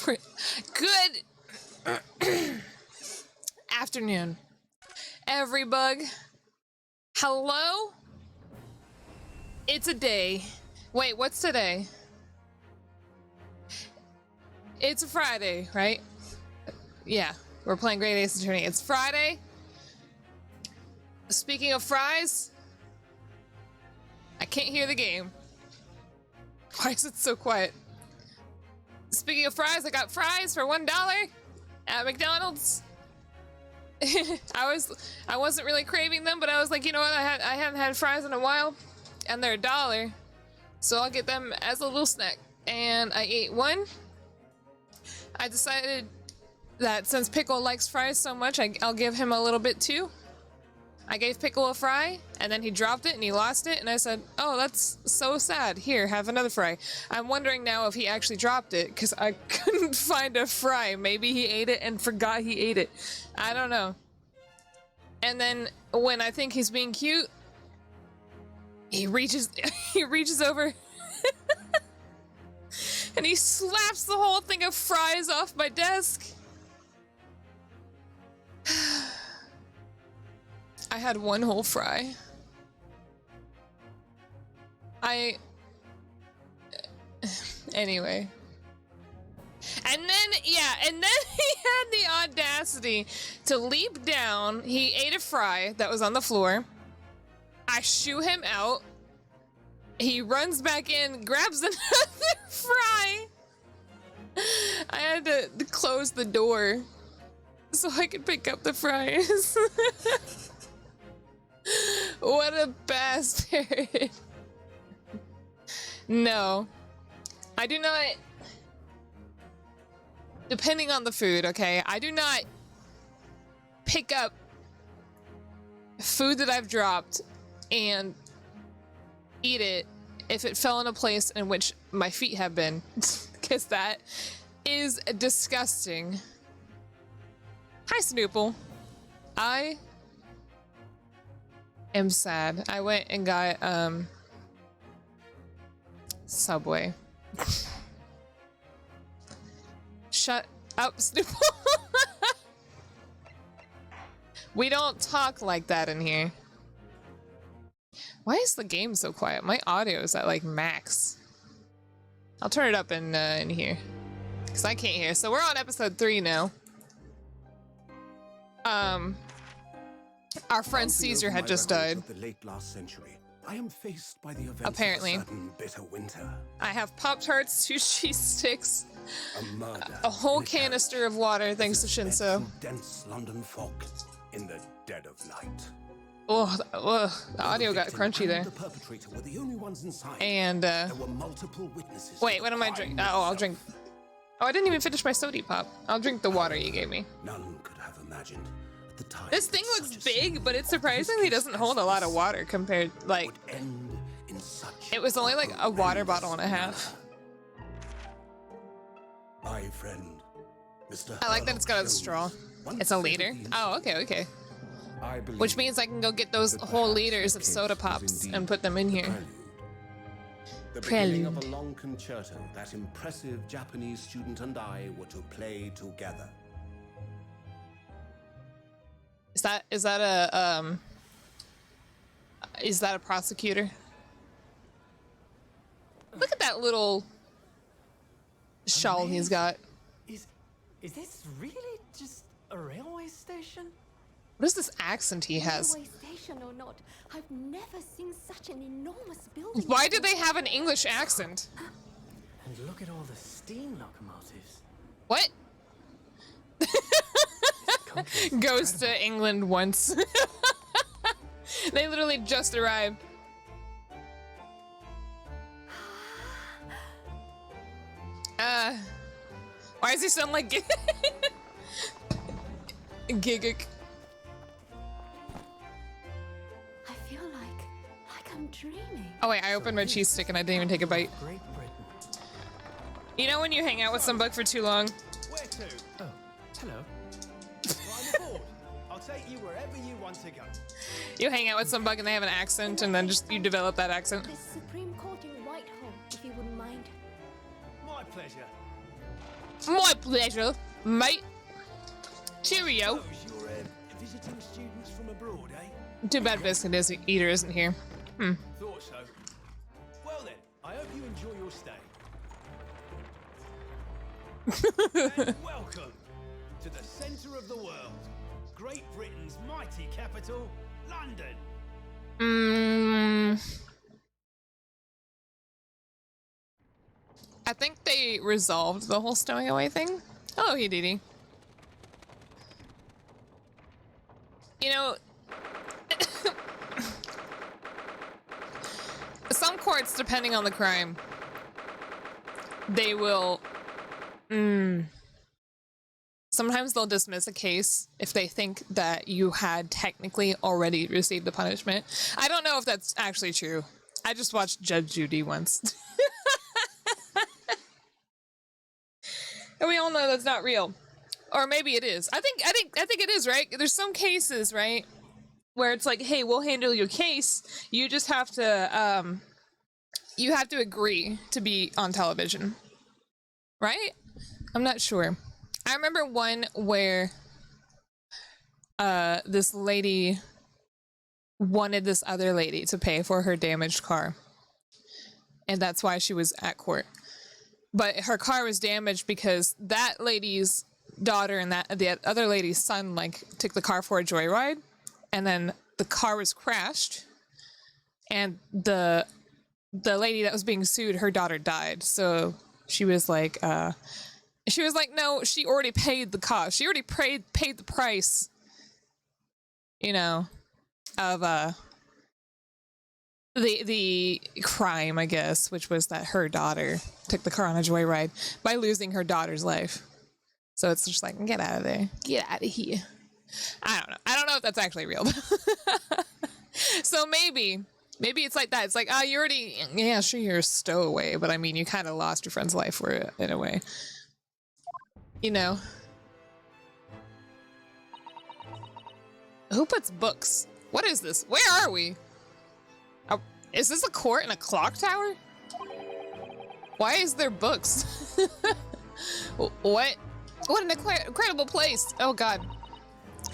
Good afternoon, everybug. Hello? It's a day. Wait, what's today? It's a Friday, right? Yeah, we're playing Great Ace Attorney. It's Friday. Speaking of fries, I can't hear the game. Why is it so quiet? Speaking of fries, I got fries for $1 at McDonald's. I wasn't really craving them, but I was like, you know what? I haven't had fries in a while, and they're $1, so I'll get them as a little snack. And I ate one. I decided that since Pickle likes fries so much, I'll give him a little bit too. I gave Pickle a fry, and then he dropped it and he lost it, and I said, oh, that's so sad. Here, have another fry. I'm wondering now if he actually dropped it, because I couldn't find a fry. Maybe he ate it and forgot he ate it. I don't know. And then when I think he's being cute, he reaches over and he slaps the whole thing of fries off my desk. I had one whole fry. Anyway. And then he had the audacity to leap down. He ate a fry that was on the floor. I shoo him out. He runs back in, grabs another fry. I had to close the door so I could pick up the fries. What a bastard. No. I do not... Depending on the food, okay? I do not pick up food that I've dropped and eat it if it fell in a place in which my feet have been. Because that is disgusting. Hi, Snoople. I am sad. I went and got Subway. Shut up, Snoople. We don't talk like that in here. Why is the game so quiet? My audio is at like max. I'll turn it up in here because I can't hear. So we're on episode 3 now. Our friend Caesar had just died. The late last century, I am faced by the events apparently. Of a certain bitter winter. I have Pop-Tarts, 2 cheese sticks, a whole canister of water, thanks to Shinso. Dense London fog in the dead of night. Oh, the audio got crunchy there. The perpetrator were the only ones inside. And there were multiple witnesses. wait, what am I drinking? Oh, I'll drink. Oh, I didn't even finish my soda pop. I'll drink the water you gave me. None could have imagined at the time. This thing looks big, but it surprisingly doesn't hold a lot of water compared, like, end in such it was only like a water bottle and a half. My friend, Mr. I like that it's got a straw. It's a liter. Oh, okay. Which means I can go get those whole liters of soda pops and put them in here. The beginning of a long concerto that impressive Japanese student and I were to play together. Is that a prosecutor? Look at that little shawl he's got. Is this really just a railway station? What is this accent he has? Railway station or not, I've never seen such an enormous building. Why do they have an English accent? And look at all the steam locomotives. What? Goes to England once. They literally just arrived. Why does he sound like Gigik? I feel like I'm dreaming. Oh wait, I opened my cheese stick and I didn't even take a bite. Great Britain. You know when you hang out with some bug for too long? Where to? Oh, hello. I'm aboard. I'll take you wherever you want to go. You hang out with some bug and they have an accent and then just you develop that accent. The Supreme Court in Whitehall, if you wouldn't mind. My pleasure. My pleasure, mate. Cheerio. Suppose you're visiting students from abroad, eh? Too bad Biscuit Eater isn't here. Thought so. Well then, I hope you enjoy your stay. And welcome to the centre of the world, Great Britain's mighty capital, London. I think they resolved the whole stowing away thing. Hello, Hididi. You know, some courts, depending on the crime, they will... Sometimes they'll dismiss a case if they think that you had technically already received the punishment. I don't know if that's actually true. I just watched Judge Judy once. And we all know that's not real. Or maybe it is. I think it is, right? There's some cases, right, where it's like, hey, we'll handle your case. You just have to agree to be on television. Right? I'm not sure. I remember one where this lady wanted this other lady to pay for her damaged car. And that's why she was at court. But her car was damaged because that lady's daughter and the other lady's son like took the car for a joyride, and then the car was crashed, and the lady that was being sued, her daughter died. So she was like, no, she already paid the cost. She already paid the price, you know, of the crime, I guess, which was that her daughter took the car on a joyride by losing her daughter's life. So it's just like, get out of there. Get out of here. I don't know. I don't know if that's actually real. So maybe it's like that. It's like, oh, you already, yeah, sure, you're a stowaway, but I mean, you kind of lost your friend's life for it in a way. You know. Who puts books? What is this? Where are we? Oh, is this a court in a clock tower? Why is there books? What? What an incredible place! Oh god.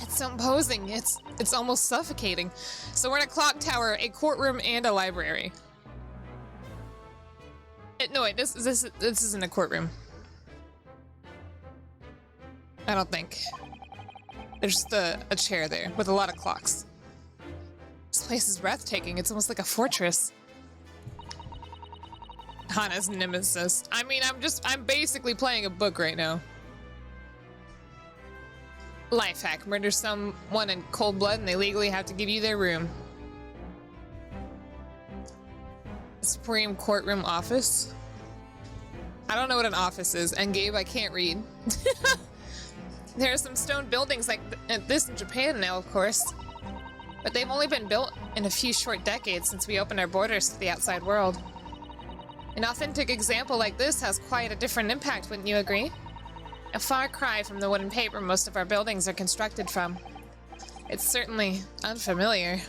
It's so imposing. It's almost suffocating. So we're in a clock tower, a courtroom, and a library. No wait, this isn't a courtroom. I don't think. There's just a chair there with a lot of clocks. This place is breathtaking. It's almost like a fortress. Hana's nemesis. I mean, I'm basically playing a book right now. Life hack. Murder someone in cold blood and they legally have to give you their room. Supreme Courtroom Office. I don't know what an office is. And Gabe, I can't read. There are some stone buildings like this in Japan now, of course. But they've only been built in a few short decades since we opened our borders to the outside world. An authentic example like this has quite a different impact, wouldn't you agree? A far cry from the wood and paper most of our buildings are constructed from. It's certainly unfamiliar.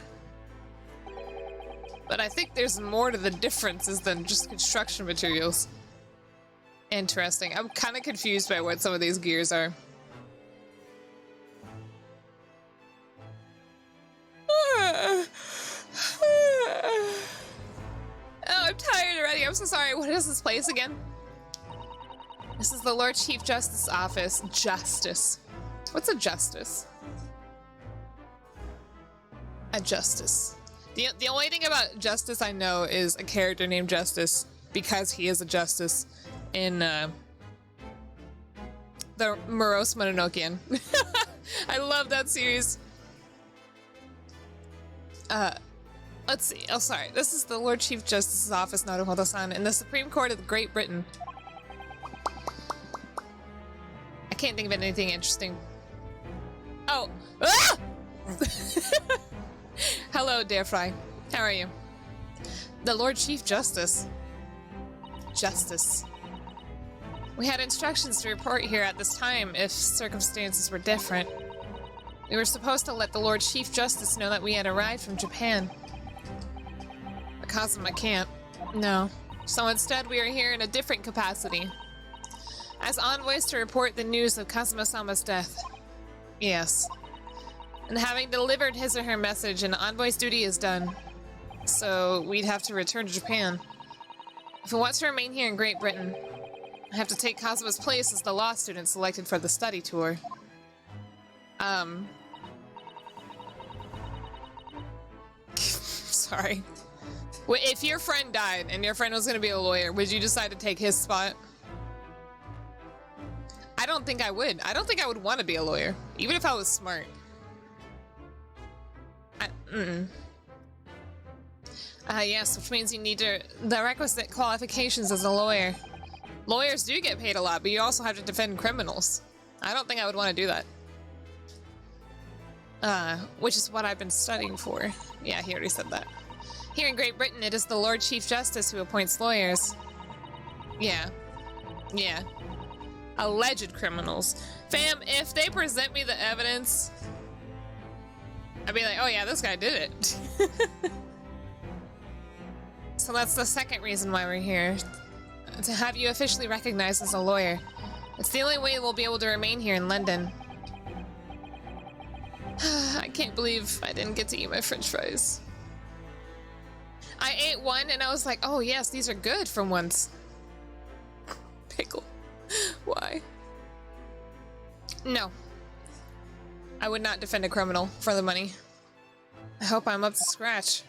But I think there's more to the differences than just construction materials. Interesting. I'm kind of confused by what some of these gears are. Oh, I'm tired already. I'm so sorry. What is this place again? This is the Lord Chief Justice's office. Justice. What's a justice? A justice. The only thing about Justice I know is a character named Justice because he is a justice in the Morose Mononokean. I love that series. Let's see. Oh, sorry. This is the Lord Chief Justice's office, Naruhodo-san, in the Supreme Court of Great Britain. I can't think of anything interesting. Oh! Ah! Hello, dear Fry. How are you? The Lord Chief Justice. Justice. We had instructions to report here at this time if circumstances were different. We were supposed to let the Lord Chief Justice know that we had arrived from Japan. Because I can't. No. So instead we are here in a different capacity. as envoys to report the news of Kazuma-sama's death. Yes. And having delivered his or her message, an envoy's duty is done. So we'd have to return to Japan. If we want to remain here in Great Britain, I have to take Kazuma's place as the law student selected for the study tour. Sorry. If your friend died and your friend was going to be a lawyer, would you decide to take his spot? I don't think I would. I don't think I would want to be a lawyer, even if I was smart. Yes, which means you need the requisite qualifications as a lawyer. Lawyers do get paid a lot, but you also have to defend criminals. I don't think I would want to do that. Which is what I've been studying for. Yeah, he already said that. Here in Great Britain, it is the Lord Chief Justice who appoints lawyers. Yeah. Yeah. Alleged criminals. Fam, if they present me the evidence, I'd be like, oh yeah, this guy did it. So that's the second reason why we're here. To have you officially recognized as a lawyer. It's the only way we'll be able to remain here in London. I can't believe I didn't get to eat my french fries. I ate one and I was like, oh yes, these are good for once. Pickle. Why? No. I would not defend a criminal for the money. I hope I'm up to scratch.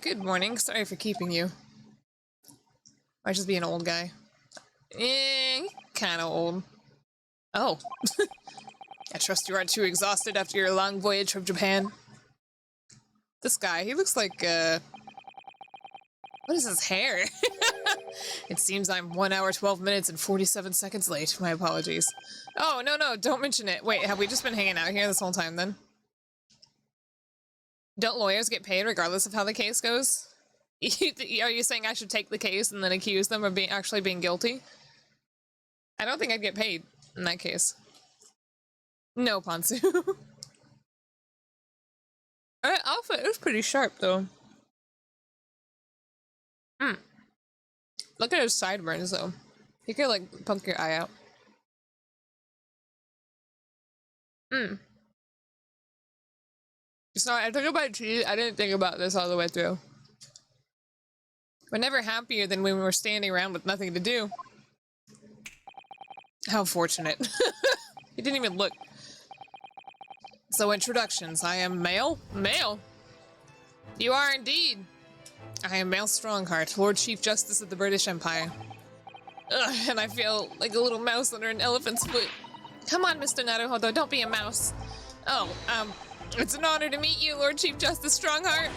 Good morning. Sorry for keeping you. Might just be an old guy. Kinda old. Oh. I trust you aren't too exhausted after your long voyage from Japan. This guy, he looks like, what is his hair? It seems I'm 1 hour, 12 minutes, and 47 seconds late. My apologies. Oh, no, don't mention it. Wait, have we just been hanging out here this whole time, then? Don't lawyers get paid regardless of how the case goes? Are you saying I should take the case and then accuse them of actually being guilty? I don't think I'd get paid in that case. No, Ponsu. Alright, outfit is pretty sharp, though. Look at his sideburns, though. He could, like, poke your eye out. So I think about cheese. I didn't think about this all the way through. We're never happier than when we were standing around with nothing to do. How fortunate. He didn't even look. So introductions. I am Male. Male. You are indeed. I am Male Strongheart, Lord Chief Justice of the British Empire. Ugh, and I feel like a little mouse under an elephant's foot. Come on, Mr. Naruhodo, don't be a mouse. Oh, it's an honor to meet you, Lord Chief Justice Strongheart.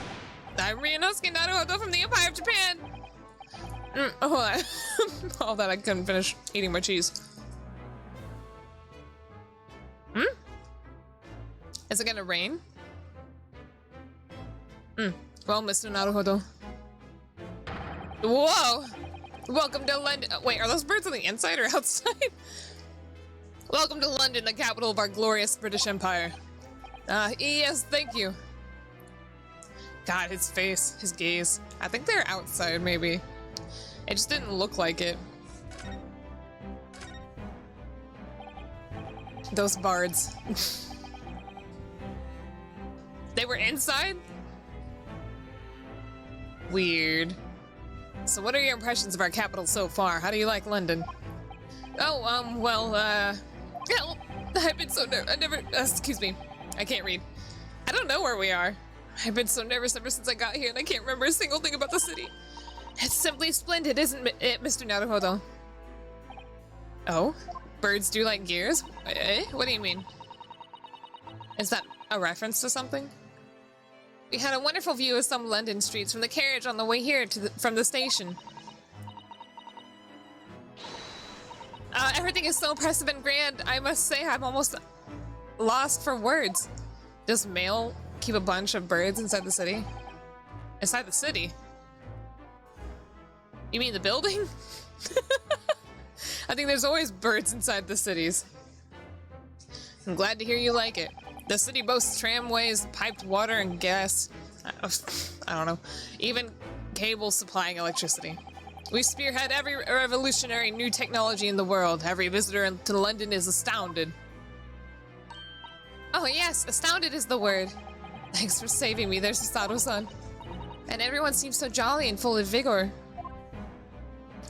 I'm Ryunosuke Naruhodo from the Empire of Japan. Hold on. All that I couldn't finish eating my cheese. Is it gonna rain? Well, Mr. Naruhodo. Whoa! Welcome to London. Wait, are those birds on the inside or outside? Welcome to London, the capital of our glorious British Empire. Yes, thank you. God, his face, his gaze. I think they're outside, maybe. It just didn't look like it. Those bards. They were inside? Weird. So what are your impressions of our capital so far? How do you like London? Oh, well, I've been so nervous. I never, excuse me. I can't read. I don't know where we are. I've been so nervous ever since I got here and I can't remember a single thing about the city. It's simply splendid, isn't it, Mr. Naruhodo? Oh? Birds do like gears? Eh? What do you mean? Is that a reference to something? We had a wonderful view of some London streets from the carriage on the way here from the station. Everything is so impressive and grand. I must say I'm almost lost for words. Does Male keep a bunch of birds inside the city? Inside the city? You mean the building? I think there's always birds inside the cities. I'm glad to hear you like it. The city boasts tramways, piped water, and gas. I don't know. Even cables supplying electricity. We spearhead every revolutionary new technology in the world. Every visitor to London is astounded. Oh yes, astounded is the word. Thanks for saving me, there's Susato-san. And everyone seems so jolly and full of vigor.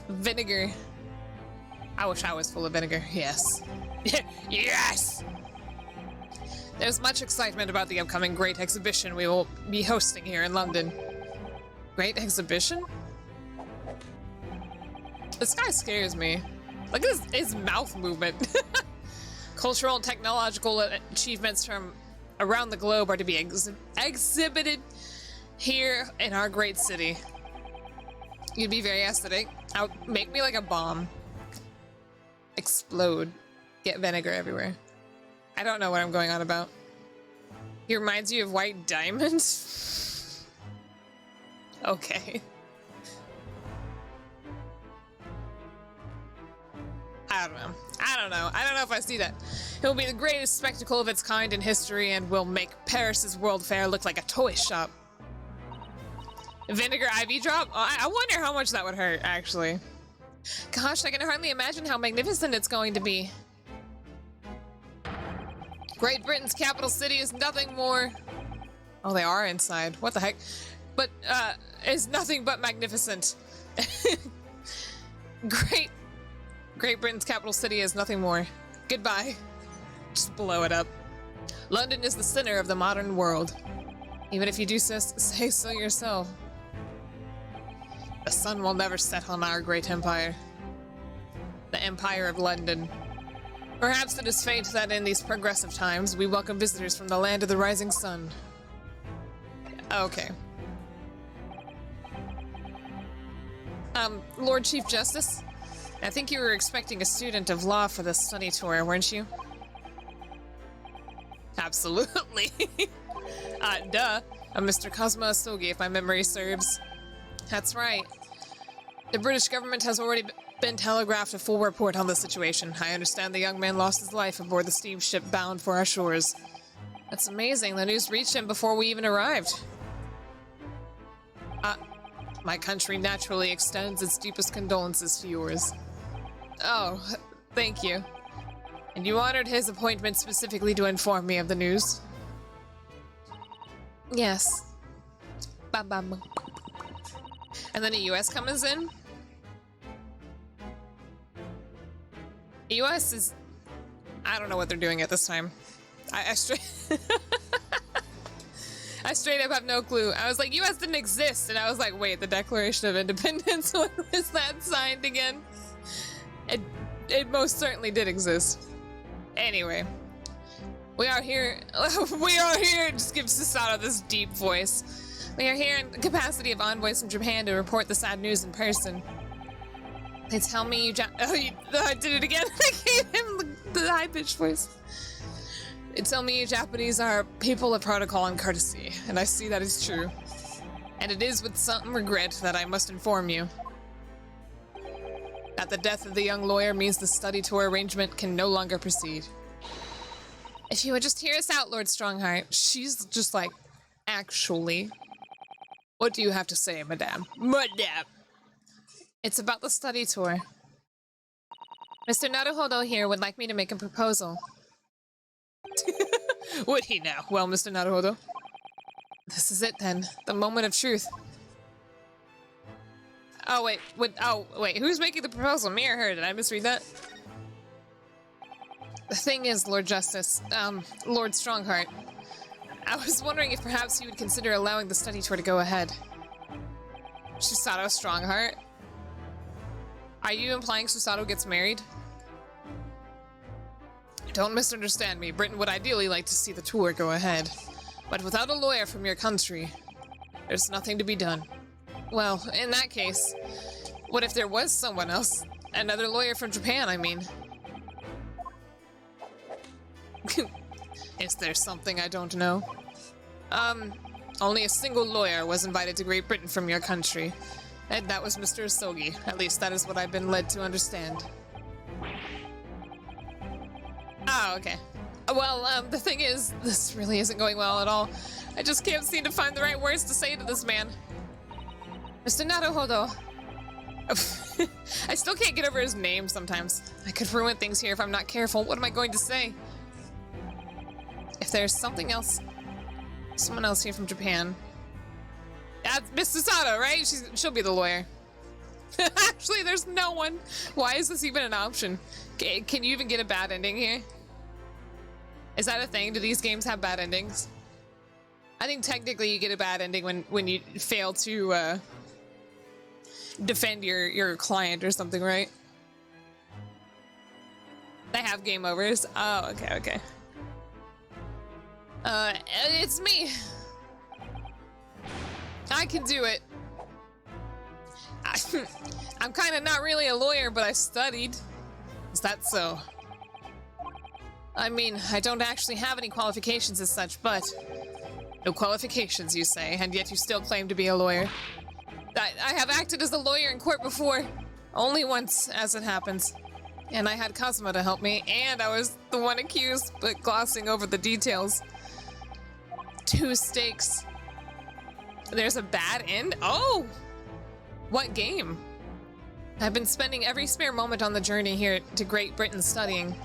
Vinegar. I wish I was full of vinegar, yes. Yes! There's much excitement about the upcoming great exhibition we will be hosting here in London. Great exhibition? This guy scares me. Look at his mouth movement. Cultural and technological achievements from around the globe are to be exhibited here in our great city. You'd be very aesthetic. Make me like a bomb. Explode. Get vinegar everywhere. I don't know what I'm going on about. He reminds you of White Diamonds? Okay. I don't know. I don't know if I see that. It will be the greatest spectacle of its kind in history and will make Paris's World Fair look like a toy shop. Vinegar IV drop? Oh, I wonder how much that would hurt, actually. Gosh, I can hardly imagine how magnificent it's going to be. Great Britain's capital city is nothing more... Oh, they are inside. What the heck? But, is nothing but magnificent. Great Britain's capital city is nothing more. Goodbye. Just blow it up. London is the center of the modern world. Even if you do say so yourself. The sun will never set on our great empire. The Empire of London. Perhaps it is fate that in these progressive times, we welcome visitors from the land of the rising sun. Okay. Lord Chief Justice? I think you were expecting a student of law for the study tour, weren't you? Absolutely. Duh. I'm Mr. Cosmo Asogi, if my memory serves. That's right. The British government has already been telegraphed a full report on the situation. I understand the young man lost his life aboard the steamship bound for our shores. That's amazing. The news reached him before we even arrived. My country naturally extends its deepest condolences to yours. Oh, thank you. And you honored his appointment specifically to inform me of the news? Yes. Bam. And then the US comes in? The US is... I don't know what they're doing at this time. I straight... I straight up have no clue. I was like, US didn't exist, and I was like, wait, the Declaration of Independence, when was that signed again? It most certainly did exist. Anyway. We are here, just give Susato this deep voice. We are here in the capacity of envoys from Japan to report the sad news in person. They tell me you I did it again. I gave him the high-pitched voice. They tell me you Japanese are people of protocol and courtesy, and I see that is true. And it is with some regret that I must inform you that the death of the young lawyer means the study tour arrangement can no longer proceed. If you would just hear us out, Lord Strongheart. She's just like, actually. What do you have to say, madame? Madame! It's about the study tour. Mr. Naruhodo here would like me to make a proposal. Would he now? Well, Mr. Naruhodo. This is it then. The moment of truth. Oh, wait. Who's making the proposal? Me or her? Did I misread that? The thing is, Lord Justice, Lord Strongheart, I was wondering if perhaps you would consider allowing the study tour to go ahead. Susato Strongheart? Are you implying Susato gets married? Don't misunderstand me. Britain would ideally like to see the tour go ahead. But without a lawyer from your country, there's nothing to be done. Well, in that case, what if there was someone else? Another lawyer from Japan, I mean. Is there something I don't know? Only a single lawyer was invited to Great Britain from your country. And that was Mr. Asogi. At least that is what I've been led to understand. Oh, okay. Well, the thing is, this really isn't going well at all. I just can't seem to find the right words to say to this man. Mr. Naruhodo, I still can't get over his name sometimes. I could ruin things here if I'm not careful. What am I going to say? If there's something else, someone else here from Japan. That's Miss Susato, right? She'll be the lawyer. Actually, there's no one. Why is this even an option? Can you even get a bad ending here? Is that a thing? Do these games have bad endings? I think technically you get a bad ending when you fail to defend your client or something, right? They have game overs. Oh, okay. It's me. I can do it. I'm kind of not really a lawyer, but I studied. Is that so? I mean, I don't actually have any qualifications as such, but... No qualifications, you say, and yet you still claim to be a lawyer. I have acted as a lawyer in court before. Only once, as it happens. And I had Kazuma to help me, and I was the one accused, but glossing over the details. 2 stakes. There's a bad end? Oh! What game? I've been spending every spare moment on the journey here to Great Britain studying.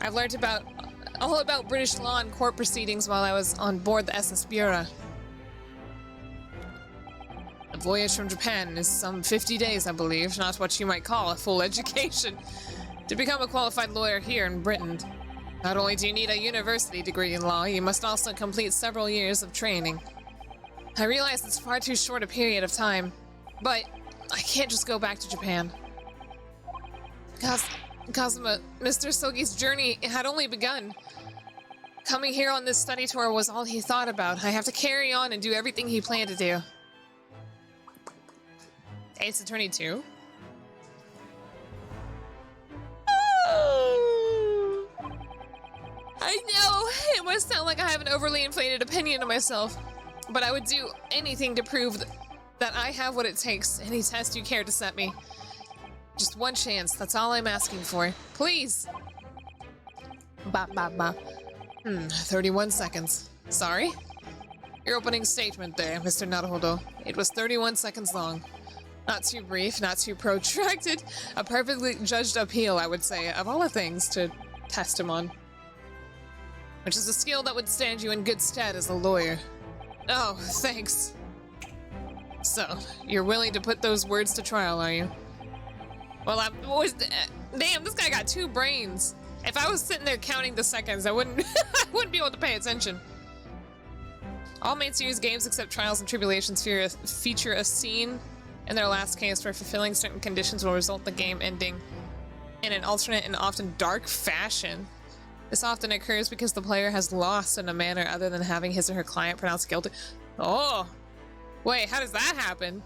I've learned all about British law and court proceedings while I was on board the SS Bura. The voyage from Japan is some 50 days, I believe, not what you might call a full education. To become a qualified lawyer here in Britain, not only do you need a university degree in law, you must also complete several years of training. I realize it's far too short a period of time, but I can't just go back to Japan. Kazuma, Mr. Sogi's journey had only begun. Coming here on this study tour was all he thought about. I have to carry on and do everything he planned to do. Ace Attorney 2? Oh. I know, it must sound like I have an overly inflated opinion of myself, but I would do anything to prove that I have what it takes. Any test you care to set me. Just one chance, that's all I'm asking for. Please! 31 seconds. Sorry? Your opening statement there, Mr. Naruhodo. It was 31 seconds long. Not too brief, not too protracted. A perfectly judged appeal, I would say, of all the things to test him on. Which is a skill that would stand you in good stead as a lawyer. Oh, thanks. So, you're willing to put those words to trial, are you? Well, damn, this guy got 2 brains. If I was sitting there counting the seconds, I wouldn't be able to pay attention. All main series games except Trials and Tribulations feature a scene in their last case where fulfilling certain conditions will result in the game ending in an alternate and often dark fashion. This often occurs because the player has lost in a manner other than having his or her client pronounced guilty. Oh, wait, how does that happen?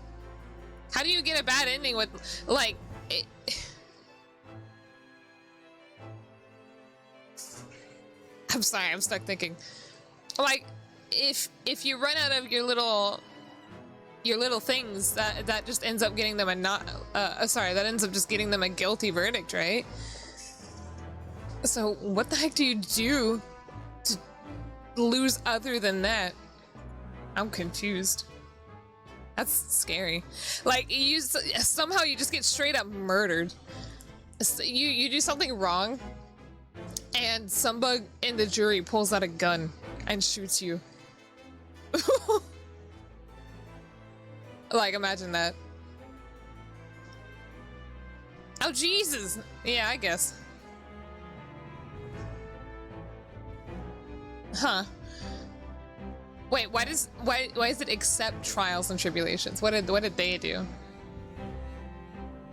How do you get a bad ending with, like... I'm sorry, I'm stuck thinking. Like, if you run out of your little things, that just ends up getting them that ends up just getting them a guilty verdict, right? So what the heck do you do to lose other than that? I'm confused. That's scary. Like, somehow you just get straight up murdered. You do something wrong, and some bug in the jury pulls out a gun and shoots you. Like, imagine that. Oh, Jesus! Yeah, I guess. Huh. Wait, why does it accept Trials and Tribulations? What did they do?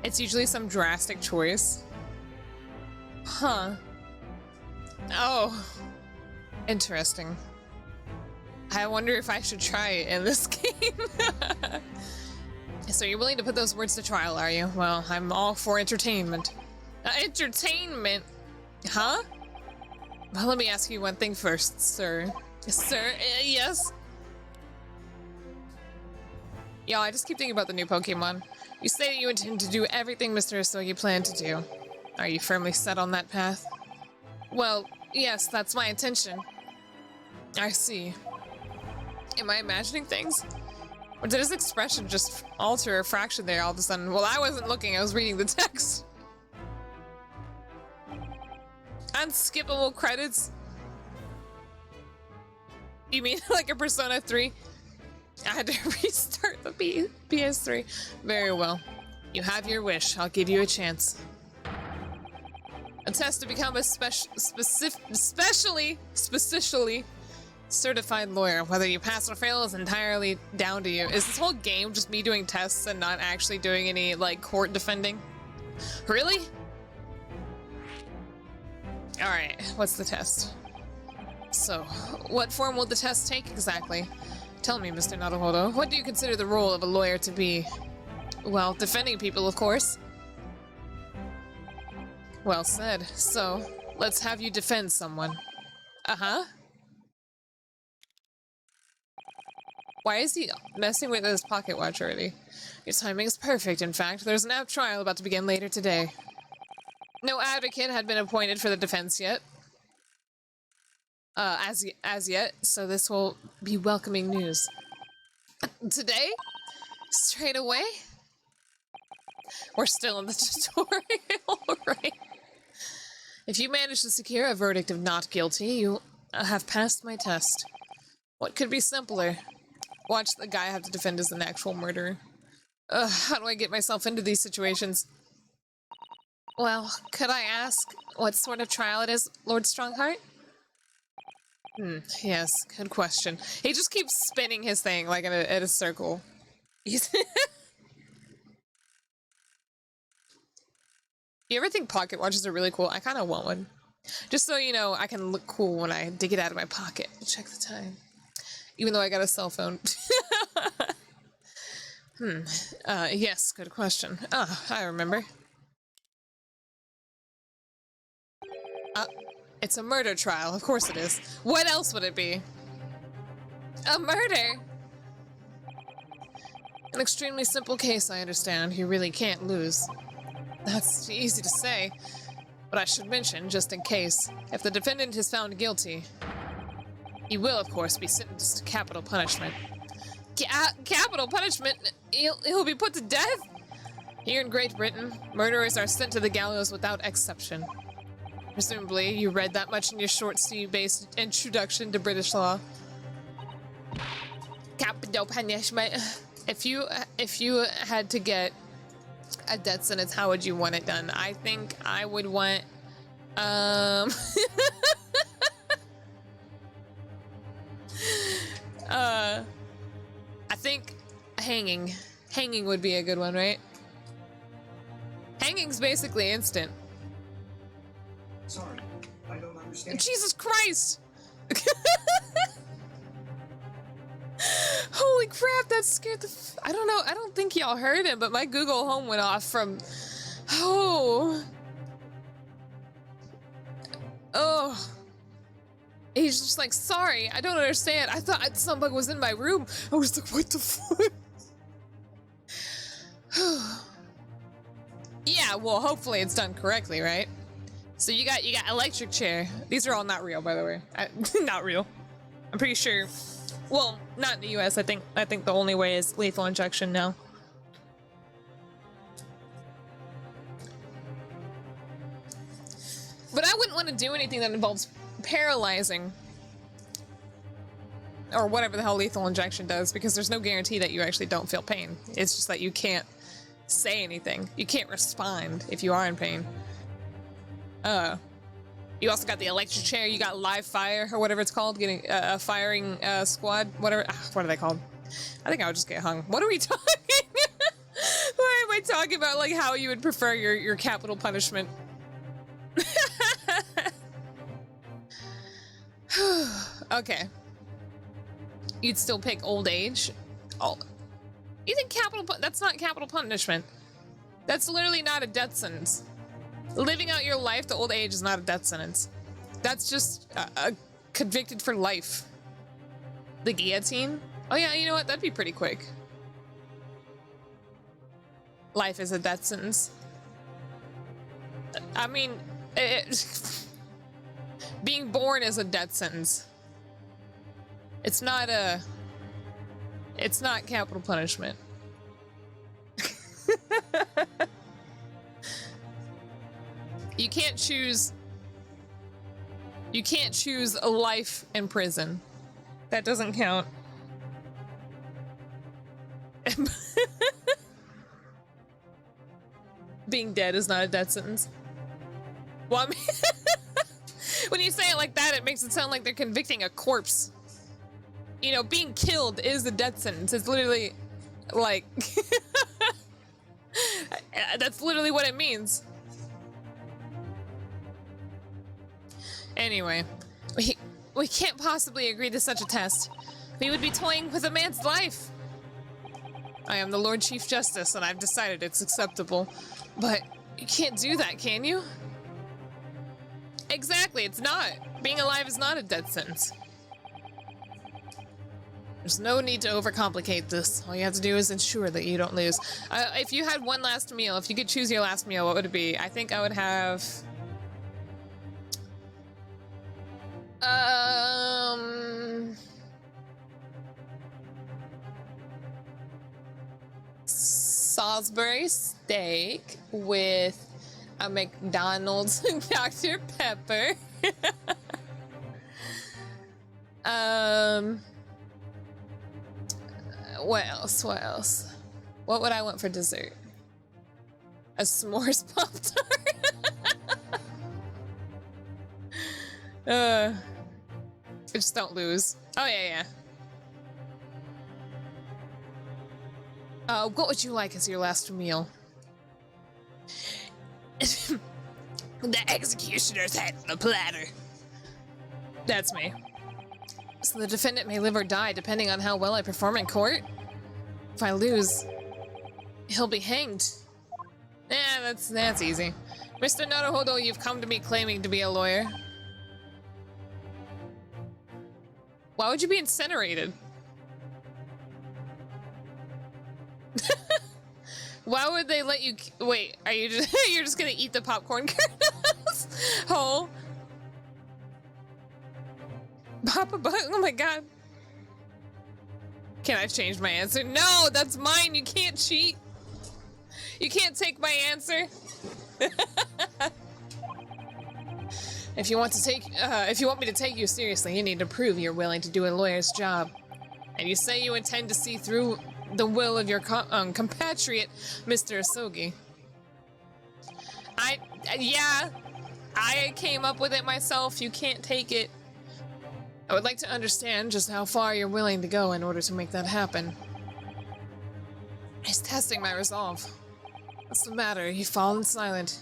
It's usually some drastic choice. Huh. Oh. Interesting. I wonder if I should try it in this game. So you're willing to put those words to trial, are you? Well, I'm all for entertainment. Entertainment? Huh? Well, let me ask you one thing first, sir. Sir, yes? Y'all, I just keep thinking about the new Pokemon. You say that you intend to do everything Mr. Asogi planned to do. Are you firmly set on that path? Well, yes, that's my intention. I see. Am I imagining things? Or did his expression just alter a fraction there all of a sudden? Well, I wasn't looking, I was reading the text. Unskippable credits? You mean like a Persona 3? I had to restart the PS3. Very well. You have your wish. I'll give you a chance. A test to become a specially certified lawyer. Whether you pass or fail is entirely down to you. Is this whole game just me doing tests and not actually doing any, like, court defending? Really? Alright, what's the test? So, what form will the test take exactly? Tell me, Mr. Naruhodo, what do you consider the role of a lawyer to be? Well, defending people, of course. Well said. So, let's have you defend someone. Uh-huh. Why is he messing with his pocket watch already? Your timing is perfect, in fact. There's an app trial about to begin later today. No advocate had been appointed for the defense yet. As yet, so this will be welcoming news. Today? Straight away? We're still in the tutorial, right? If you manage to secure a verdict of not guilty, you have passed my test. What could be simpler? Watch the guy have to defend as an actual murderer. How do I get myself into these situations? Well, could I ask what sort of trial it is, Lord Strongheart? Yes, good question. He just keeps spinning his thing like in a circle. You ever think pocket watches are really cool? I kind of want one. Just so you know, I can look cool when I dig it out of my pocket. Check the time. Even though I got a cell phone. Yes, good question. I remember. It's a murder trial, of course it is. What else would it be? A murder? An extremely simple case, I understand. You really can't lose. That's easy to say, but I should mention, just in case, if the defendant is found guilty, he will, of course, be sentenced to capital punishment. Capital punishment? He'll be put to death? Here in Great Britain, murderers are sent to the gallows without exception. Presumably, you read that much in your short C-based introduction to British law. Capital punishment. If you had to get a death sentence, how would you want it done? I think I would want, I think hanging. Hanging would be a good one, right? Hanging's basically instant. Sorry, I don't understand. Jesus Christ! Holy crap, that scared the I don't know, I don't think y'all heard it, but my Google Home went off from... Oh. He's just like, sorry, I don't understand. I thought some bug was in my room. I was like, what the fuck? Yeah, well, hopefully it's done correctly, right? So you got electric chair. These are all not real, by the way. Not real. I'm pretty sure. Well, not in the US. I think the only way is lethal injection now. But I wouldn't want to do anything that involves paralyzing or whatever the hell lethal injection does, because there's no guarantee that you actually don't feel pain. It's just that you can't say anything. You can't respond if you are in pain. You also got the electric chair, you got live fire, or whatever it's called, getting a firing squad, whatever, what are they called? I think I would just get hung. What are we talking? Why am I talking about, like, how you would prefer your capital punishment? Okay. You'd still pick old age? Oh, you think that's not capital punishment. That's literally not a death sentence. Living out your life to old age is not a death sentence. That's just convicted for life. The guillotine? Oh yeah, you know what? That'd be pretty quick. Life is a death sentence. I mean, being born is a death sentence. It's not a... It's not capital punishment. You can't choose a life in prison. That doesn't count. Being dead is not a death sentence. Well, I mean, when you say it like that, it makes it sound like they're convicting a corpse. You know, being killed is a death sentence. It's literally like that's literally what it means. Anyway, we can't possibly agree to such a test. We would be toying with a man's life. I am the Lord Chief Justice, and I've decided it's acceptable. But you can't do that, can you? Exactly, it's not. Being alive is not a death sentence. There's no need to overcomplicate this. All you have to do is ensure that you don't lose. If you had one last meal, if you could choose your last meal, what would it be? I think I would have... Salisbury steak with a McDonald's Dr. Pepper. What else? What else? What would I want for dessert? A s'mores Pop-Tart? Just don't lose. Oh, yeah. What would you like as your last meal? The executioner's head on a platter. That's me. So the defendant may live or die depending on how well I perform in court? If I lose, he'll be hanged. That's easy. Mr. Naruhodo, you've come to me claiming to be a lawyer. Why would you be incinerated? Why would they let you... Wait, are you just... You're just gonna eat the popcorn kernels whole? Papa Bug? Oh my god. Can I change my answer? No, that's mine. You can't cheat. You can't take my answer. If you want me to take you seriously, you need to prove you're willing to do a lawyer's job. And you say you intend to see through the will of your compatriot, Mr. Asogi. Yeah, I came up with it myself. You can't take it. I would like to understand just how far you're willing to go in order to make that happen. He's testing my resolve. What's the matter? You've fallen silent.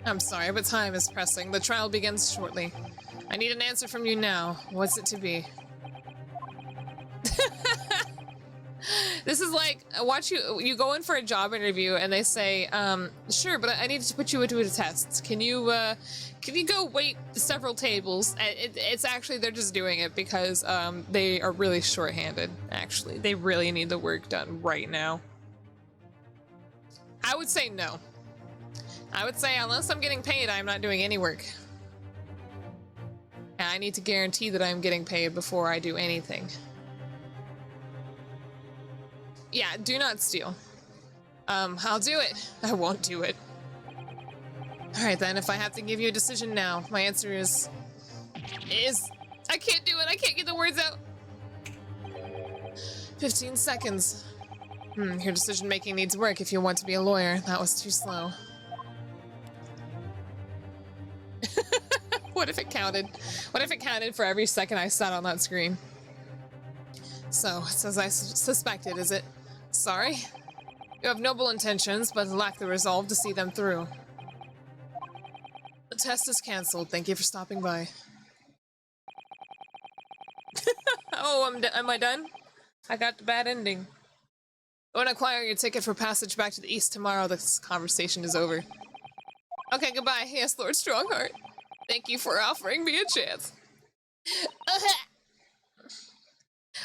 I'm sorry, but time is pressing. The trial begins shortly. I need an answer from you now. What's it to be? This is like, watch you go in for a job interview and they say, sure, but I need to put you into a test. Can you go wait several tables? It's actually, they're just doing it because they are really short-handed, actually. They really need the work done right now. I would say no. I would say unless I'm getting paid, I'm not doing any work. And I need to guarantee that I'm getting paid before I do anything. Yeah, do not steal. I'll do it. I won't do it. Alright then, if I have to give you a decision now, my answer is... I can't do it, I can't get the words out. 15 seconds. Your decision making needs work if you want to be a lawyer. That was too slow. What if it counted? What if it counted for every second I sat on that screen? So, it's as I suspected, is it? Sorry? You have noble intentions, but lack the resolve to see them through. The test is cancelled. Thank you for stopping by. Oh, am I done? I got the bad ending. Go and acquire your ticket for passage back to the east tomorrow. This conversation is over. Okay, goodbye. Yes, Lord Strongheart. Thank you for offering me a chance.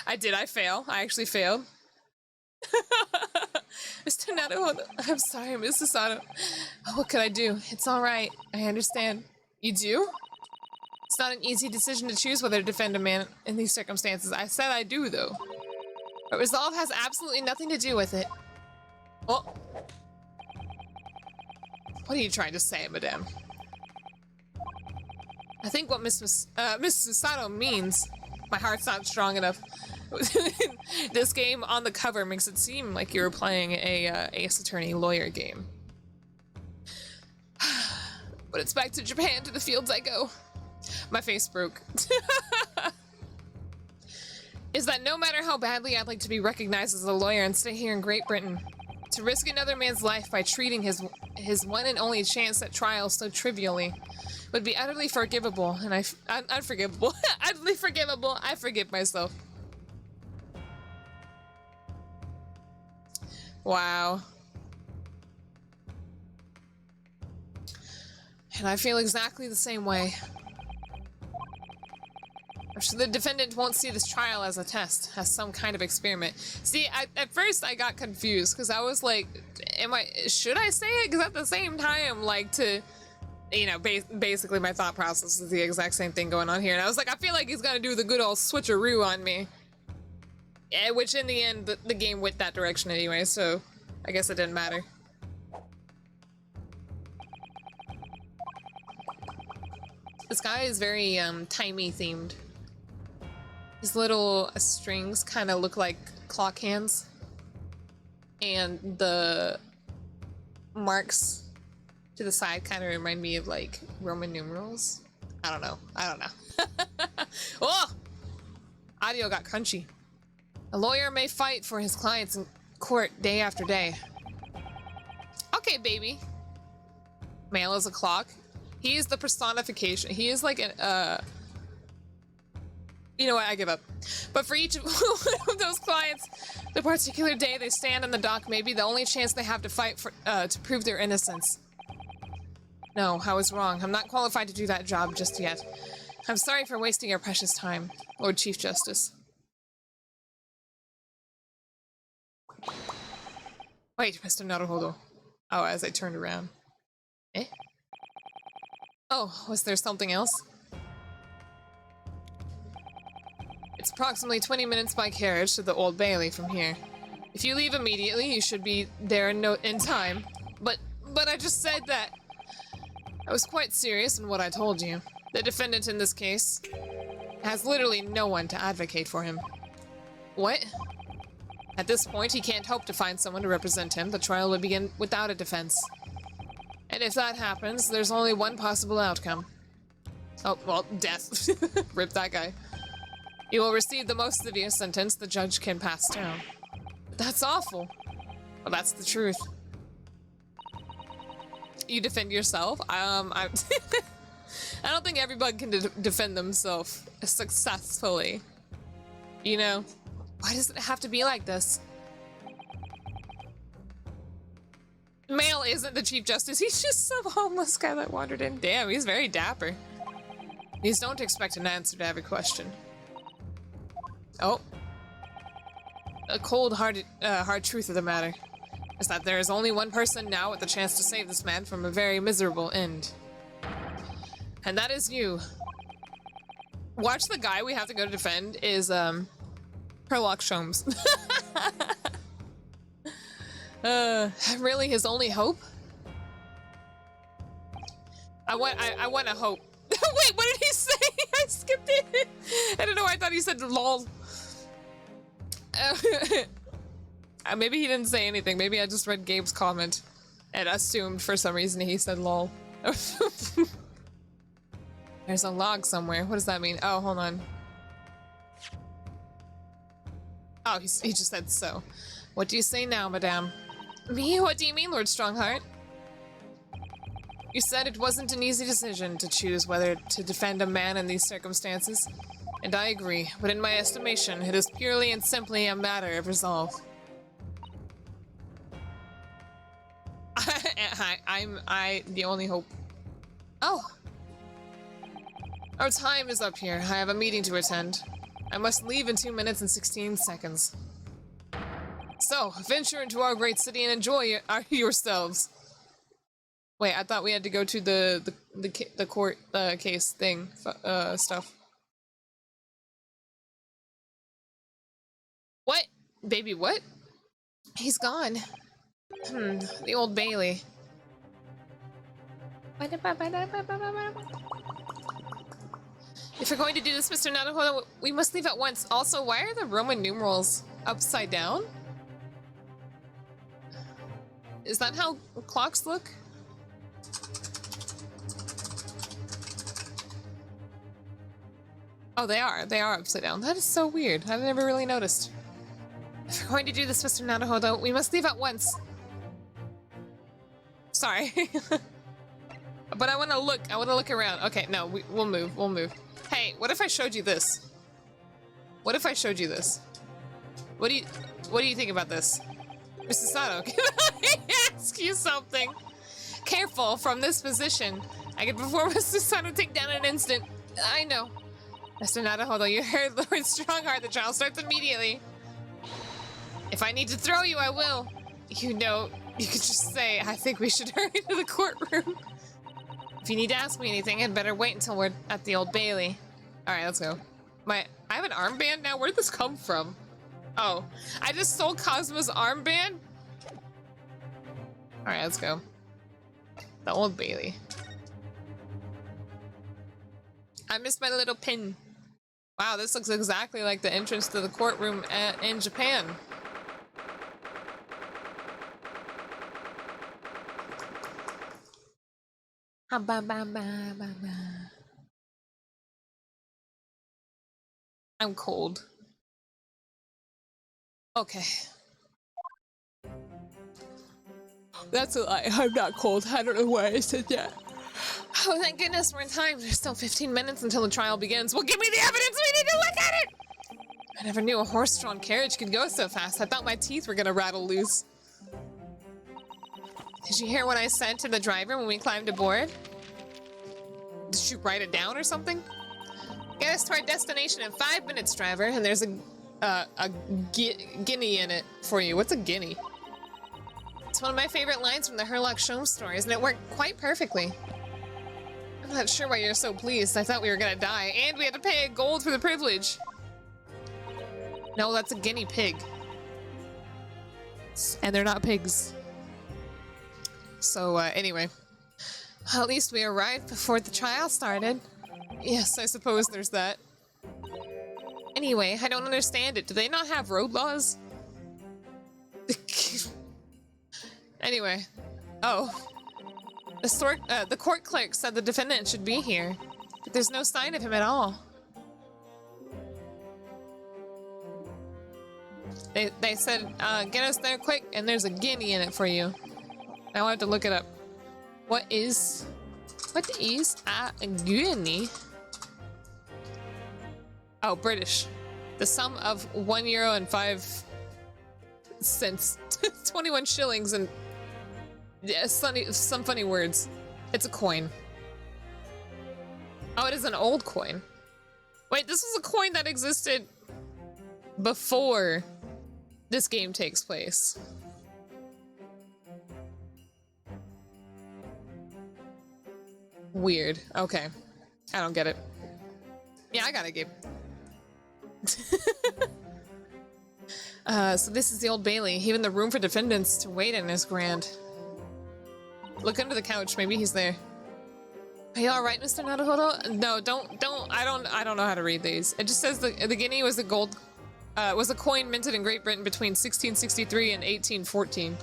I fail. I actually failed. Mr. Naruhodo, I'm sorry, Mrs. Sato. What could I do? It's alright. I understand. You do? It's not an easy decision to choose whether to defend a man in these circumstances. I said I do, though. But resolve has absolutely nothing to do with it. Oh. What are you trying to say, madame? I think what Miss Susato means, my heart's not strong enough. This game on the cover makes it seem like you're playing a Ace Attorney lawyer game. But it's back to Japan, to the fields I go. My face broke. Is that no matter how badly I'd like to be recognized as a lawyer and stay here in Great Britain, to risk another man's life by treating his one and only chance at trial so trivially would be utterly forgivable, and unforgivable. Utterly forgivable. I forgive myself. Wow. And I feel exactly the same way. So the defendant won't see this trial as a test, as some kind of experiment. See, at first I got confused, because I was like, should I say it? Because at the same time, like, you know, basically my thought process is the exact same thing going on here. And I was like, I feel like he's gonna do the good old switcheroo on me. Yeah, which in the end, the game went that direction anyway, so I guess it didn't matter. This guy is very, timey themed. His little strings kind of look like clock hands. And the marks to the side kind of remind me of, like, Roman numerals. I don't know. Oh! Audio got crunchy. A lawyer may fight for his clients in court day after day. Okay, baby. Male is a clock. He is the personification. He is like an, you know what, I give up. But for each of those clients, the particular day they stand in the dock may be the only chance they have to fight for, to prove their innocence. No, I was wrong. I'm not qualified to do that job just yet. I'm sorry for wasting your precious time, Lord Chief Justice. Wait, Mr. Naruhodo. Oh, as I turned around. Eh? Oh, was there something else? It's approximately 20 minutes by carriage to the Old Bailey from here. If you leave immediately, you should be there in time. But I just said that. I was quite serious in what I told you. The defendant in this case has literally no one to advocate for him. What? At this point, he can't hope to find someone to represent him. The trial would begin without a defense. And if that happens, there's only one possible outcome. Oh, well, death. Rip that guy. You will receive the most severe sentence the judge can pass down. But that's awful. Well, that's the truth. You defend yourself? I don't think everybody can defend themselves successfully. You know? Why does it have to be like this? Male isn't the Chief Justice, he's just some homeless guy that wandered in. Damn, he's very dapper. Please don't expect an answer to every question. Oh. A cold, hard truth of the matter is that there is only one person now with the chance to save this man from a very miserable end. And that is you. Watch, the guy we have to go to defend is, Herlock Sholmes. Really his only hope? I want a hope. Wait, what did he say? I skipped it. I don't know, I thought he said lol. Maybe he didn't say anything. Maybe I just read Gabe's comment and assumed for some reason he said lol. There's a log somewhere. What does that mean? Oh, hold on. Oh, he just said so. What do you say now, madame? Me? What do you mean, Lord Strongheart? You said it wasn't an easy decision to choose whether to defend a man in these circumstances. And I agree, but in my estimation, it is purely and simply a matter of resolve. I'm the only hope. Oh! Our time is up here. I have a meeting to attend. I must leave in 2 minutes and 16 seconds. So, venture into our great city and enjoy yourselves. Wait, I thought we had to go to the court case thing stuff. What? Baby, what? He's gone. The Old Bailey. If we're going to do this, Mr. Naruhodo, we must leave at once. Also, why are the Roman numerals upside down? Is that how clocks look? Oh, they are. They are upside down. That is so weird. I never really noticed. If we're going to do this, Mr. Naruhodo, we must leave at once. Sorry. But I want to look. I want to look around. Okay, no, we'll move. We'll move. Hey, what if I showed you this? What if I showed you this? What do you think about this? Mr. Sato, can I ask you something? Careful, from this position. I can perform Mr. Sato takedown in an instant. I know. Mr. Naruhodo, you heard Lord Strongheart. The trial starts immediately. If I need to throw you, I will. You know, you could just say, I think we should hurry to the courtroom. If you need to ask me anything, I'd better wait until we're at the Old Bailey. Alright, let's go. I have an armband now? Where did this come from? Oh, I just stole Cosmo's armband? Alright, let's go. The Old Bailey. I missed my little pin. Wow, this looks exactly like the entrance to the courtroom in Japan. I'm cold. Okay. That's a lie. I'm not cold. I don't know why I said that. Oh, thank goodness we're in time. There's still 15 minutes until the trial begins. Well, give me the evidence. We need to look at it. I never knew a horse-drawn carriage could go so fast. I thought my teeth were gonna rattle loose. Did you hear what I said to the driver when we climbed aboard? Did you write it down or something? Get us to our destination in 5 minutes, driver, and there's a guinea in it for you. What's a guinea? It's one of my favorite lines from the Herlock Sholmes stories, and it worked quite perfectly. I'm not sure why you're so pleased. I thought we were gonna die, and we had to pay gold for the privilege. No, that's a guinea pig. And they're not pigs. So, anyway. At least we arrived before the trial started. Yes, I suppose there's that. Anyway, I don't understand it. Do they not have road laws? Anyway. Oh. The court clerk said the defendant should be here, but there's no sign of him at all. They said, get us there quick, and there's a guinea in it for you. Now I have to look it up. What is a guinea? Oh, British. The sum of €1 and 5 cents. 21 shillings and some funny words. It's a coin. Oh, it is an old coin. Wait, this was a coin that existed before this game takes place. Weird. Okay. I don't get it. Yeah, I got a game. So this is the Old Bailey. Even the room for defendants to wait in is grand. Look under the couch. Maybe he's there. Are you all right, Mr. Naruhodo? No, don't. I don't know how to read these. It just says the guinea was was a coin minted in Great Britain between 1663 and 1814.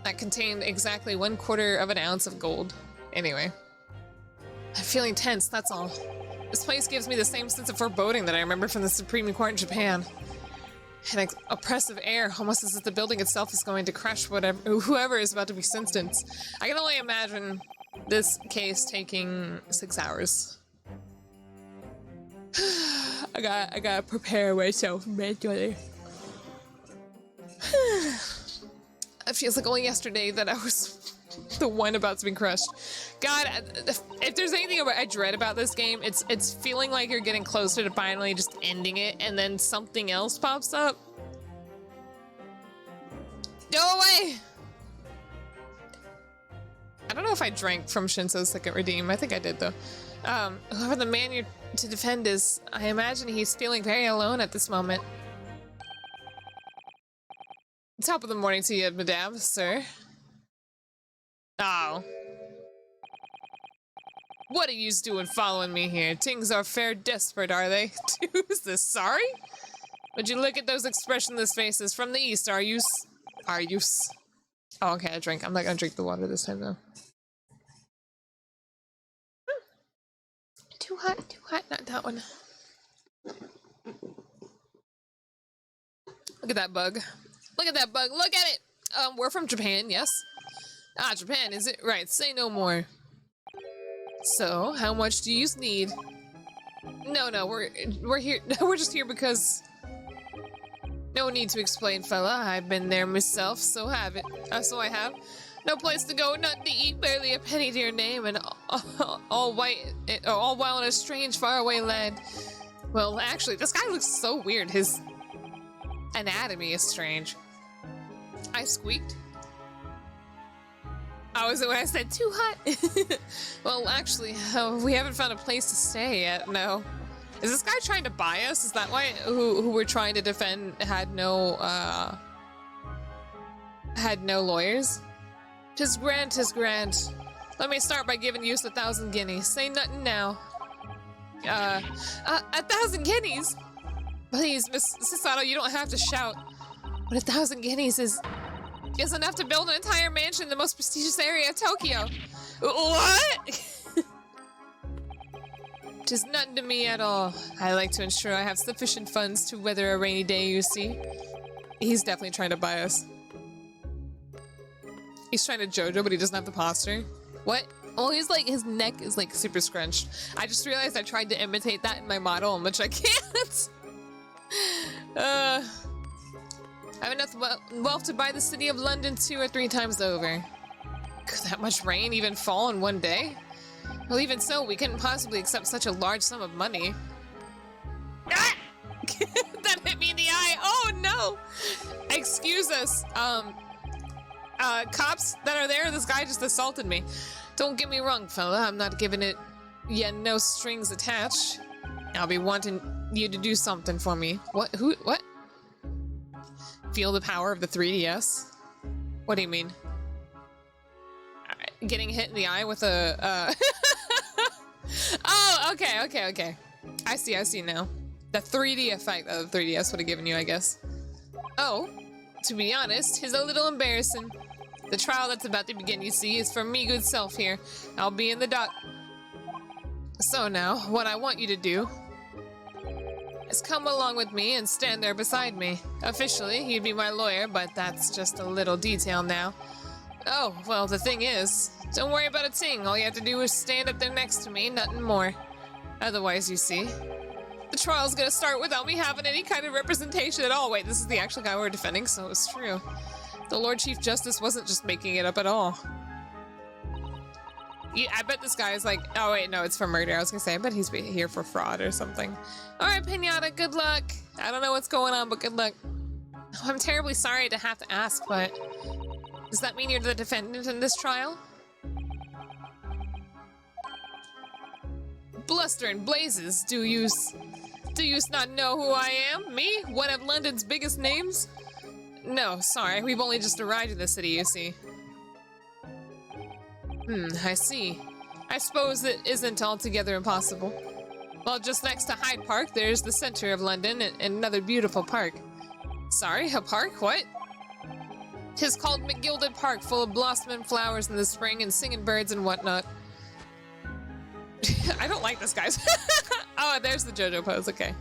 That contained exactly 1/4 of an ounce of gold. Anyway. I'm feeling tense, that's all. This place gives me the same sense of foreboding that I remember from the Supreme Court in Japan. An oppressive air, almost as if the building itself is going to crush whoever is about to be sentenced. I can only imagine this case taking 6 hours. I gotta prepare myself mentally. It feels like only yesterday that I was the one about to be crushed. God, if there's anything I dread about this game, it's feeling like you're getting closer to finally just ending it, and then something else pops up. Go away! know if I drank from Shinso's second redeem. I think I did, though. Whoever the man you're to defend is, I imagine he's feeling very alone at this moment. Top of the morning to you, madame, sir. Oh. What are yous doing following me here? Tings are fair desperate, are they? Who's this? Sorry? Would you look at those expressionless faces from the east, are yous? Are yous? Oh, okay, I drank. I'm not gonna drink the water this time, though. Too hot, not that one. Look at that bug. Look at that bug, look at it! We're from Japan, yes? Ah, Japan, is it? Right, say no more. So, how much do you need? No, we're here, we're just here because... No need to explain, fella. I've been there myself, so have it. So I have. No place to go, nothing to eat, barely a penny to your name, and all while in a strange, faraway land. Well, actually, this guy looks so weird. His anatomy is strange. I squeaked. Oh, is it when I said too hot? Well, actually, we haven't found a place to stay yet, no. Is this guy trying to buy us? Is that why who we're trying to defend had no lawyers? 'Tis grand, 'tis grand. Let me start by giving you 1,000 guineas. Say nothing now. 1,000 guineas? Please, Miss Sasato, you don't have to shout. But 1,000 guineas is enough to build an entire mansion in the most prestigious area of Tokyo. What? 'Tis nothing to me at all. I like to ensure I have sufficient funds to weather a rainy day, you see. He's definitely trying to buy us. He's trying to JoJo, but he doesn't have the posture. What? Oh, he's like, his neck is like super scrunched. I just realized I tried to imitate that in my model, which I can't. I have enough wealth to buy the city of London 2 or 3 times over. Could that much rain even fall in one day? Well, even so, we couldn't possibly accept such a large sum of money. Ah! That hit me in the eye. Oh no! Excuse us. Cops that are there, this guy just assaulted me. Don't get me wrong, fella. I'm not giving it yet no strings attached. I'll be wanting you to do something for me. What? Who? What? Feel the power of the 3DS? What do you mean? Getting hit in the eye with a, Oh, okay. I see now. The 3D effect of the 3DS would have given you, I guess. Oh, to be honest, is a little embarrassing. The trial that's about to begin, you see, is for me good self here. I'll be in the dock. So now, what I want you to do is come along with me and stand there beside me. Officially, you'd be my lawyer, but that's just a little detail now. Oh, well, the thing is, don't worry about a thing. All you have to do is stand up there next to me, nothing more. Otherwise, you see, the trial's gonna start without me having any kind of representation at all. Wait, this is the actual guy we're defending, so it's true. The Lord Chief Justice wasn't just making it up at all. Yeah, I bet this guy is like, oh wait, no, it's for murder. I was gonna say, I bet he's here for fraud or something. All right, Pinata, good luck. I don't know what's going on, but good luck. Oh, I'm terribly sorry to have to ask, but does that mean you're the defendant in this trial? Bluster and blazes, do you not know who I am? Me? One of London's biggest names? No, sorry, we've only just arrived in the city, you see. I see. I suppose it isn't altogether impossible. Well, just next to Hyde Park, there's the center of London and another beautiful park. Sorry, a park? What? 'Tis called McGilded Park, full of blossoming flowers in the spring and singing birds and whatnot. I don't like this, guys. Oh, there's the JoJo pose, okay.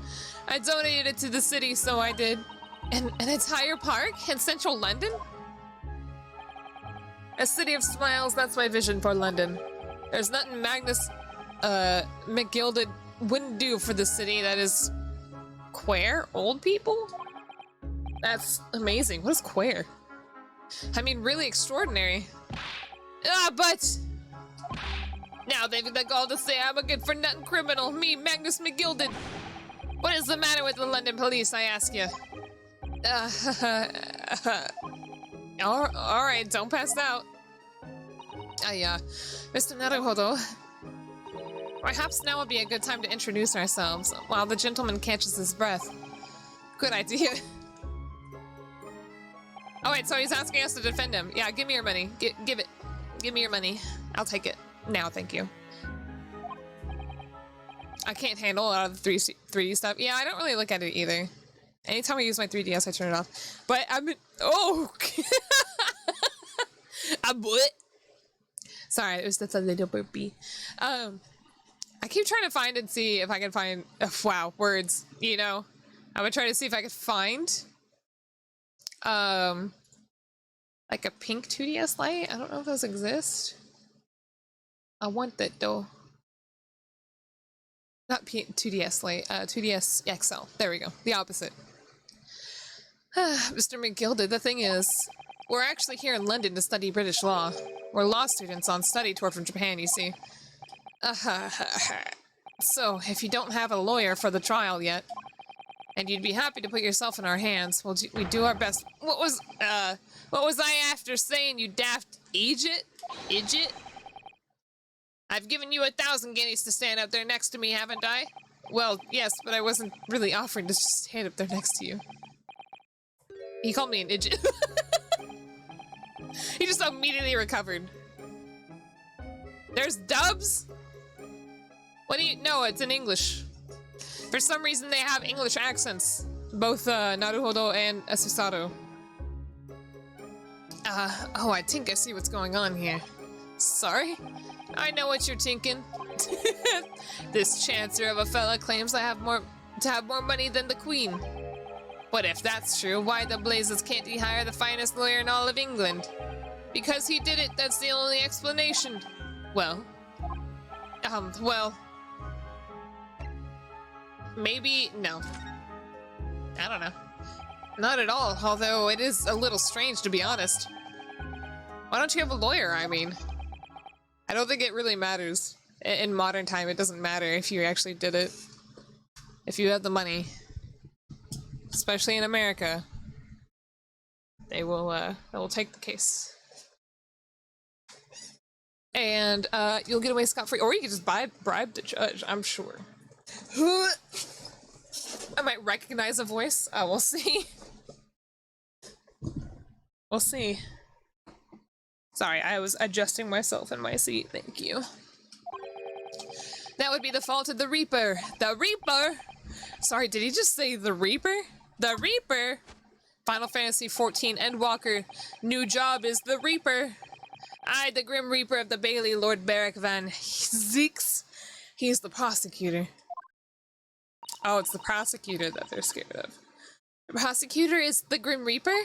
I donated it to the city, so I did. An entire park in central London? A city of smiles, that's my vision for London. There's nothing Magnus McGilded wouldn't do for the city that is queer? Old people? That's amazing. What is queer? I mean, really extraordinary. But now they've got all to say I'm a good-for-nothing criminal. Me, Magnus McGilded. What is the matter with the London police, I ask you? All right, don't pass out. Mr. Naruhodo. Perhaps now would be a good time to introduce ourselves while the gentleman catches his breath. Good idea. Oh wait, so he's asking us to defend him. Yeah, give me your money. Give it. Give me your money. I'll take it. Now, thank you. I can't handle a lot of the 3D stuff. Yeah, I don't really look at it either. Anytime I use my 3DS, I turn it off. But I've been... Oh! Sorry, it was just a little burpee. I keep trying to find and see if I can find... wow, words, you know? I would try to see if I could find... like a pink 2DS light? I don't know if those exist. I want that, though. Not 2DS light, 2DS XL. There we go. The opposite. Mr. McGilded, the thing is, we're actually here in London to study British law. We're law students on study tour from Japan, you see. So, if you don't have a lawyer for the trial yet, and you'd be happy to put yourself in our hands, we do our best. What was I after saying, you daft Idjit? I've given you 1,000 guineas to stand up there next to me, haven't I? Well, yes, but I wasn't really offering to just stand up there next to you. He called me an idiot. He just immediately recovered. There's dubs? What do you... No, it's in English. For some reason, they have English accents. Both Naruhodo and Susaru. Oh, I think I see what's going on here. Sorry? I know what you're thinking. This chancer of a fella claims to have more money than the Queen. But if that's true, why the blazes can't he hire the finest lawyer in all of England? Because he did it, that's the only explanation. Well, maybe, no. I don't know. Not at all, although it is a little strange, to be honest. Why don't you have a lawyer, I mean? I don't think it really matters. In modern time, it doesn't matter if you actually did it. If you have the money. Especially in America. They will take the case. And, you'll get away scot-free. Or you can just bribe the judge, I'm sure. I might recognize a voice. We'll see. We'll see. Sorry, I was adjusting myself in my seat. Thank you. That would be the fault of the Reaper. The Reaper? Sorry, did he just say the Reaper? The Reaper? Final Fantasy XIV Endwalker. New job is the Reaper. I, the Grim Reaper of the Bailey, Lord Beric Van Zeeks. He's the prosecutor. Oh, it's the prosecutor that they're scared of. The prosecutor is the Grim Reaper?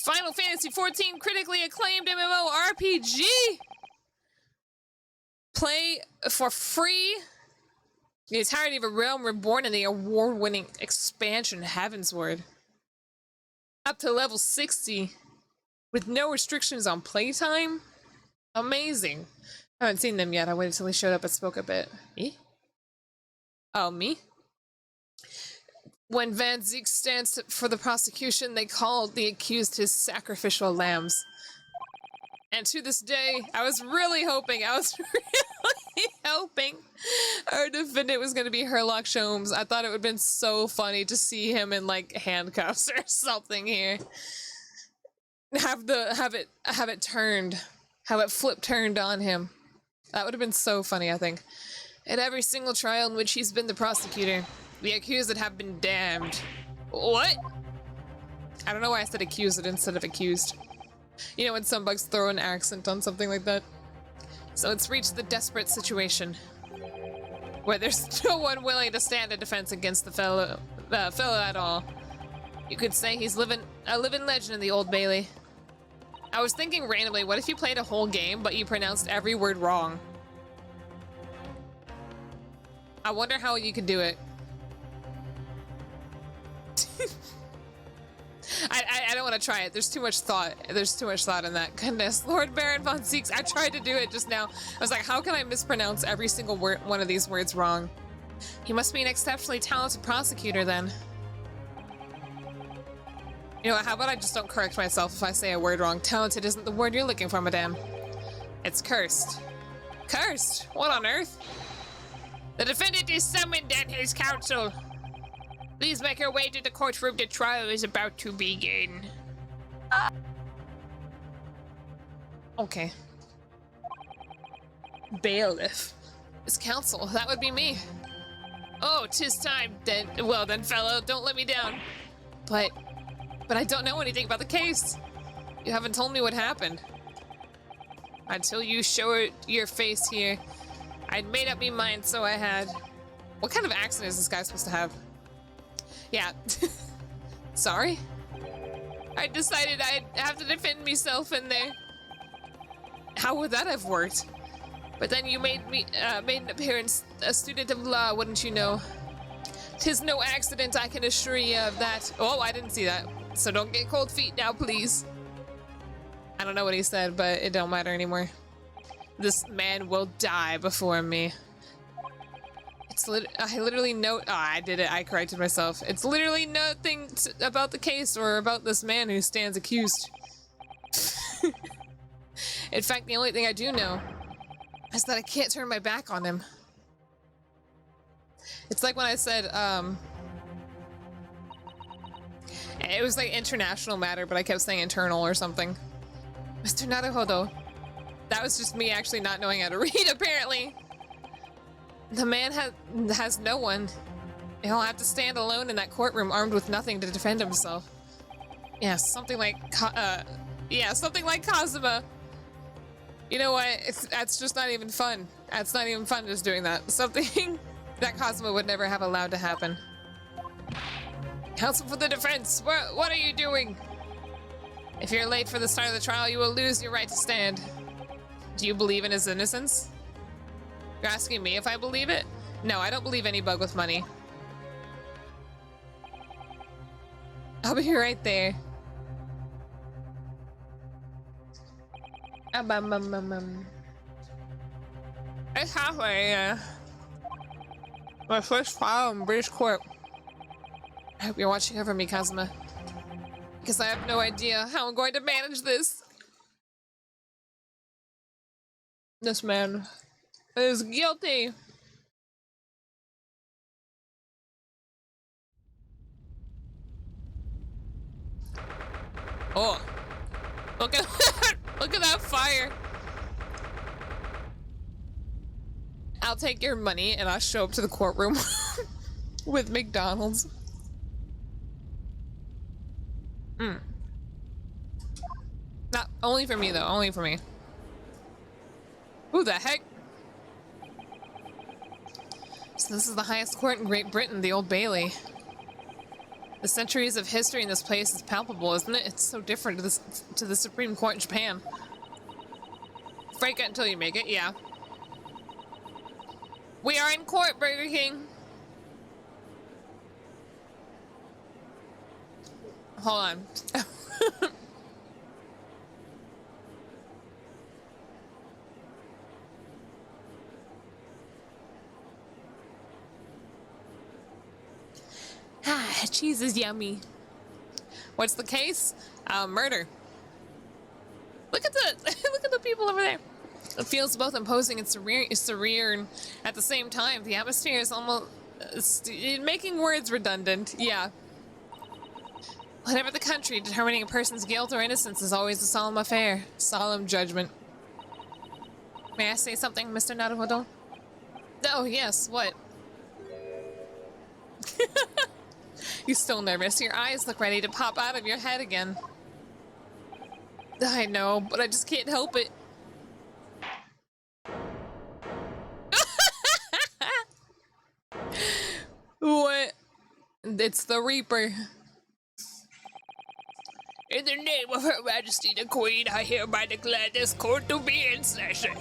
Final Fantasy XIV critically acclaimed MMORPG! Play for free. The entirety of a realm reborn in the award-winning expansion Heavensward. Up to level 60. With no restrictions on playtime? Amazing. I haven't seen them yet. I waited till he showed up and spoke a bit. Me? Oh, me? When Van Zeek stands for the prosecution, they called the accused his sacrificial lambs. And to this day, I was really hoping our defendant was going to be Herlock Sholmes. I thought it would have been so funny to see him in, like, handcuffs or something here. Have it flip-turned on him. That would have been so funny, I think. At every single trial in which he's been the prosecutor, the accused have been damned. What? I don't know why I said accused instead of accused. You know when some bugs throw an accent on something like that? So it's reached the desperate situation where there's no one willing to stand a defense against the fellow at all. You could say he's a living legend in the Old Bailey. I was thinking randomly, what if you played a whole game but you pronounced every word wrong? I wonder how you could do it. I don't want to try it. There's too much thought. There's too much thought in that. Goodness, Lord Baron von Zeeks. I tried to do it just now. I was like, how can I mispronounce every single one of these words wrong? He must be an exceptionally talented prosecutor then. You know what, how about I just don't correct myself if I say a word wrong? Talented isn't the word you're looking for, madame. It's cursed. Cursed? What on earth? The defendant is summoned and his counsel. Please make your way to the courtroom. The trial is about to begin. Okay. Bailiff. His counsel. That would be me. Oh, 'tis time. Then, well then, fellow, don't let me down. But I don't know anything about the case. You haven't told me what happened. Until you show your face here, I'd made up me mind, so I had. What kind of accent is this guy supposed to have? Yeah. Sorry? I decided I'd have to defend myself in there. How would that have worked? But then you made an appearance, a student of law, wouldn't you know? 'Tis no accident, I can assure you of that. Oh, I didn't see that. So don't get cold feet now, please. I don't know what he said, but it don't matter anymore. This man will die before me. I literally know. Oh, I did it. I corrected myself. It's literally nothing about the case or about this man who stands accused. In fact, the only thing I do know is that I can't turn my back on him. It's like when I said, it was like international matter, but I kept saying internal or something. Mr. Naruhodo. That was just me actually not knowing how to read, apparently. The man has no one. He'll have to stand alone in that courtroom armed with nothing to defend himself. Yeah, something like, something like Kazuma. You know what? That's just not even fun. That's not even fun just doing that. Something that Kazuma would never have allowed to happen. Counsel for the defense, what are you doing? If you're late for the start of the trial, you will lose your right to stand. Do you believe in his innocence? You're asking me if I believe it? No, I don't believe any bug with money. I'll be right there. It's halfway, my first trial in British court. I hope you're watching over me, Kazuma. Because I have no idea how I'm going to manage this. This man is guilty. Oh, look at look at that fire. I'll take your money and I'll show up to the courtroom with McDonald's. Not only for me though, only for me. Who the heck? So this is the highest court in Great Britain, the Old Bailey. The centuries of history in this place is palpable, isn't it? It's so different to the Supreme Court in Japan. Break it until you make it, yeah. We are in court, Burger King. Hold on. Cheese is yummy. What's the case? Murder. Look at the look at the people over there. It feels both imposing and surreal at the same time. The atmosphere is almost making words redundant. Yeah. Whatever the country, determining a person's guilt or innocence is always a solemn affair. Solemn judgment. May I say something, Mr. Naruhodo? Oh, yes, what? You're still nervous. Your eyes look ready to pop out of your head again. I know, but I just can't help it. What? It's the Reaper. In the name of Her Majesty the Queen, I hereby declare this court to be in session.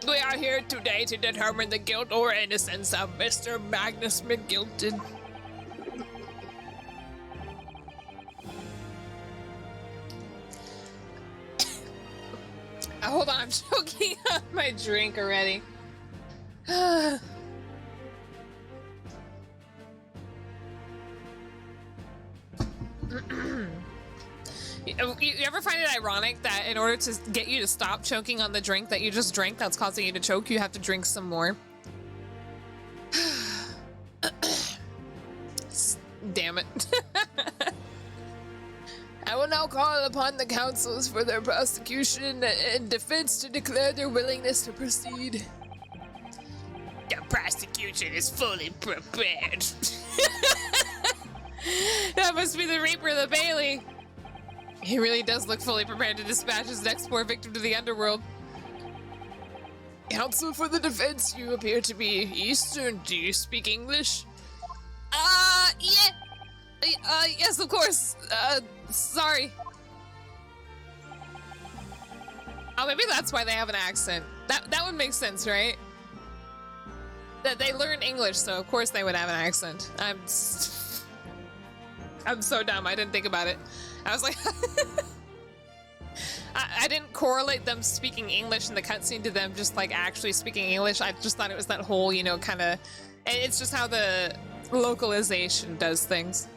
We are here today to determine the guilt or innocence of Mr. Magnus McGilton. Hold on, I'm choking on my drink already. You ever find it ironic that in order to get you to stop choking on the drink that you just drank that's causing you to choke, you have to drink some more? Damn it. I will now call upon the counsels for their prosecution and defense to declare their willingness to proceed. The prosecution is fully prepared. That must be the Reaper of the Bailey. He really does look fully prepared to dispatch his next poor victim to the underworld. Counsel for the defense, you appear to be Eastern. Do you speak English? Yeah. Yes, of course. Sorry. Oh, maybe that's why they have an accent. That would make sense, right? That they learn English, so of course they would have an accent. I'm so dumb. I didn't think about it. I was like, I didn't correlate them speaking English in the cutscene to them just like actually speaking English. I just thought it was that whole, you know, kind of. It's just how the localization does things.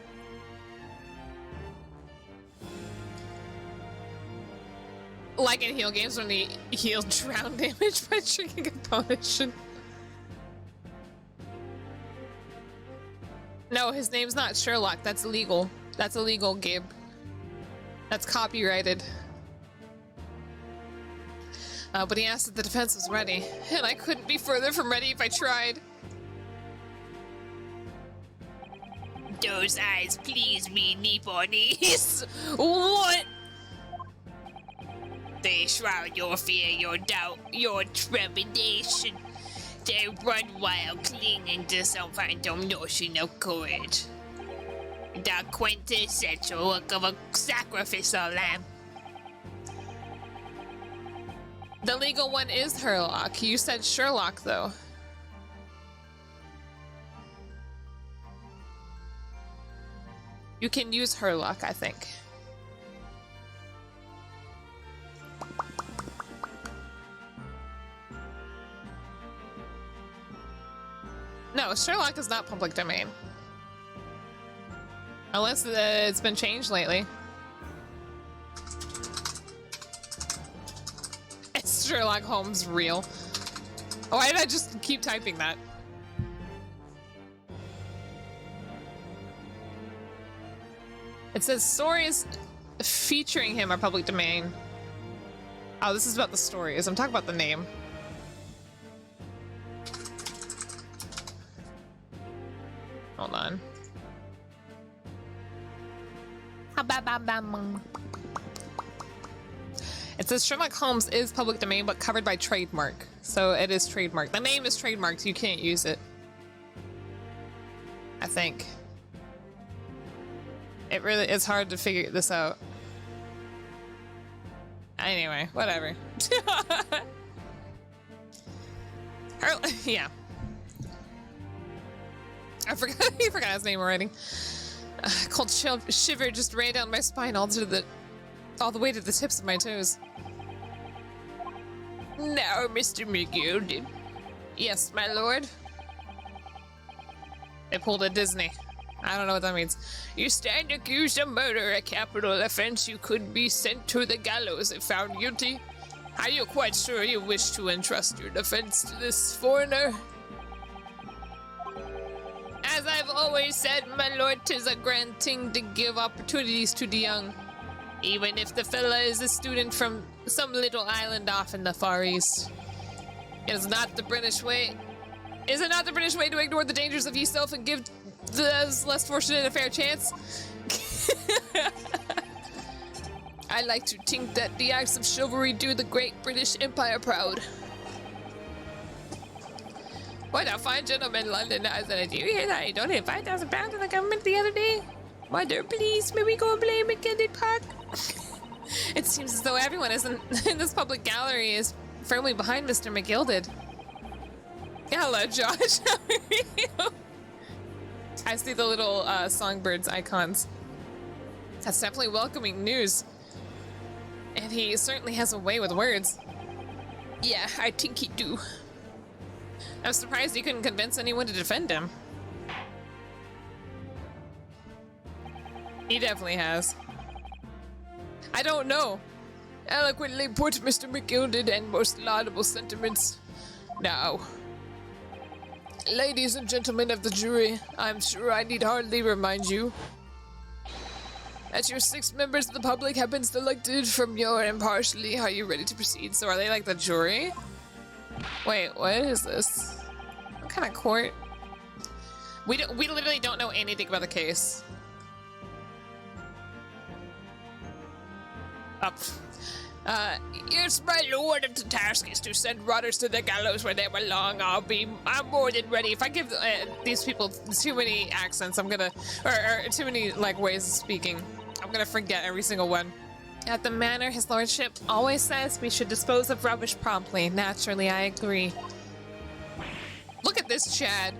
Like in heal games when they heal drown damage by drinking a potion. No, his name's not Sherlock. That's illegal. That's illegal, Gabe. That's copyrighted. But he asked if the defense was ready, and I couldn't be further from ready if I tried. Those eyes please me, Nipponese. What? They shroud your fear, your doubt, your trepidation. They run while clinging to some phantom notion of courage. The quintessential look of a sacrificial lamb. The legal one is Herlock. You said Sherlock, though. You can use Herlock, I think. No, Sherlock is not public domain. Unless it's been changed lately. Is Sherlock Holmes real? Why did I just keep typing that? It says stories featuring him are public domain. Oh, this is about the stories. I'm talking about the name. Hold on. It says Sherlock Holmes is public domain, but covered by trademark. So it is trademarked. The name is trademarked. You can't use it. I think. It really is hard to figure this out. Anyway, whatever. Yeah. I forgot his name already. Cold shiver just ran down my spine all the way to the tips of my toes. Now, Mr. McGill. Yes, my lord. They pulled a Disney. I don't know what that means. You stand accused of murder, a capital offense. You could be sent to the gallows if found guilty. Are you quite sure you wish to entrust your defense to this foreigner? As I've always said, my lord, 'tis a grand thing to give opportunities to the young. Even if the fella is a student from some little island off in the Far East. It is not the British way. Is it not the British way to ignore the dangers of yourself and give those less fortunate a fair chance? I like to think that the acts of chivalry do the great British Empire proud. What a fine gentleman London has. Do you hear that? He donated £5,000 to the government the other day. Mother, please, may we go and play McKinley Park? It seems as though everyone in this public gallery is firmly behind Mr. McGilded. Hello, Josh. How are you? I see the little songbirds icons. That's definitely welcoming news. And he certainly has a way with words. Yeah, I think he do. I'm surprised he couldn't convince anyone to defend him. He definitely has. I don't know. Eloquently put, Mr. McGilded, and most laudable sentiments. Now, ladies and gentlemen of the jury, I'm sure I need hardly remind you that your 6 members of the public have been selected from your impartially. Are you ready to proceed? So are they like the jury? Wait, what is this? What kind of court? We literally don't know anything about the case. Up. Yes, my lord, if the task is to send rotters to the gallows where they belong, I'm more than ready. If I give these people too many accents, I'm gonna, or too many like ways of speaking, I'm gonna forget every single one. At the manor, his lordship always says we should dispose of rubbish promptly. Naturally, I agree. Look at this Chad.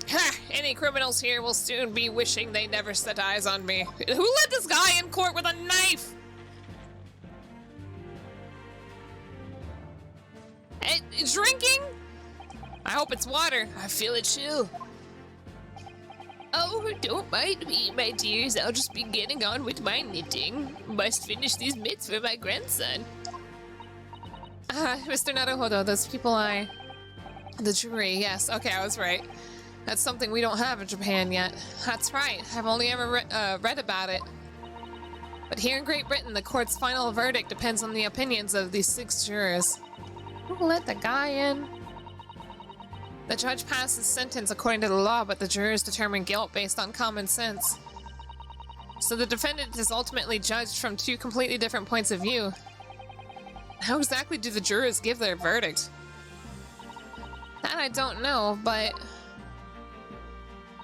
Ha! Any criminals here will soon be wishing they never set eyes on me. Who let this guy in court with a knife? Drinking? I hope it's water. I feel it chill. Oh, don't mind me, my dears. I'll just be getting on with my knitting. Must finish these mitts for my grandson. Mr. Naruhodo, those people the jury, yes. Okay, I was right. That's something we don't have in Japan yet. That's right. I've only ever read about it. But here in Great Britain, the court's final verdict depends on the opinions of these 6 jurors. Who let the guy in? The judge passes sentence according to the law, but the jurors determine guilt based on common sense. So the defendant is ultimately judged from 2 completely different points of view. How exactly do the jurors give their verdict? That I don't know, but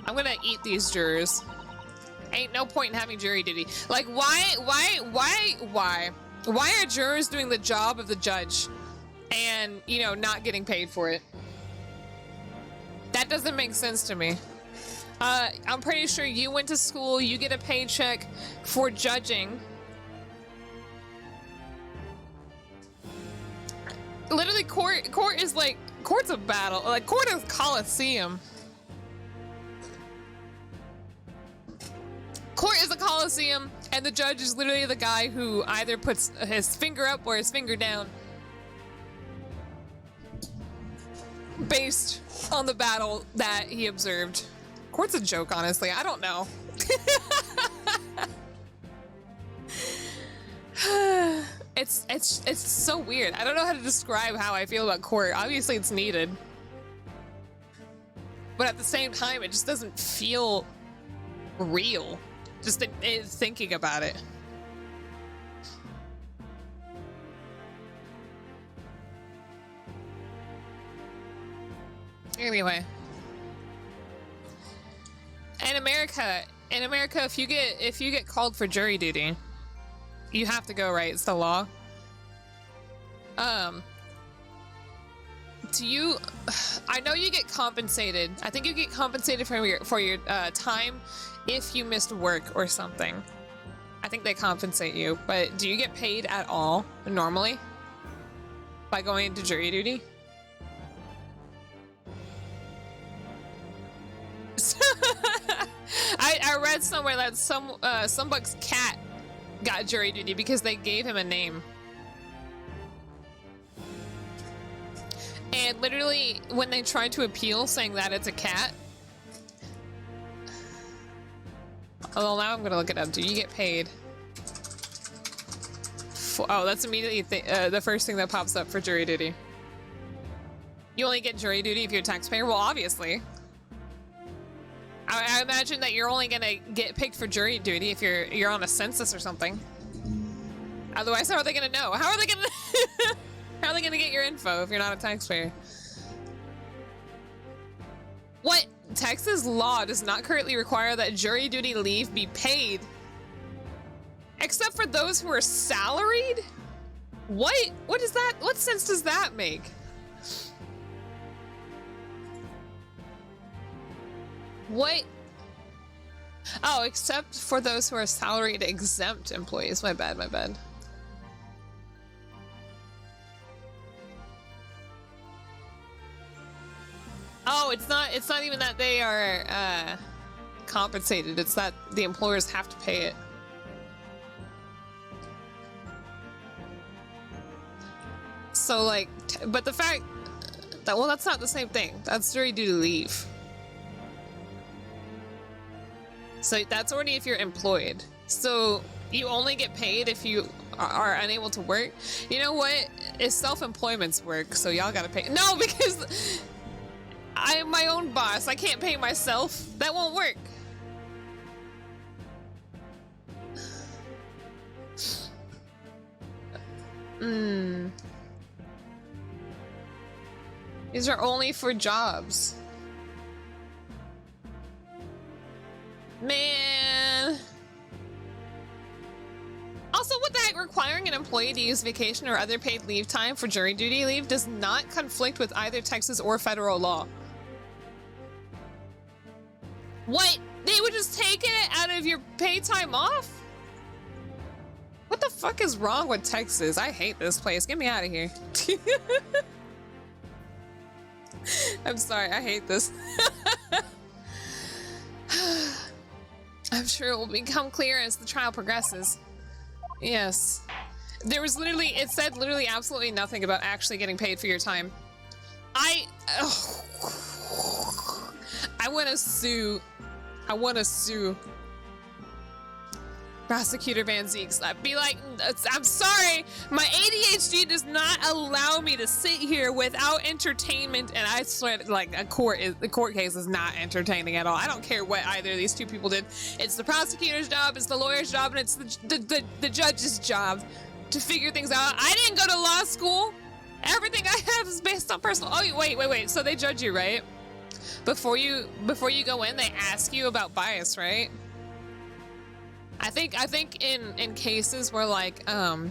I'm gonna eat these jurors. Ain't no point in having jury duty. Like, why are jurors doing the job of the judge and, you know, not getting paid for it? That doesn't make sense to me. I'm pretty sure you went to school, you get a paycheck for judging. Literally, court is like, court's a battle. Like, court is Coliseum. Court is a Coliseum, and the judge is literally the guy who either puts his finger up or his finger down based on the battle that he observed. Court's a joke, honestly. I don't know. It's so weird. I don't know how to describe how I feel about court. Obviously, it's needed, but at the same time, it just doesn't feel real. Just thinking about it. Anyway, in America, if you get called for jury duty, you have to go, right? It's the law. I know you get compensated. I think you get compensated for your time if you missed work or something. I think they compensate you, but do you get paid at all normally by going into jury duty? I read somewhere that some buck's cat got jury duty because they gave him a name. And literally, when they tried to appeal saying that it's a cat. Oh, now I'm gonna look it up. Do you get paid? Oh, that's immediately the first thing that pops up for jury duty. You only get jury duty if you're a taxpayer? Well, obviously. I imagine that you're only gonna get picked for jury duty if you're on a census or something. Otherwise, how are they gonna know? How are they gonna how are they gonna get your info if you're not a taxpayer? What? Texas law does not currently require that jury duty leave be paid, except for those who are salaried? What? What is that? What sense does that make? What? Oh, except for those who are salaried exempt employees. My bad, my bad. Oh, it's not even that they are compensated. It's that the employers have to pay it. So like, but the fact that, well, that's not the same thing. That's jury duty leave. So that's only if you're employed. So you only get paid if you are unable to work. You know what? It's self-employment's work, so y'all gotta pay. No, because I'm my own boss. I can't pay myself. That won't work. These are only for jobs. Man. Also, what the heck, requiring an employee to use vacation or other paid leave time for jury duty leave does not conflict with either Texas or federal law. What? They would just take it out of your paid time off? What the fuck is wrong with Texas? I hate this place. Get me out of here. I'm sorry, I hate this. I'm sure it will become clear as the trial progresses. Yes. There was literally, it said literally absolutely nothing about actually getting paid for your time. I want to sue. I want to sue Prosecutor Van Zeeks. I'd be like, I'm sorry, my ADHD does not allow me to sit here without entertainment, and I swear, like, the court case is not entertaining at all. I don't care what either of these two people did. It's the prosecutor's job, it's the lawyer's job, and it's the judge's job to figure things out. I didn't go to law school. Everything I have is based on personal. Oh, wait. So they judge you, right? Before you go in, they ask you about bias, right? I think in cases where like I'm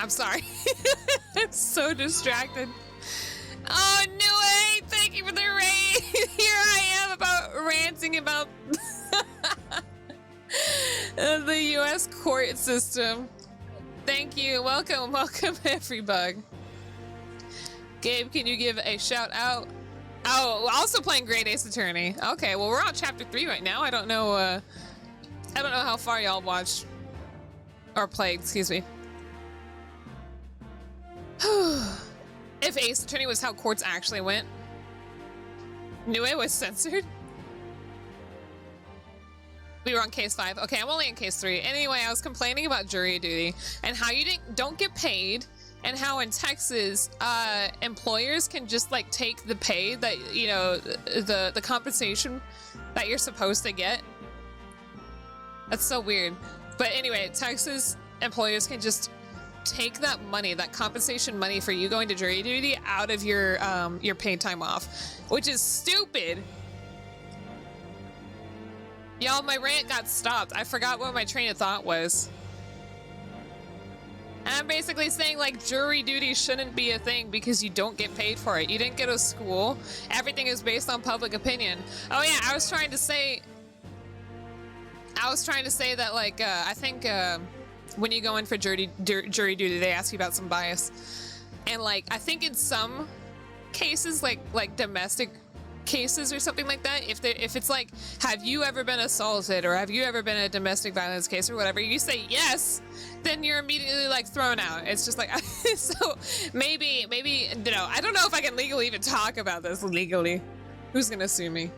sorry. I'm so distracted. Oh no, thank you for the raid. Here I am about ranting about the US court system. Thank you. Welcome everybug. Gabe, can you give a shout out? Oh, also playing Great Ace Attorney. Okay, well we're on chapter 3 right now. I don't know how far y'all watched or played, excuse me. If Ace Attorney was how courts actually went. Nue was censored? We were on case 5. Okay, I'm only in case 3. Anyway, I was complaining about jury duty and how you don't get paid, and how in Texas, employers can just like take the pay that, you know, the compensation that you're supposed to get. That's so weird. But anyway, Texas employers can just take that money, that compensation money for you going to jury duty, out of your paid time off, which is stupid. Y'all, my rant got stopped. I forgot what my train of thought was. And I'm basically saying like jury duty shouldn't be a thing because you don't get paid for it. You didn't go to school. Everything is based on public opinion. Oh yeah, I was trying to say that like I think when you go in for jury duty, they ask you about some bias, and like I think in some cases, like domestic cases or something like that, if it's like, have you ever been assaulted or have you ever been in a domestic violence case or whatever, you say yes, then you're immediately like thrown out. It's just like so maybe you know, I don't know if I can legally even talk about this legally. Who's gonna sue me?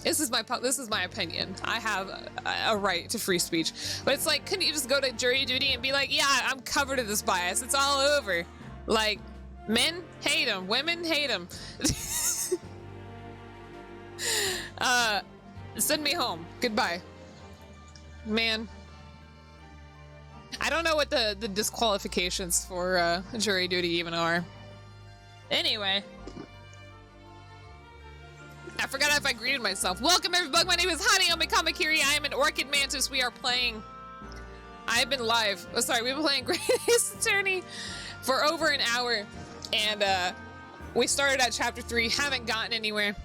This is my opinion. I have a right to free speech. But it's like, couldn't you just go to jury duty and be like, yeah, I'm covered in this bias. It's all over. Like, men hate them. Women hate them. Send me home. Goodbye. Man. I don't know what the disqualifications for jury duty even are. Anyway. I forgot if I greeted myself. Welcome, everybody. My name is Hanayome Kamakiri. I am an Orchid Mantis. We are playing... I've been live. Oh, sorry, we've been playing Great Ace Attorney for over an hour. And we started at chapter 3. Haven't gotten anywhere.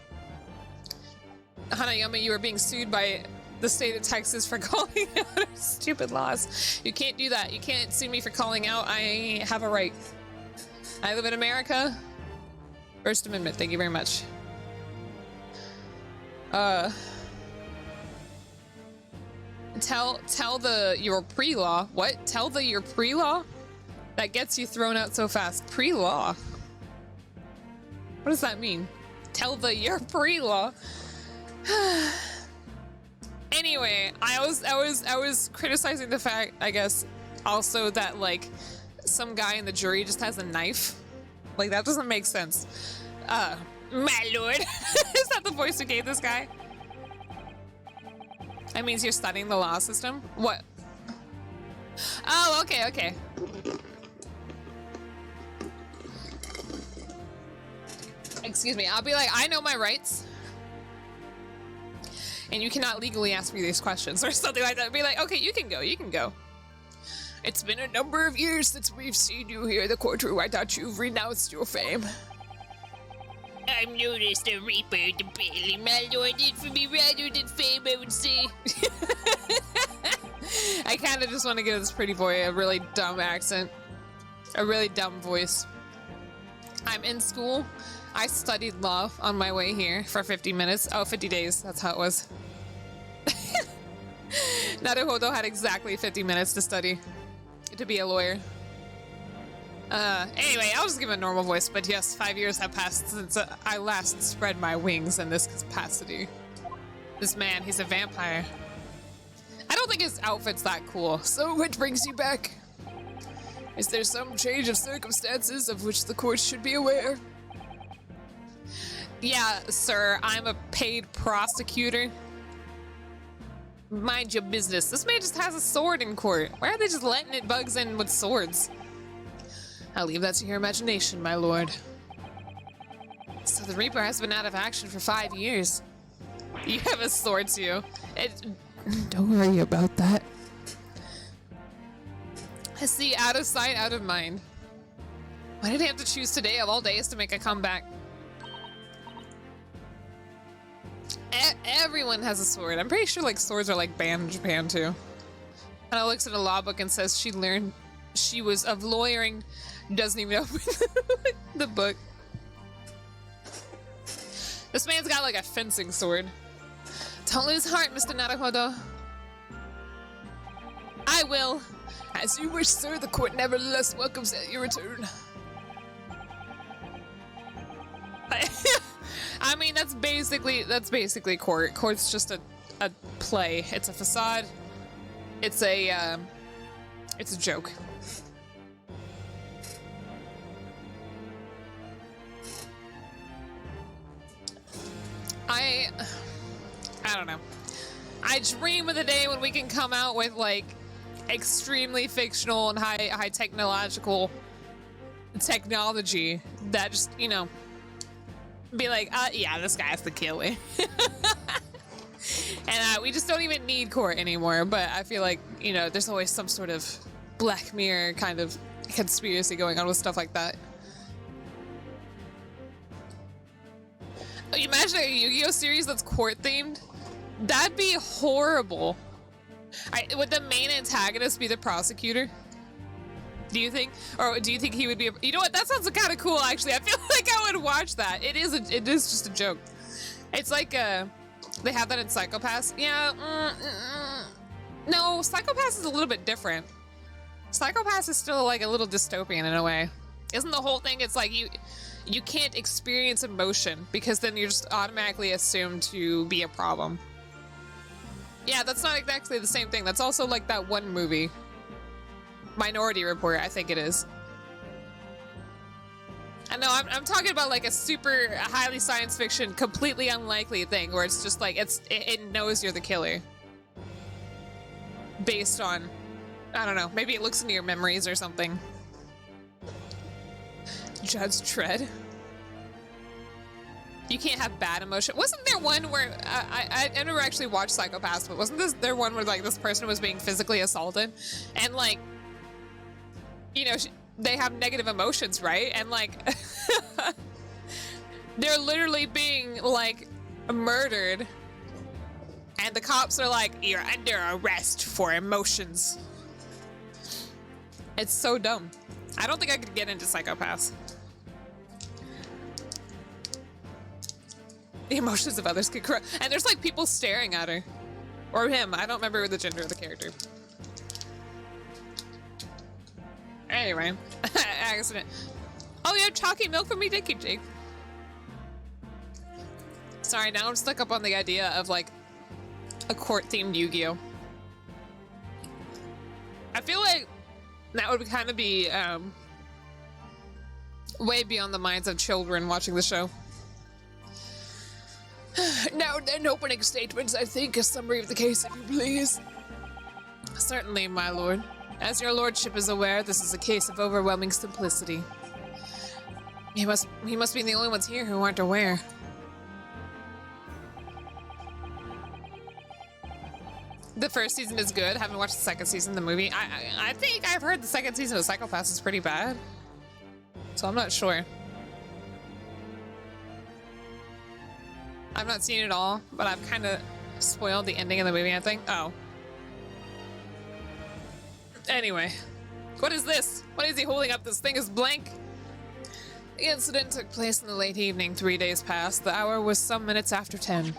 Hanayome, you are being sued by the state of Texas for calling out stupid laws. You can't do that. You can't sue me for calling out. I have a right. I live in America. First Amendment. Thank you very much. Tell your pre-law. What? Tell your pre-law that gets you thrown out so fast. Pre-law. What does that mean? Tell the you're pre-law. Anyway, I was criticizing the fact, I guess, also that like some guy in the jury just has a knife. Like that doesn't make sense. My lord. Is that the voice who gave this guy? That means you're studying the law system? What? Oh, okay, okay. Excuse me, I'll be like, I know my rights. And you cannot legally ask me these questions or something like that. I'll be like, okay, you can go, you can go. It's been a number of years since we've seen you here in the courtroom. I thought you've renounced your fame. I'm known as the Reaper, the Bailey, my lord, it for me rather than fame, I would say. I kind of just want to give this pretty boy a really dumb accent. A really dumb voice. I'm in school. I studied law on my way here for 50 minutes. Oh, 50 days. That's how it was. Naruhodo had exactly 50 minutes to study to be a lawyer. Anyway, I'll just give a normal voice, but yes, 5 years have passed since I last spread my wings in this capacity. This man, he's a vampire. I don't think his outfit's that cool. So what brings you back? Is there some change of circumstances of which the court should be aware? Yeah, sir, I'm a paid prosecutor. Mind your business. This man just has a sword in court. Why are they just letting it bugs in with swords? I'll leave that to your imagination, my lord. So the Reaper has been out of action for 5 years. You have a sword too. Don't worry about that. I see, out of sight, out of mind. Why did he have to choose today of all days to make a comeback? Everyone has a sword. I'm pretty sure like swords are like banned in Japan too. Hana looks at a law book and says she learned she was of lawyering. Doesn't even open the book. This man's got like a fencing sword. Don't lose heart, Mr. Naruhodo. I will. As you wish, sir. The court nevertheless welcomes your return. I mean, that's basically court. Court's just a play. It's a facade. It's a joke. I don't know. I dream of the day when we can come out with like extremely fictional and high technological technology that just, you know, be like, yeah, this guy has to kill it. And we just don't even need court anymore. But I feel like, you know, there's always some sort of Black Mirror kind of conspiracy going on with stuff like that. You imagine a Yu-Gi-Oh series that's court themed? That'd be horrible. Would the main antagonist be the prosecutor? Do you think? Or do you think he would be you know what? That sounds kind of cool, actually. I feel like I would watch that. It is just a joke. It's like, they have that in Psycho-Pass. Yeah, no, Psycho-Pass is a little bit different. Psycho-Pass is still like a little dystopian in a way. Isn't the whole thing, it's like you can't experience emotion because then you're just automatically assumed to be a problem. Yeah, that's not exactly the same thing. That's also like that one movie. Minority Report, I think it is. I know, I'm talking about like a super highly science fiction, completely unlikely thing where it's just like, it knows you're the killer. Based on, I don't know, maybe it looks into your memories or something. Judge Dredd. You can't have bad emotion. Wasn't there one where I never actually watched Psycho-Pass, but wasn't there one where like this person was being physically assaulted, and like, you know, they have negative emotions, right? And like, they're literally being like murdered, and the cops are like, "You're under arrest for emotions." It's so dumb. I don't think I could get into Psycho-Pass. The emotions of others could corrupt. And there's like people staring at her. Or him. I don't remember the gender of the character. Anyway, accident. Oh, you have chalky milk for me? Thank you, Jake. Sorry, now I'm stuck up on the idea of like a court-themed Yu-Gi-Oh. I feel like that would kind of be way beyond the minds of children watching the show. Now then, opening statements, I think, a summary of the case, if you please. Certainly, my lord. As your lordship is aware, this is a case of overwhelming simplicity. We must be the only ones here who aren't aware. The first season is good. Haven't watched the second season of the movie. I think I've heard the second season of Psycho-Pass is pretty bad. So I'm not sure. I've not seen it all, but I've kind of spoiled the ending of the movie, I think. Oh. Anyway. What is this? What is he holding up? This thing is blank. The incident took place in the late evening, 3 days past. The hour was some minutes after 10.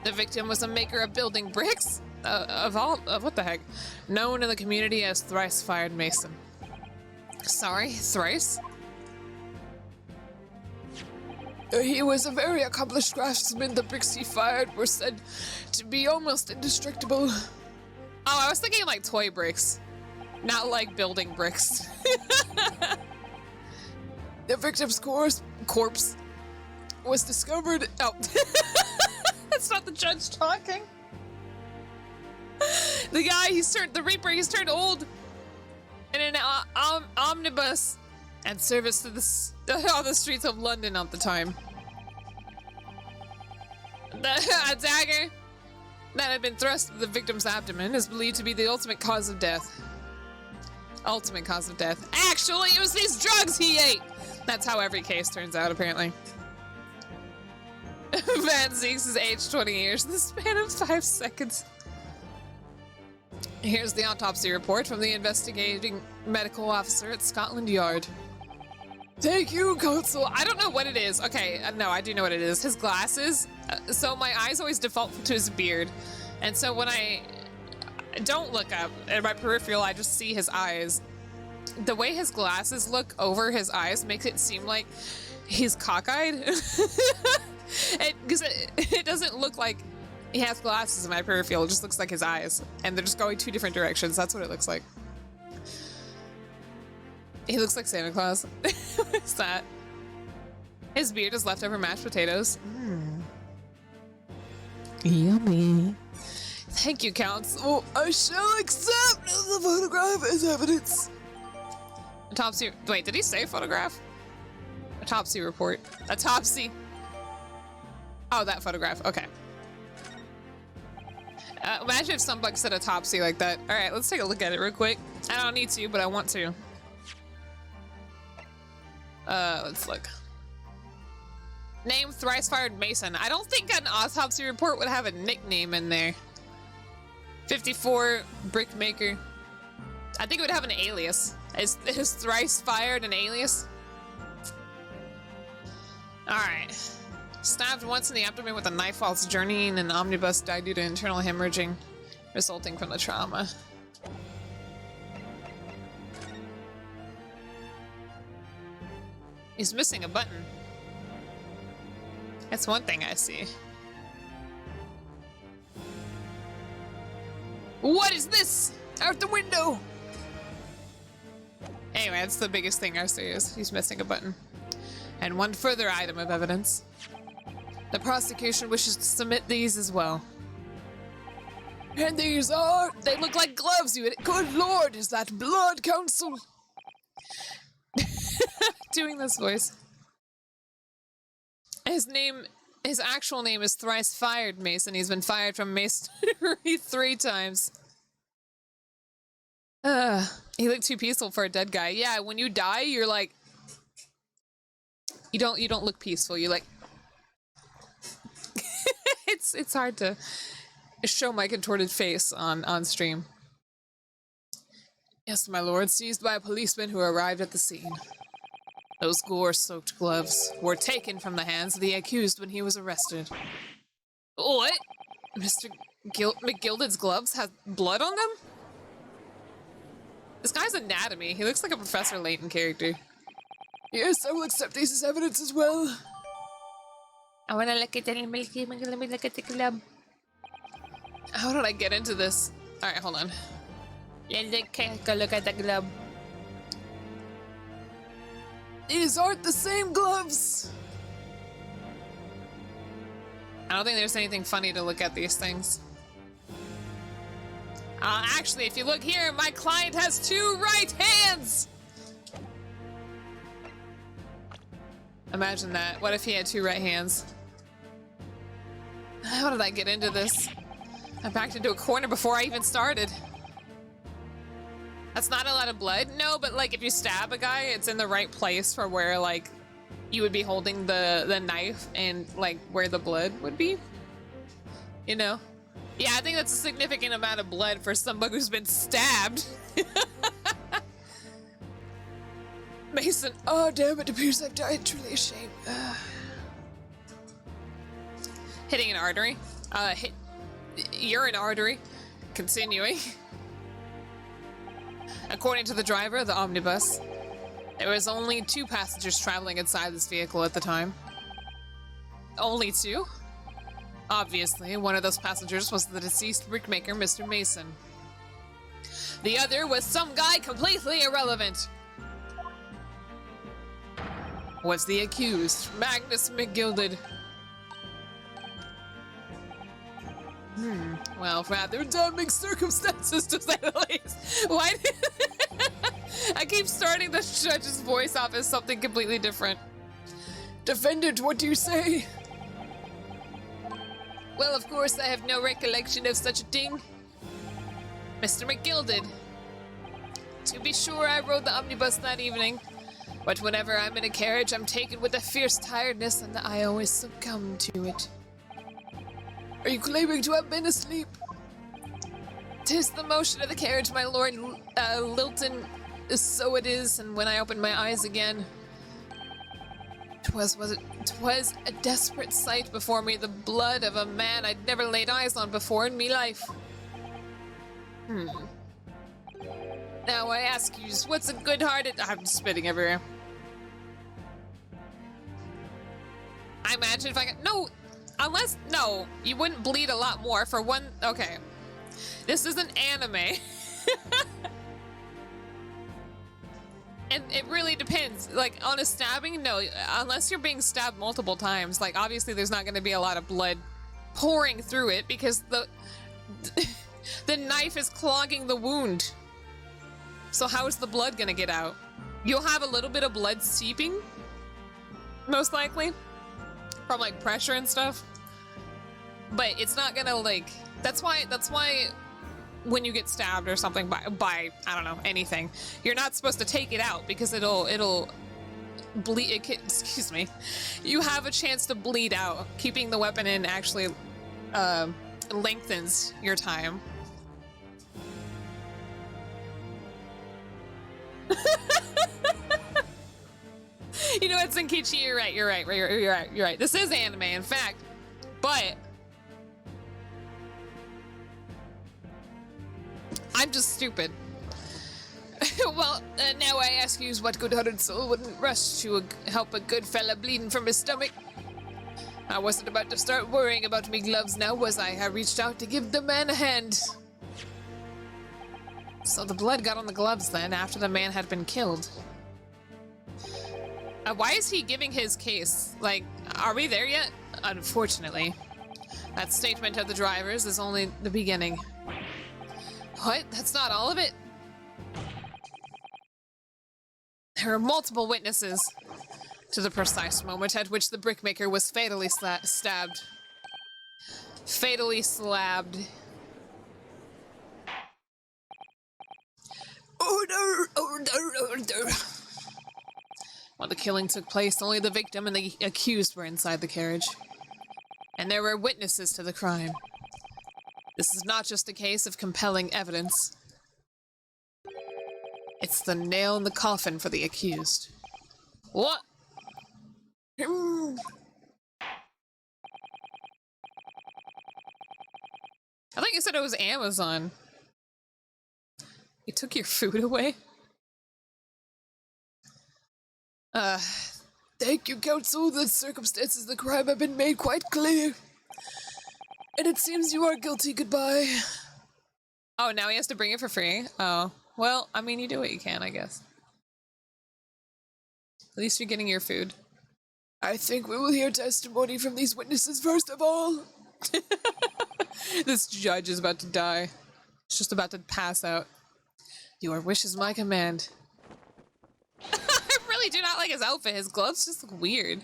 The victim was a maker of building bricks, what the heck, known in the community as Thrice Fired Mason. Sorry, thrice? He was a very accomplished craftsman. The bricks he fired were said to be almost indestructible. Oh, I was thinking like toy bricks, not like building bricks. The victim's corpse was discovered. Oh. That's not the judge talking. The guy, the Reaper, he's turned old in an omnibus and service to on the streets of London at the time. A dagger that had been thrust into the victim's abdomen is believed to be the ultimate cause of death. Ultimate cause of death. Actually, it was these drugs he ate! That's how every case turns out, apparently. Van Zeeks is aged 20 years in the span of 5 seconds. Here's the autopsy report from the investigating medical officer at Scotland Yard. Thank you, Counsel. I don't know what it is. Okay, no, I do know what it is. His glasses. So my eyes always default to his beard. And so when I don't look up at my peripheral, I just see his eyes. The way his glasses look over his eyes makes it seem like he's cockeyed. Because it doesn't look like he has glasses in my peripheral. It just looks like his eyes. And they're just going 2 different directions. That's what it looks like. He looks like Santa Claus. What is that? His beard is leftover mashed potatoes. Yummy. Thank you, Counsel. I shall accept the photograph as evidence. Autopsy. Wait, did he say photograph? Autopsy report. Autopsy. Oh, that photograph. Okay. Imagine if some bug said autopsy like that. All right, let's take a look at it real quick. I don't need to, but I want to. Let's look. Name Thrice Fired Mason. I don't think an autopsy report would have a nickname in there. 54 brickmaker. I think it would have an alias. Is Thrice Fired an alias? Alright. Stabbed once in the abdomen with a knife whilst journeying in an omnibus, died due to internal hemorrhaging resulting from the trauma. He's missing a button. That's one thing I see. What is this? Out the window! Anyway, that's the biggest thing I see is he's missing a button. And one further item of evidence. The prosecution wishes to submit these as well. And these are... They look like gloves, you... Good lord, is that blood, Counsel? Doing this voice. His actual name is Thrice Fired Mason. He's been fired from masonry 3 times. He looked too peaceful for a dead guy. Yeah, when you die, you're like... You don't look peaceful. You like... it's hard to show my contorted face on stream. Yes, my lord, seized by a policeman who arrived at the scene. Those gore-soaked gloves were taken from the hands of the accused when he was arrested. What? Mr. McGilded's gloves have blood on them? This guy's anatomy. He looks like a Professor Layton character. Yes, I will accept these as evidence as well. I wanna look at the let me look at the club. How did I get into this? Alright, hold on. Let's go look at the glove. These aren't the same gloves! I don't think there's anything funny to look at these things. Actually, if you look here, my client has 2 right hands! Imagine that. What if he had 2 right hands? How did I get into this? I backed into a corner before I even started. That's not a lot of blood. No, but like if you stab a guy, it's in the right place for where like you would be holding the knife and like where the blood would be. You know? Yeah, I think that's a significant amount of blood for somebody who's been stabbed. Mason, oh damn, it appears I've died. Truly a shame. Hitting an artery. Urine artery. Continuing. According to the driver of the omnibus, there was only 2 passengers traveling inside this vehicle at the time. Only 2? Obviously, one of those passengers was the deceased brickmaker, Mr. Mason. The other was some guy completely irrelevant. Was the accused, Magnus McGilded. Well, rather damning circumstances to say the least. Why? I keep starting the judge's voice off as something completely different. Defendant, what do you say? Well, of course, I have no recollection of such a thing. Mr. McGilded. To be sure, I rode the omnibus that evening, but whenever I'm in a carriage, I'm taken with a fierce tiredness, and I always succumb to it. Are you claiming to have been asleep? 'Tis the motion of the carriage, my lord, Lilton, so it is, and when I opened my eyes again, 'twas a desperate sight before me, the blood of a man I'd never laid eyes on before in me life. Now I ask you, what's a good-hearted— I'm spitting everywhere. I imagine if I could— No! Unless— No, you wouldn't bleed a lot more for one— Okay. This isn't anime. And it really depends. Like, on a stabbing, no. Unless you're being stabbed multiple times, like, obviously there's not going to be a lot of blood pouring through it because the knife is clogging the wound. So how is the blood going to get out? You'll have a little bit of blood seeping, most likely, from, like, pressure and stuff. But it's not going to, like... That's why when you get stabbed or something by I don't know, anything, you're not supposed to take it out because it'll bleed. Excuse me. You have a chance to bleed out. Keeping the weapon in actually lengthens your time. You know what, Zenkichi, you're right. This is anime, in fact, but I'm just stupid. Well, now I ask you, what good-hearted soul wouldn't rush to help a good fella bleeding from his stomach? I wasn't about to start worrying about me gloves now, was I? I reached out to give the man a hand. So the blood got on the gloves then, after the man had been killed. Why is he giving his case? Like, are we there yet? Unfortunately. That statement of the driver's is only the beginning. What? That's not all of it? There are multiple witnesses to the precise moment at which the brickmaker was fatally stabbed. Fatally slabbed. Order! Order! Order! When the killing took place, only the victim and the accused were inside the carriage. And there were witnesses to the crime. This is not just a case of compelling evidence. It's the nail in the coffin for the accused. What? I thought you said it was Amazon. He took your food away? Thank you, counsel. The circumstances of the crime have been made quite clear. And it seems you are guilty. Goodbye. Oh, now he has to bring it for free? Oh. Well, I mean, you do what you can, I guess. At least you're getting your food. I think we will hear testimony from these witnesses first of all. This judge is about to die. He's just about to pass out. Your wish is my command. I really do not like his outfit. His gloves just look weird.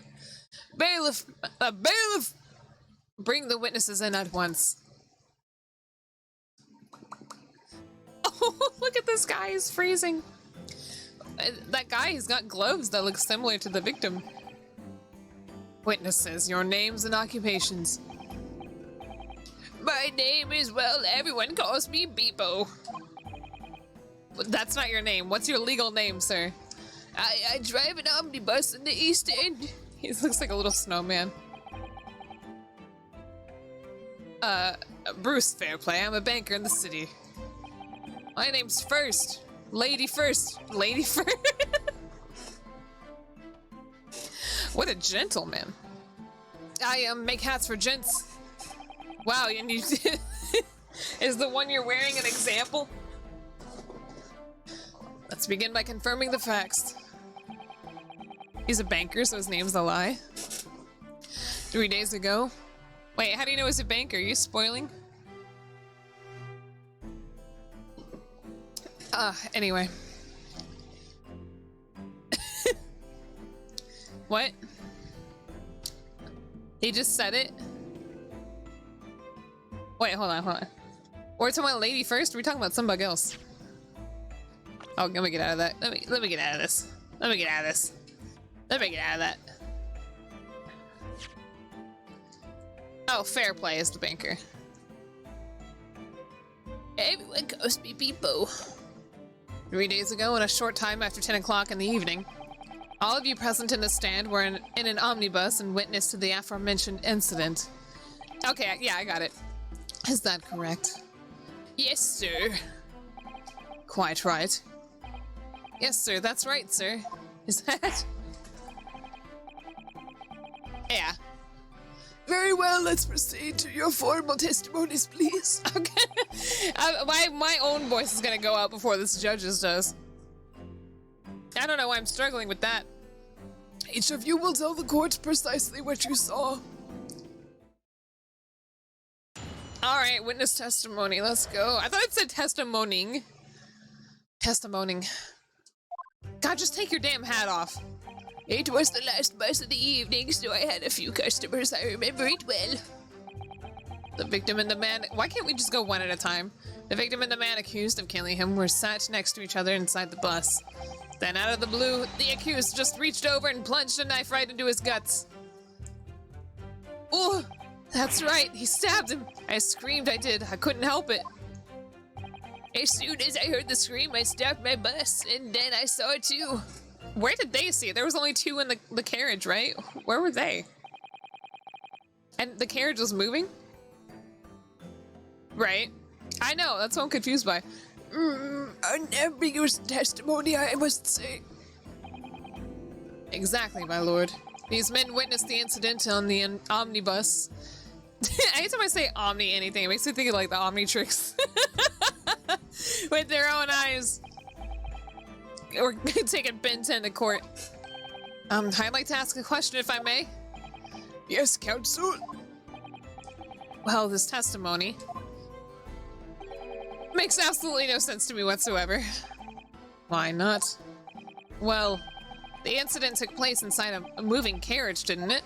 Bailiff! Bailiff! Bring the witnesses in at once. Oh, look at this guy. He's freezing. That guy, he's got gloves that look similar to the victim. Witnesses, your names and occupations. My name is, well, everyone calls me Beepo. That's not your name. What's your legal name, sir? I drive an omnibus in the East End. He looks like a little snowman. Bruce Fairplay. I'm a banker in the city. My name's First. Lady First. Lady First. What a gentleman. I make hats for gents. Wow, and you is the one you're wearing an example? Let's begin by confirming the facts. He's a banker, so his name's a lie. 3 days ago. Wait, how do you know he's a banker? Are you spoiling? Anyway. What? He just said it? Wait, hold on. We're talking about Lady First, or are we talking about some bug else? Oh, let me get out of that. Let me get out of this. Let me get out of this. Let me get out of that. Oh, Fairplay is the banker. Everyone calls me Beepo. 3 days ago, and a short time after 10 o'clock in the evening, all of you present in the stand were in an omnibus and witness to the aforementioned incident. Okay, yeah, I got it. Is that correct? Yes, sir. Quite right. Yes, sir, that's right, sir. Is that? Yeah. Very well, let's proceed to your formal testimonies, please. Okay. My own voice is gonna go out before this judge's does. I don't know why I'm struggling with that. Each of you will tell the court precisely what you saw. Alright, witness testimony, let's go. I thought it said testimonying. Testimonying. God, just take your damn hat off. It was the last bus of the evening, so I had a few customers. I remember it well. The victim and the man... Why can't we just go one at a time? The victim and the man accused of killing him were sat next to each other inside the bus. Then out of the blue, the accused just reached over and plunged a knife right into his guts. Oh, that's right, he stabbed him. I screamed, I did. I couldn't help it. As soon as I heard the scream, I stopped my bus, and then I saw it too. Where did they see it? There was only two in the carriage, right? Where were they? And the carriage was moving? Right. I know, that's what I'm confused by. Unambiguous testimony, I must say. Exactly, my lord. These men witnessed the incident on the omnibus. Anytime I say omni anything, it makes me think of like the Omnitrix. With their own eyes. We're taking Ben 10 to court. I'd like to ask a question if I may. Yes, counsel. Well, this testimony makes absolutely no sense to me whatsoever. Why not? Well, the incident took place inside a moving carriage, didn't it?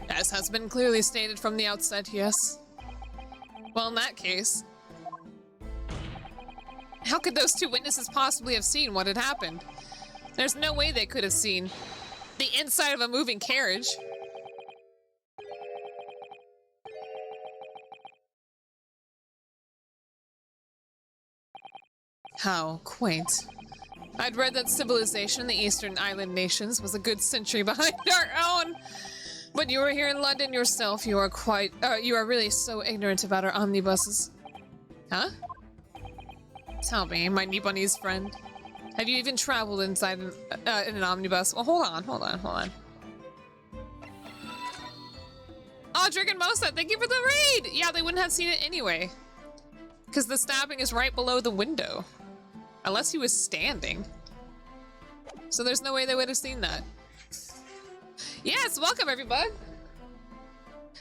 As has been clearly stated from the outset, yes. Well, in that case, how could those two witnesses possibly have seen what had happened? There's no way they could have seen the inside of a moving carriage. How quaint. I'd read that civilization in the Eastern Island nations was a good century behind our own. But you were here in London yourself. You are really so ignorant about our omnibuses. Huh? Tell me, my knee bunny's friend. Have you even traveled inside in an omnibus? Well, hold on. Oh, Drake and Mosa, thank you for the raid! Yeah, they wouldn't have seen it anyway. Because the stabbing is right below the window. Unless he was standing. So there's no way they would have seen that. Yes, welcome everybody!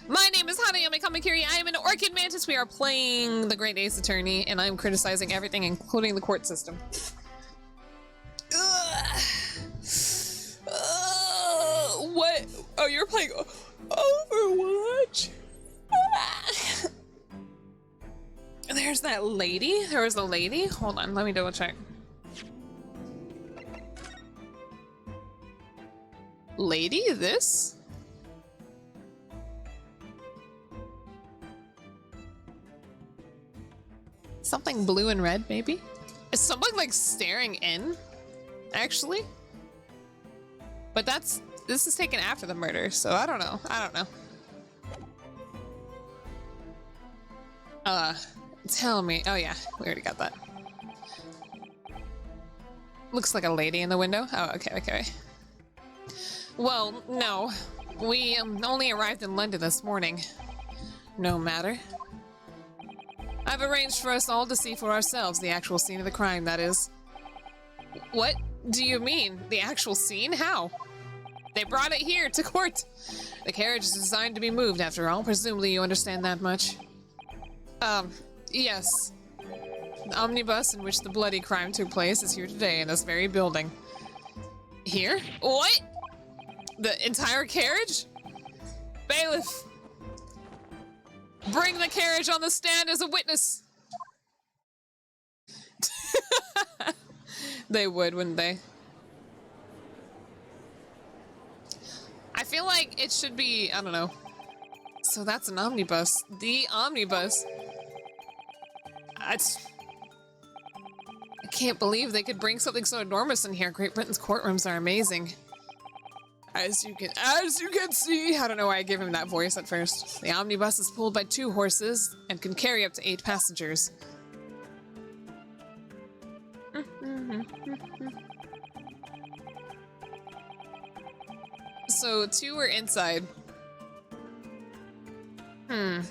My name is Hanayome Kamakiri. I am an Orchid Mantis. We are playing the Great Ace Attorney, and I'm criticizing everything, including the court system. What? Oh, you're playing Overwatch? There's that lady? There was a lady? Hold on, let me double check. Lady, this? Something blue and red, maybe? Is someone like staring in? Actually? But this is taken after the murder, so I don't know. Tell me. Oh yeah, we already got that. Looks like a lady in the window. Oh, okay. Well, no. We only arrived in London this morning. No matter. I've arranged for us all to see for ourselves the actual scene of the crime, that is. What do you mean? The actual scene? How? They brought it here to court. The carriage is designed to be moved, after all. Presumably you understand that much. Yes. The omnibus in which the bloody crime took place is here today in this very building. Here? What? The entire carriage? Bailiff! Bring the carriage on the stand as a witness! They would, wouldn't they? I feel like it should be, I don't know. So that's an omnibus. The omnibus. I can't believe they could bring something so enormous in here. Great Britain's courtrooms are amazing. As you can see, I don't know why I gave him that voice at first. The omnibus is pulled by 2 horses and can carry up to 8 passengers. So 2 were inside. Can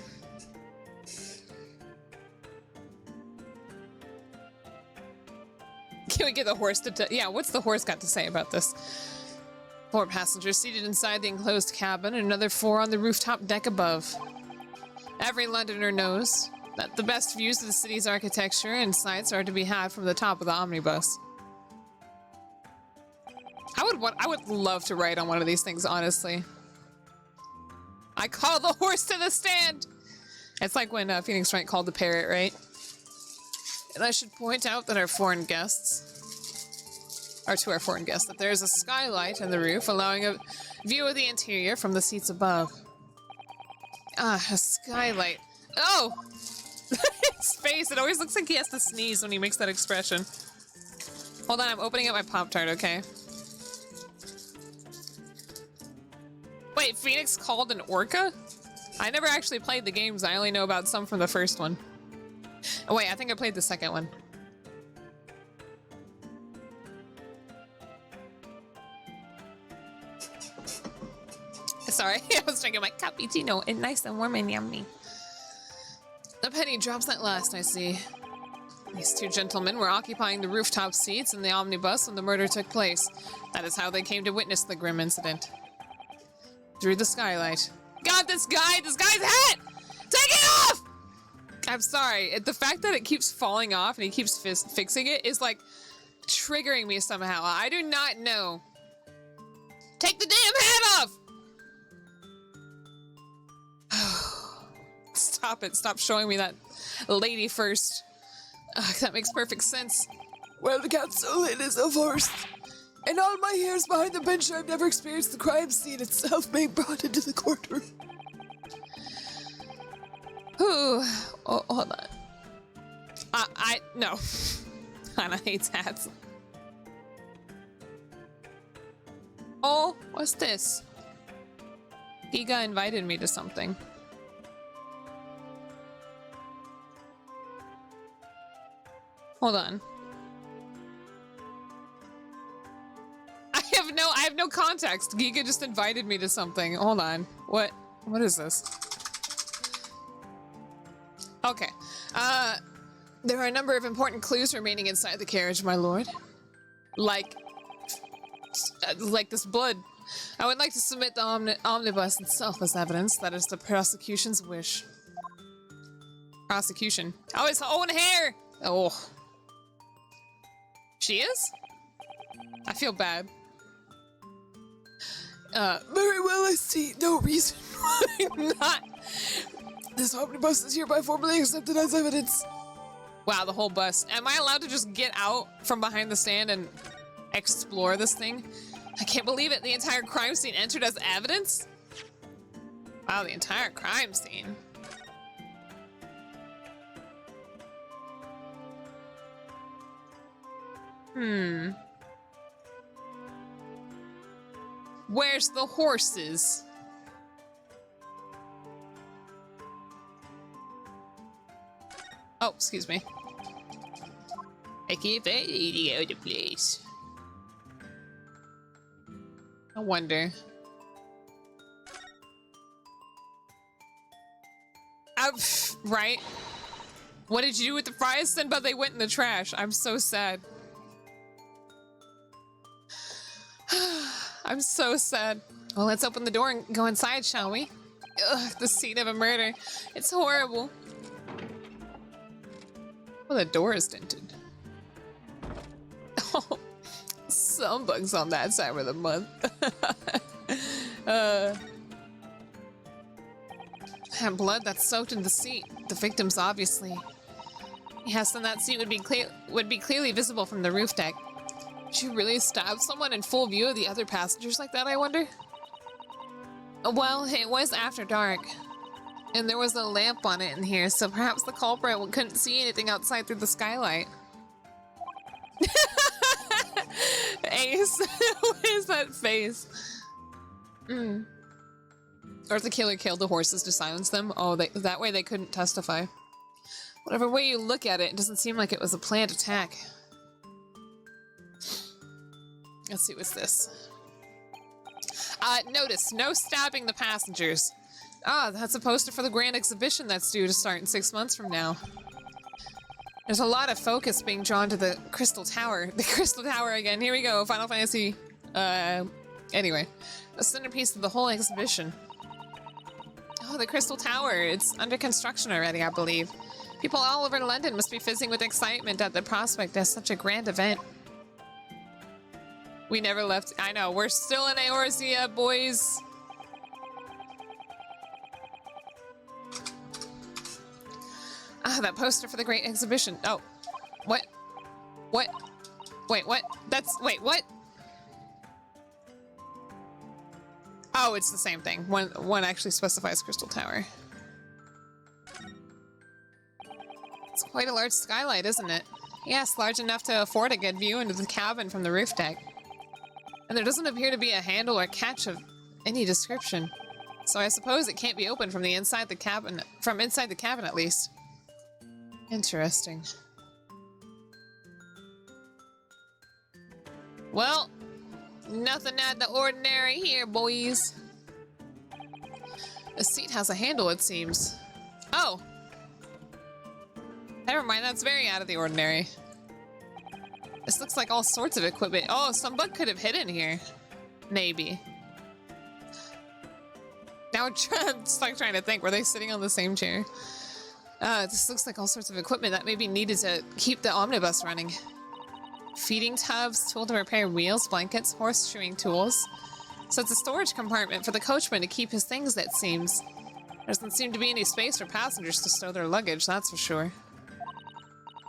we get the horse to yeah, what's the horse got to say about this? 4 passengers seated inside the enclosed cabin and another 4 on the rooftop deck above. Every Londoner knows that the best views of the city's architecture and sights are to be had from the top of the omnibus. I would love to ride on one of these things, honestly. I call the horse to the stand! It's like when Phoenix Wright called the parrot, right? And I should point out that our foreign guests, that there is a skylight on the roof, allowing a view of the interior from the seats above. Ah, a skylight. Oh! His face, it always looks like he has to sneeze when he makes that expression. Hold on, I'm opening up my Pop-Tart, okay? Wait, Phoenix called an orca? I never actually played the games, I only know about some from the first one. Oh wait, I think I played the second one. Sorry, I was drinking my cappuccino and nice and warm and yummy. The penny drops at last, I see. These 2 gentlemen were occupying the rooftop seats in the omnibus when the murder took place. That is how they came to witness the grim incident. Through the skylight. God, this guy's hat! Take it off! I'm sorry, the fact that it keeps falling off and he keeps fixing it is like triggering me somehow. I do not know. Take the damn hat off! Stop it, stop showing me that lady first. That makes perfect sense. Well, the counsel, it is a horse. In all my years behind the bench, I've never experienced the crime scene itself being brought into the courtroom. Ooh, oh, hold on. No. Hannah hates hats. Oh, what's this? Giga invited me to something. Hold on. I have no context. Giga just invited me to something. Hold on. What is this? Okay. There are a number of important clues remaining inside the carriage, my lord. Like this blood. I would like to submit the omnibus itself as evidence. That is the prosecution's wish. Prosecution. Oh, it's her own hair! Oh. She is? I feel bad. Very well, I see no reason why not. This omnibus is hereby formally accepted as evidence. Wow, the whole bus. Am I allowed to just get out from behind the stand and explore this thing? I can't believe it. The entire crime scene entered as evidence? Wow, the entire crime scene. Where's the horses? Oh, excuse me. I can't find any other place. I wonder. Right? What did you do with the fries then? But they went in the trash. I'm so sad. I'm so sad. Well, let's open the door and go inside, shall we? Ugh, the scene of a murder. It's horrible. Well, the door is tinted. Oh, some bugs on that time of the month. And blood that's soaked in the seat. The victims, obviously. Yes, then that seat would be clearly visible from the roof deck. Did you really stab someone in full view of the other passengers like that, I wonder? Well, it was after dark. And there was a lamp on it in here, so perhaps the culprit couldn't see anything outside through the skylight. Ace, what is that face? Or if the killer killed the horses to silence them. Oh, that way they couldn't testify. Whatever way you look at it, it doesn't seem like it was a planned attack. Let's see, what's this? Notice, no stabbing the passengers. Ah, that's a poster for the grand exhibition that's due to start in 6 months from now. There's a lot of focus being drawn to the Crystal Tower. The Crystal Tower again. Here we go. Final Fantasy. Anyway. The centerpiece of the whole exhibition. Oh, the Crystal Tower. It's under construction already, I believe. People all over London must be fizzing with excitement at the prospect of such a grand event. We never left. I know. We're still in Eorzea, boys. Ah, that poster for the great exhibition. Oh, what? What? Wait, what? Wait, what? Oh, it's the same thing. One actually specifies Crystal Tower. It's quite a large skylight, isn't it? Yes, large enough to afford a good view into the cabin from the roof deck. And there doesn't appear to be a handle or catch of any description. So I suppose it can't be opened from inside the cabin at least. Interesting. Well, nothing out of the ordinary here, boys. The seat has a handle, it seems. Oh! Never mind, that's very out of the ordinary. This looks like all sorts of equipment. Oh, some bug could have hidden here. Maybe. Now I'm stuck trying to think. Were they sitting on the same chair? This looks like all sorts of equipment that may be needed to keep the omnibus running. Feeding tubs, tool to repair wheels, blankets, horseshoeing tools. So it's a storage compartment for the coachman to keep his things, it seems. There doesn't seem to be any space for passengers to stow their luggage, that's for sure.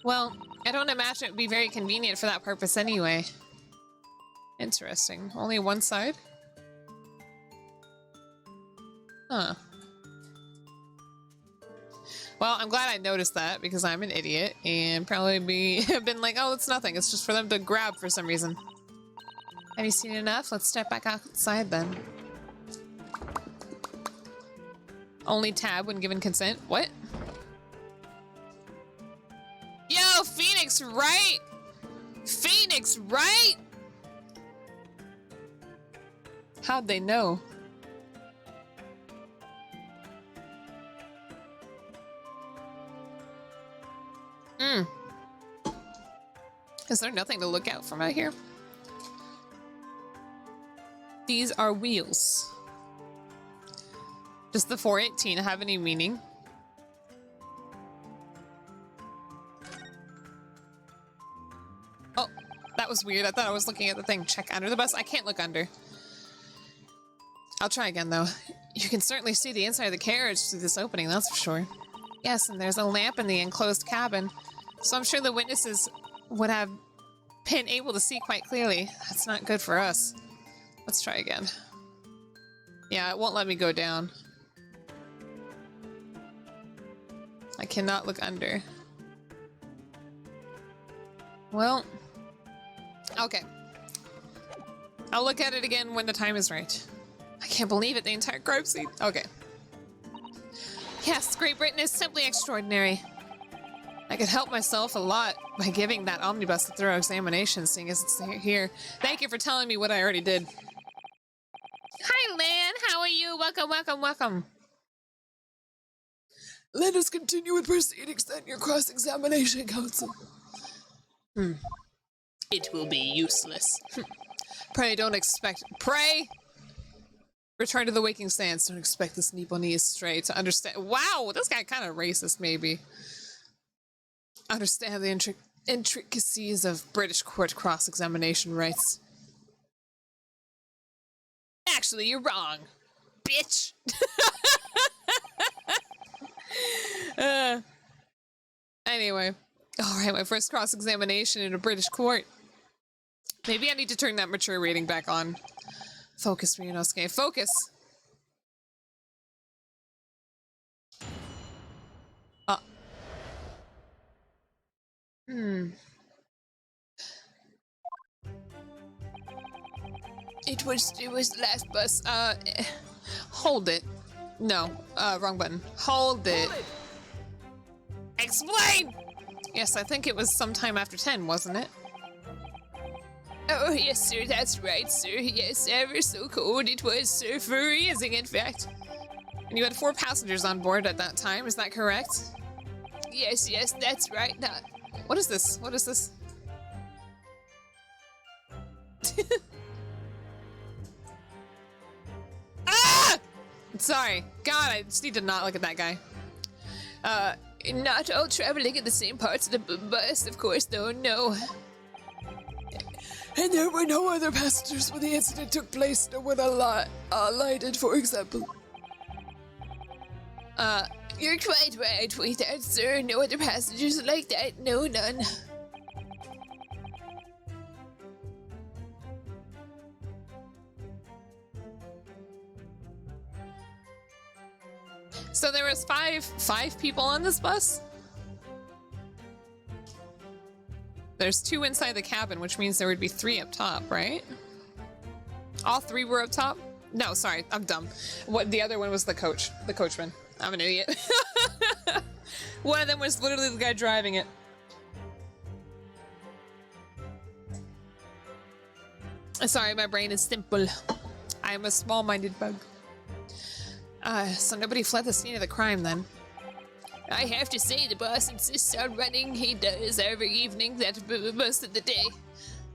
Well, I don't imagine it would be very convenient for that purpose anyway. Interesting. Only one side? Huh. Well, I'm glad I noticed that because I'm an idiot and probably have been like, oh, it's nothing. It's just for them to grab for some reason. Have you seen enough? Let's step back outside then. Only tab when given consent. What? Yo, Phoenix, Phoenix, right? Phoenix, right? How'd they know? Is there nothing to look out from out here? These are wheels. Does the 418 have any meaning? Oh, that was weird. I thought I was looking at the thing. Check under the bus. I can't look under. I'll try again, though. You can certainly see the inside of the carriage through this opening, that's for sure. Yes, and there's a lamp in the enclosed cabin, so I'm sure the witnesses would have been able to see quite clearly. That's not good for us. Let's try again. Yeah, it won't let me go down. I cannot look under. Well, okay. I'll look at it again when the time is right. I can't believe it, the entire crime scene. Okay. Yes, Great Britain is simply extraordinary. I could help myself a lot by giving that omnibus a thorough examination, seeing as it's here. Thank you for telling me what I already did. Hi, Lan. How are you? Welcome, welcome, welcome. Let us continue with proceedings then, your cross-examination, counsel. It will be useless. Pray don't expect... Pray! Return to the waking sands. Don't expect this Nippon stray to understand... Wow, this guy kind of racist, maybe. Understand the intricacies of British court cross-examination rights. Actually, you're wrong, bitch. Anyway. Alright, my first cross-examination in a British court. Maybe I need to turn that mature rating back on. Focus, Ryunosuke. Focus! It was the last bus. Hold it. No, wrong button. Hold it. Explain! Yes, I think it was sometime after 10, wasn't it? Oh, yes, sir, that's right, sir. Yes, ever so cold it was, sir. Freezing, in fact. And you had 4 passengers on board at that time, is that correct? Yes, that's right. What is this? What is this? Ah! Sorry. God, I just need to not look at that guy. Not all traveling in the same parts of the bus, of course, though, no. And there were no other passengers when the incident took place, no one alighted, for example. You're quite right with that, sir. No other passengers like that, no, none. So there was five people on this bus? There's 2 inside the cabin, which means there would be 3 up top, right? All 3 were up top? No, sorry, I'm dumb. What, the other one was the coachman. I'm an idiot. One of them was literally the guy driving it. Sorry, my brain is simple. I am a small-minded bug. So nobody fled the scene of the crime then. I have to say, the boss insists on running. He does every evening, that most of the day.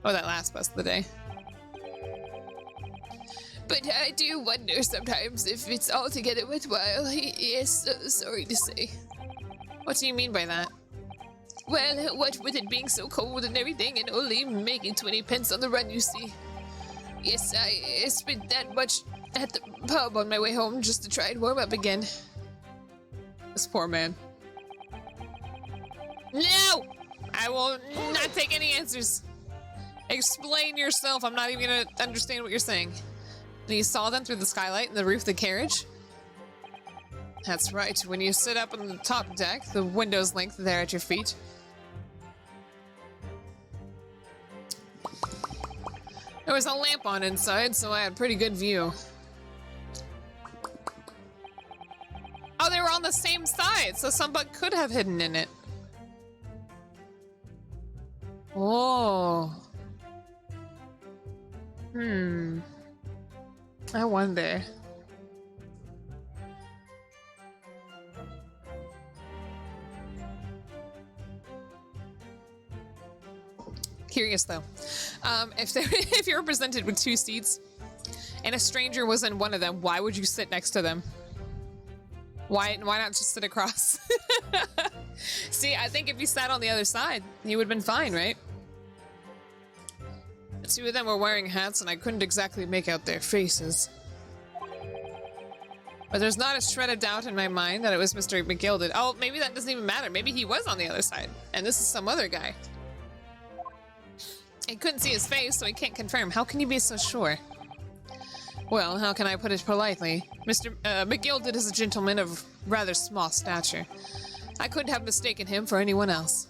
Oh, that last bus of the day. But I do wonder sometimes if it's altogether worthwhile. Yes, sorry to say. What do you mean by that? Well, what with it being so cold and everything, and only making 20 pence on the run, you see. Yes, I spent that much at the pub on my way home just to try and warm up again. This poor man. No! I will not take any answers. Explain yourself. I'm not even gonna understand what you're saying. And you saw them through the skylight in the roof of the carriage? That's right. When you sit up on the top deck, the window's length there at your feet. There was a lamp on inside, so I had a pretty good view. Oh, they were on the same side, so some bug could have hidden in it. Oh. I wonder. Curious though, if you were presented with 2 seats and a stranger was in one of them, why would you sit next to them? Why not just sit across? See, I think if you sat on the other side, you would have been fine, right? The 2 of them were wearing hats and I couldn't exactly make out their faces. But there's not a shred of doubt in my mind that it was Mr. McGilded. Oh, maybe that doesn't even matter. Maybe he was on the other side and this is some other guy. I couldn't see his face, so I can't confirm. How can you be so sure? Well, how can I put it politely? Mr. McGilded is a gentleman of rather small stature. I couldn't have mistaken him for anyone else.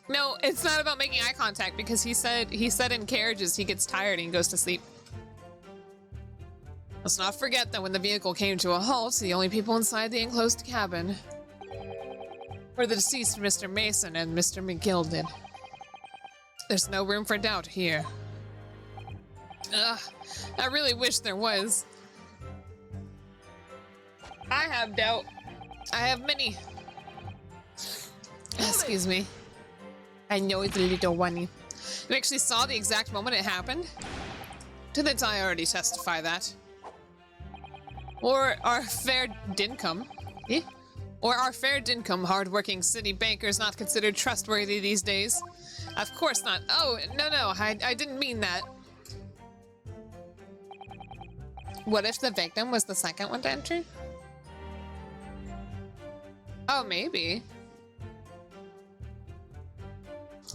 No, it's not about making eye contact because he said in carriages he gets tired and goes to sleep. Let's not forget that when the vehicle came to a halt, the only people inside the enclosed cabin were the deceased Mr. Mason and Mr. McGilded. There's no room for doubt here. Ugh, I really wish there was. I have doubt. I have many. Excuse me. I know it's a little one. You actually saw the exact moment it happened? Didn't I already testify that? Or our fair dincome. Eh? Or our fair dincome, hard-working city bankers not considered trustworthy these days? Of course not. Oh, no, I didn't mean that. What if the victim was the second one to enter? Oh, maybe.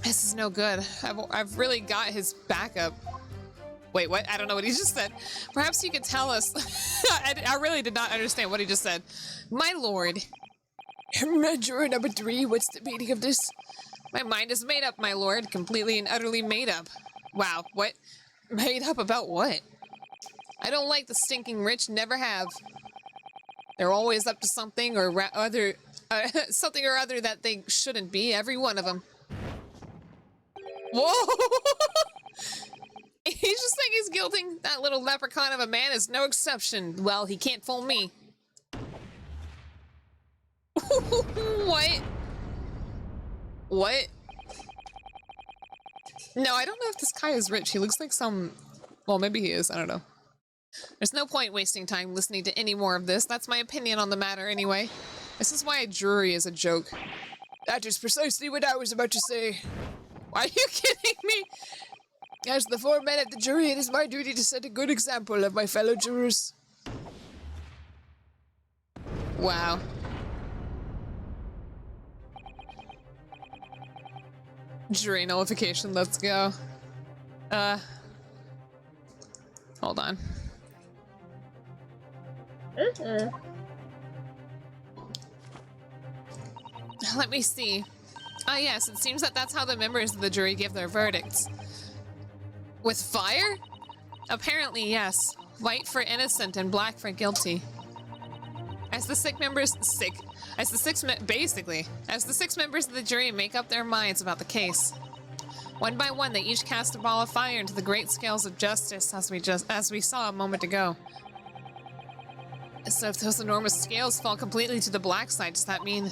This is no good. I've really got his backup. Wait, what? I don't know what he just said. Perhaps you could tell us. I really did not understand what he just said. My lord. Juror number 3, what's the meaning of this? My mind is made up, my lord. Completely and utterly made up. Wow, what? Made up about what? I don't like the stinking rich, never have. They're always up to something or other, something or other that they shouldn't be, every one of them. Whoa! He's just saying he's guilting. That little leprechaun of a man is no exception. Well, he can't fool me. What? What? No, I don't know if this guy is rich. He looks like some... Well, maybe he is. I don't know. There's no point wasting time listening to any more of this. That's my opinion on the matter anyway. This is why a jury is a joke. That is precisely what I was about to say. Are you kidding me? As the foreman of the jury, it is my duty to set a good example of my fellow jurors. Wow. Jury nullification, let's go. Hold on. Let me see. Ah, yes, it seems that that's how the members of the jury give their verdicts. With fire? Apparently, yes. White for innocent and black for guilty. As the six members of the jury make up their minds about the case. One by one, they each cast a ball of fire into the great scales of justice, as we saw a moment ago. So if those enormous scales fall completely to the black side, does that mean...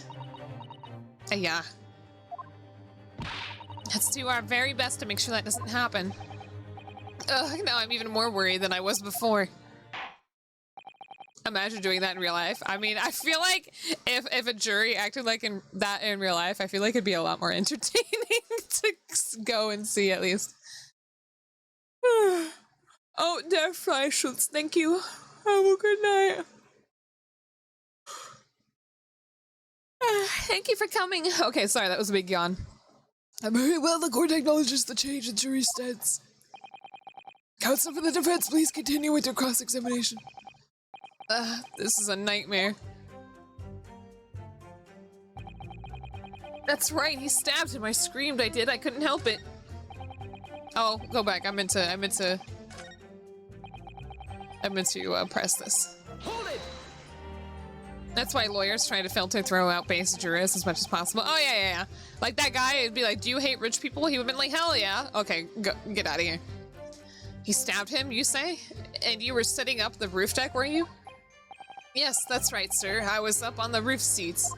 yeah. Let's do our very best to make sure that doesn't happen. Ugh, now I'm even more worried than I was before. Imagine doing that in real life. I mean, I feel like if a jury acted like that in real life, I feel like it'd be a lot more entertaining to go and see at least. Oh, der Freischutz, thank you. Have a good night. Thank you for coming. Okay, sorry, that was a big yawn. Very well, the court acknowledges the change in jury stance. Counsel for the defense, please continue with your cross-examination. This is a nightmare. That's right, he stabbed him. I screamed, I did. I couldn't help it. Oh, go back. I meant to press this. Hold it! That's why lawyers try to filter throw out base jurists as much as possible. Oh, yeah. Like that guy, it'd be like, do you hate rich people? He would've been like, hell yeah. Okay, go, get out of here. He stabbed him, you say? And you were sitting up the roof deck, were you? Yes, that's right, sir. I was up on the roof seats.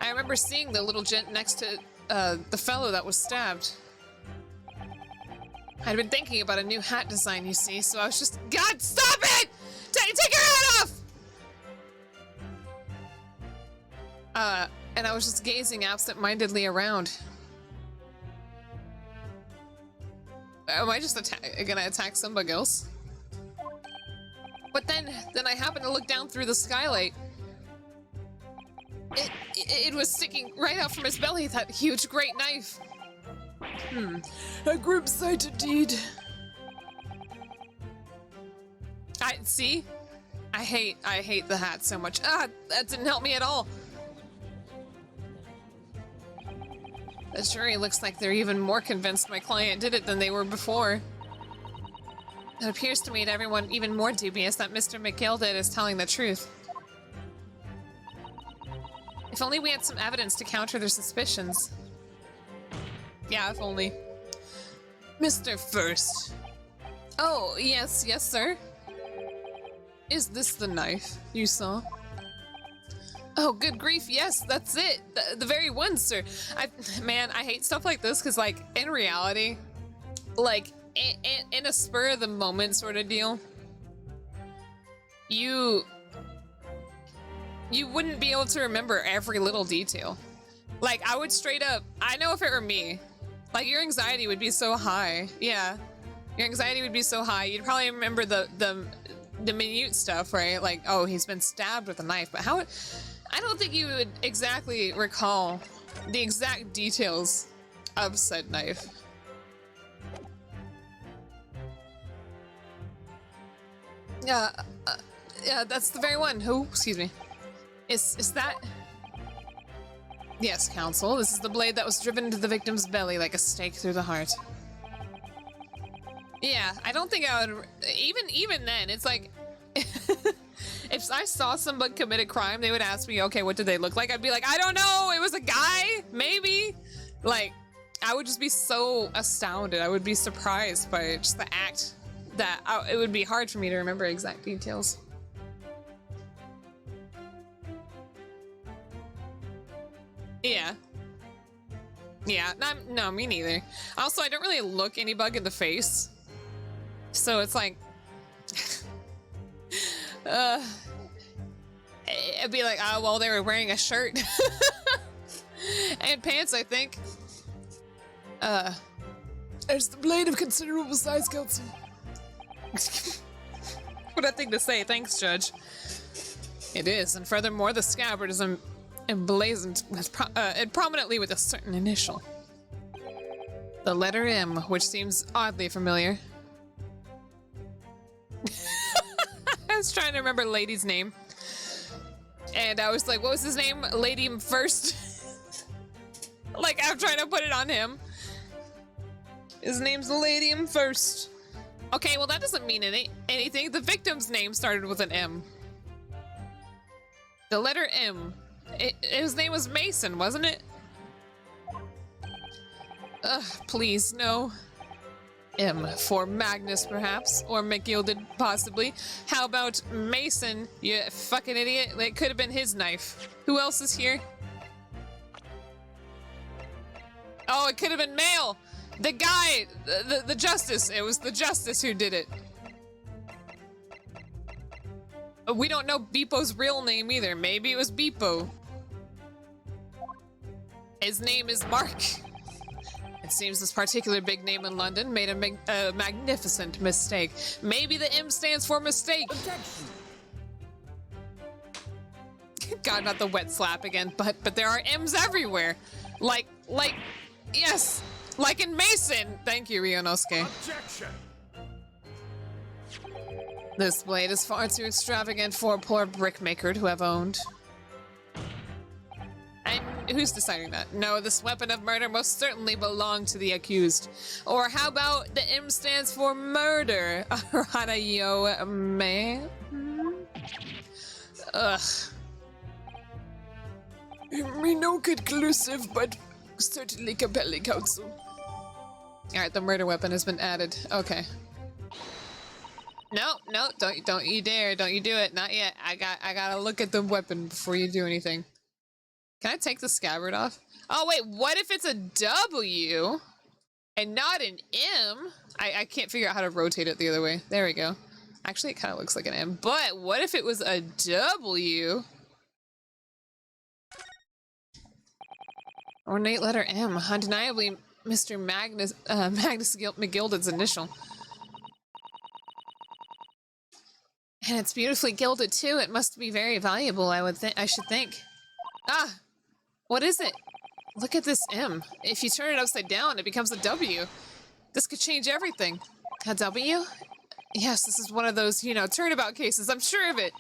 I remember seeing the little gent next to the fellow that was stabbed. I'd been thinking about a new hat design, you see, so I was just... God, stop it! Take your hat off! And I was just gazing absent-mindedly around. Am I just gonna attack somebody else? But then I happened to look down through the skylight. It was sticking right out from his belly, that huge great knife. A grim sight indeed. See? I hate the hat so much. That didn't help me at all. The jury looks like they're even more convinced my client did it than they were before. It appears to me to everyone even more dubious that Mr. McGilded is telling the truth. If only we had some evidence to counter their suspicions. Yeah, if only. Mr. First. Oh, yes, sir. Is this the knife you saw? Oh, good grief, yes, that's it. The very one, sir. Man, I hate stuff like this because, like, in reality, like, in a spur of the moment sort of deal, you wouldn't be able to remember every little detail. Like, I would straight up, I know if it were me, like, your anxiety would be so high. Yeah, your anxiety would be so high. You'd probably remember the minute stuff, right? Like, oh, he's been stabbed with a knife, but how... I don't think you would exactly recall the exact details of said knife. Yeah, that's the very one. Oh, excuse me. Is that... Yes, counsel. This is the blade that was driven into the victim's belly like a stake through the heart. Yeah, I don't think I would... Even then, it's like... If I saw somebody commit a crime, they would ask me, okay, what did they look like? I'd be like, I don't know, it was a guy, maybe? Like, I would just be so astounded. I would be surprised by just the act that it would be hard for me to remember exact details. Yeah. Yeah, no, me neither. Also, I don't really look any bug in the face. So it's like... It'd be like, oh, well, they were wearing a shirt. And pants, I think. There's the blade of considerable size, counsel. What a thing to say. Thanks, Judge. It is, and furthermore, the scabbard is emblazoned prominently with a certain initial. The letter M, which seems oddly familiar. I was trying to remember Lady's name. And I was like, what was his name? Lady First? Like, I'm trying to put it on him. His name's Lady First. Okay, well, that doesn't mean anything. The victim's name started with an M. The letter M. His name was Mason, wasn't it? Ugh, please, no. M for Magnus, perhaps, or McGilded, possibly. How about Mason, you fucking idiot? It could have been his knife. Who else is here? Oh, it could have been male. The guy, the justice. It was the justice who did it. We don't know Beepo's real name either. Maybe it was Beepo. His name is Mark. It seems this particular big name in London made a magnificent mistake. Maybe the M stands for mistake. Objection. God, not the wet slap again, but there are M's everywhere. Like, yes, like in Mason. Thank you, Rionosuke. Objection! This blade is far too extravagant for a poor brickmaker to have owned. And who's deciding that? No, this weapon of murder most certainly belonged to the accused. Or how about the M stands for murder? Hanayome. Ugh. Me no conclusive, but certainly compelling counsel. Alright, the murder weapon has been added. Okay. No, no, don't you dare. Don't you do it. Not yet. I gotta look at the weapon before you do anything. Can I take the scabbard off? Oh wait, what if it's a W and not an M? I can't figure out how to rotate it the other way. There we go. Actually, it kind of looks like an M. But what if it was a W? Ornate letter M. Undeniably Mr. Magnus McGilded's initial. And it's beautifully gilded too. It must be very valuable, I should think. Ah! What is it? Look at this M. If you turn it upside down, it becomes a W. This could change everything. A W? Yes, this is one of those, you know, turnabout cases. I'm sure of it.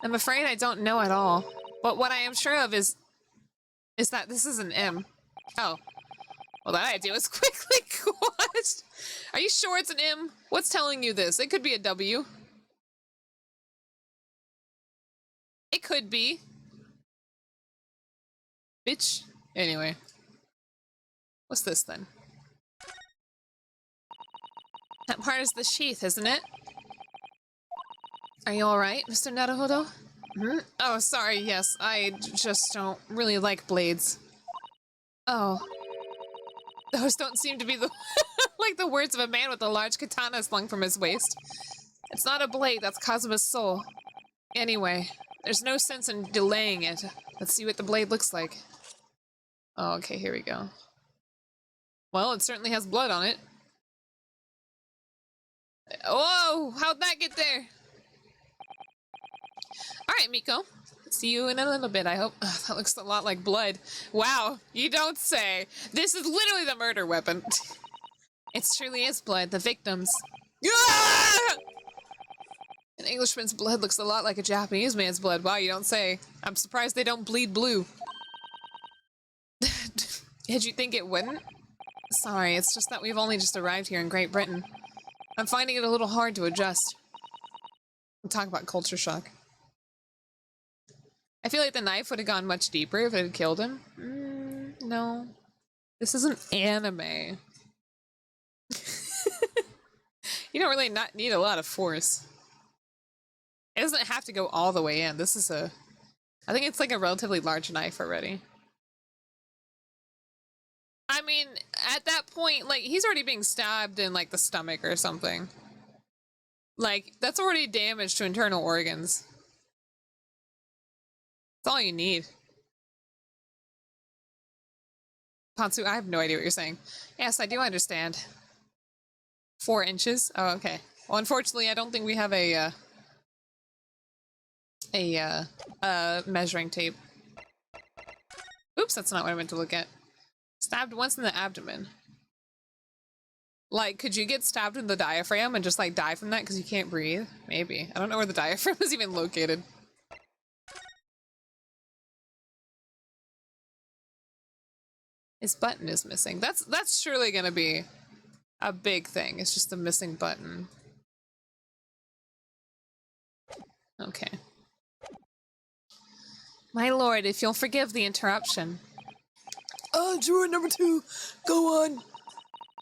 I'm afraid I don't know at all. But what I am sure of is that this is an M. Oh. Well, that idea was quickly quashed. Are you sure it's an M? What's telling you this? It could be a W. It could be. Bitch. Anyway. What's this then? That part is the sheath, isn't it? Are you alright, Mr. Naruhodo? Hmm? Oh, sorry, yes. I just don't really like blades. Oh. Those don't seem to be the like the words of a man with a large katana slung from his waist. It's not a blade, that's Kazuma's soul. Anyway, there's no sense in delaying it. Let's see what the blade looks like. Oh, okay, here we go. Well, it certainly has blood on it. Whoa! How'd that get there? Alright, Miko. See you in a little bit, I hope. Ugh, that looks a lot like blood. Wow, you don't say. This is literally the murder weapon. It truly is blood, the victims. Ah! An Englishman's blood looks a lot like a Japanese man's blood. Wow, you don't say. I'm surprised they don't bleed blue. Did you think it wouldn't? Sorry, it's just that we've only just arrived here in Great Britain. I'm finding it a little hard to adjust. We'll talk about culture shock. I feel like the knife would have gone much deeper if it had killed him. No. This isn't anime. You don't really need a lot of force. It doesn't have to go all the way in. This is a... I think it's like a relatively large knife already. I mean, at that point, like, he's already being stabbed in, like, the stomach or something. Like, that's already damage to internal organs. That's all you need. Ponsu, I have no idea what you're saying. Yes, I do understand. 4 inches? Oh, okay. Well, unfortunately, I don't think we have a measuring tape. Oops, that's not what I meant to look at. Stabbed once in the abdomen. Like, could you get stabbed in the diaphragm and just, like, die from that because you can't breathe? Maybe. I don't know where the diaphragm is even located. His button is missing. That's surely gonna be a big thing. It's just the missing button. Okay. My lord, if you'll forgive the interruption. Oh, juror number 2, go on.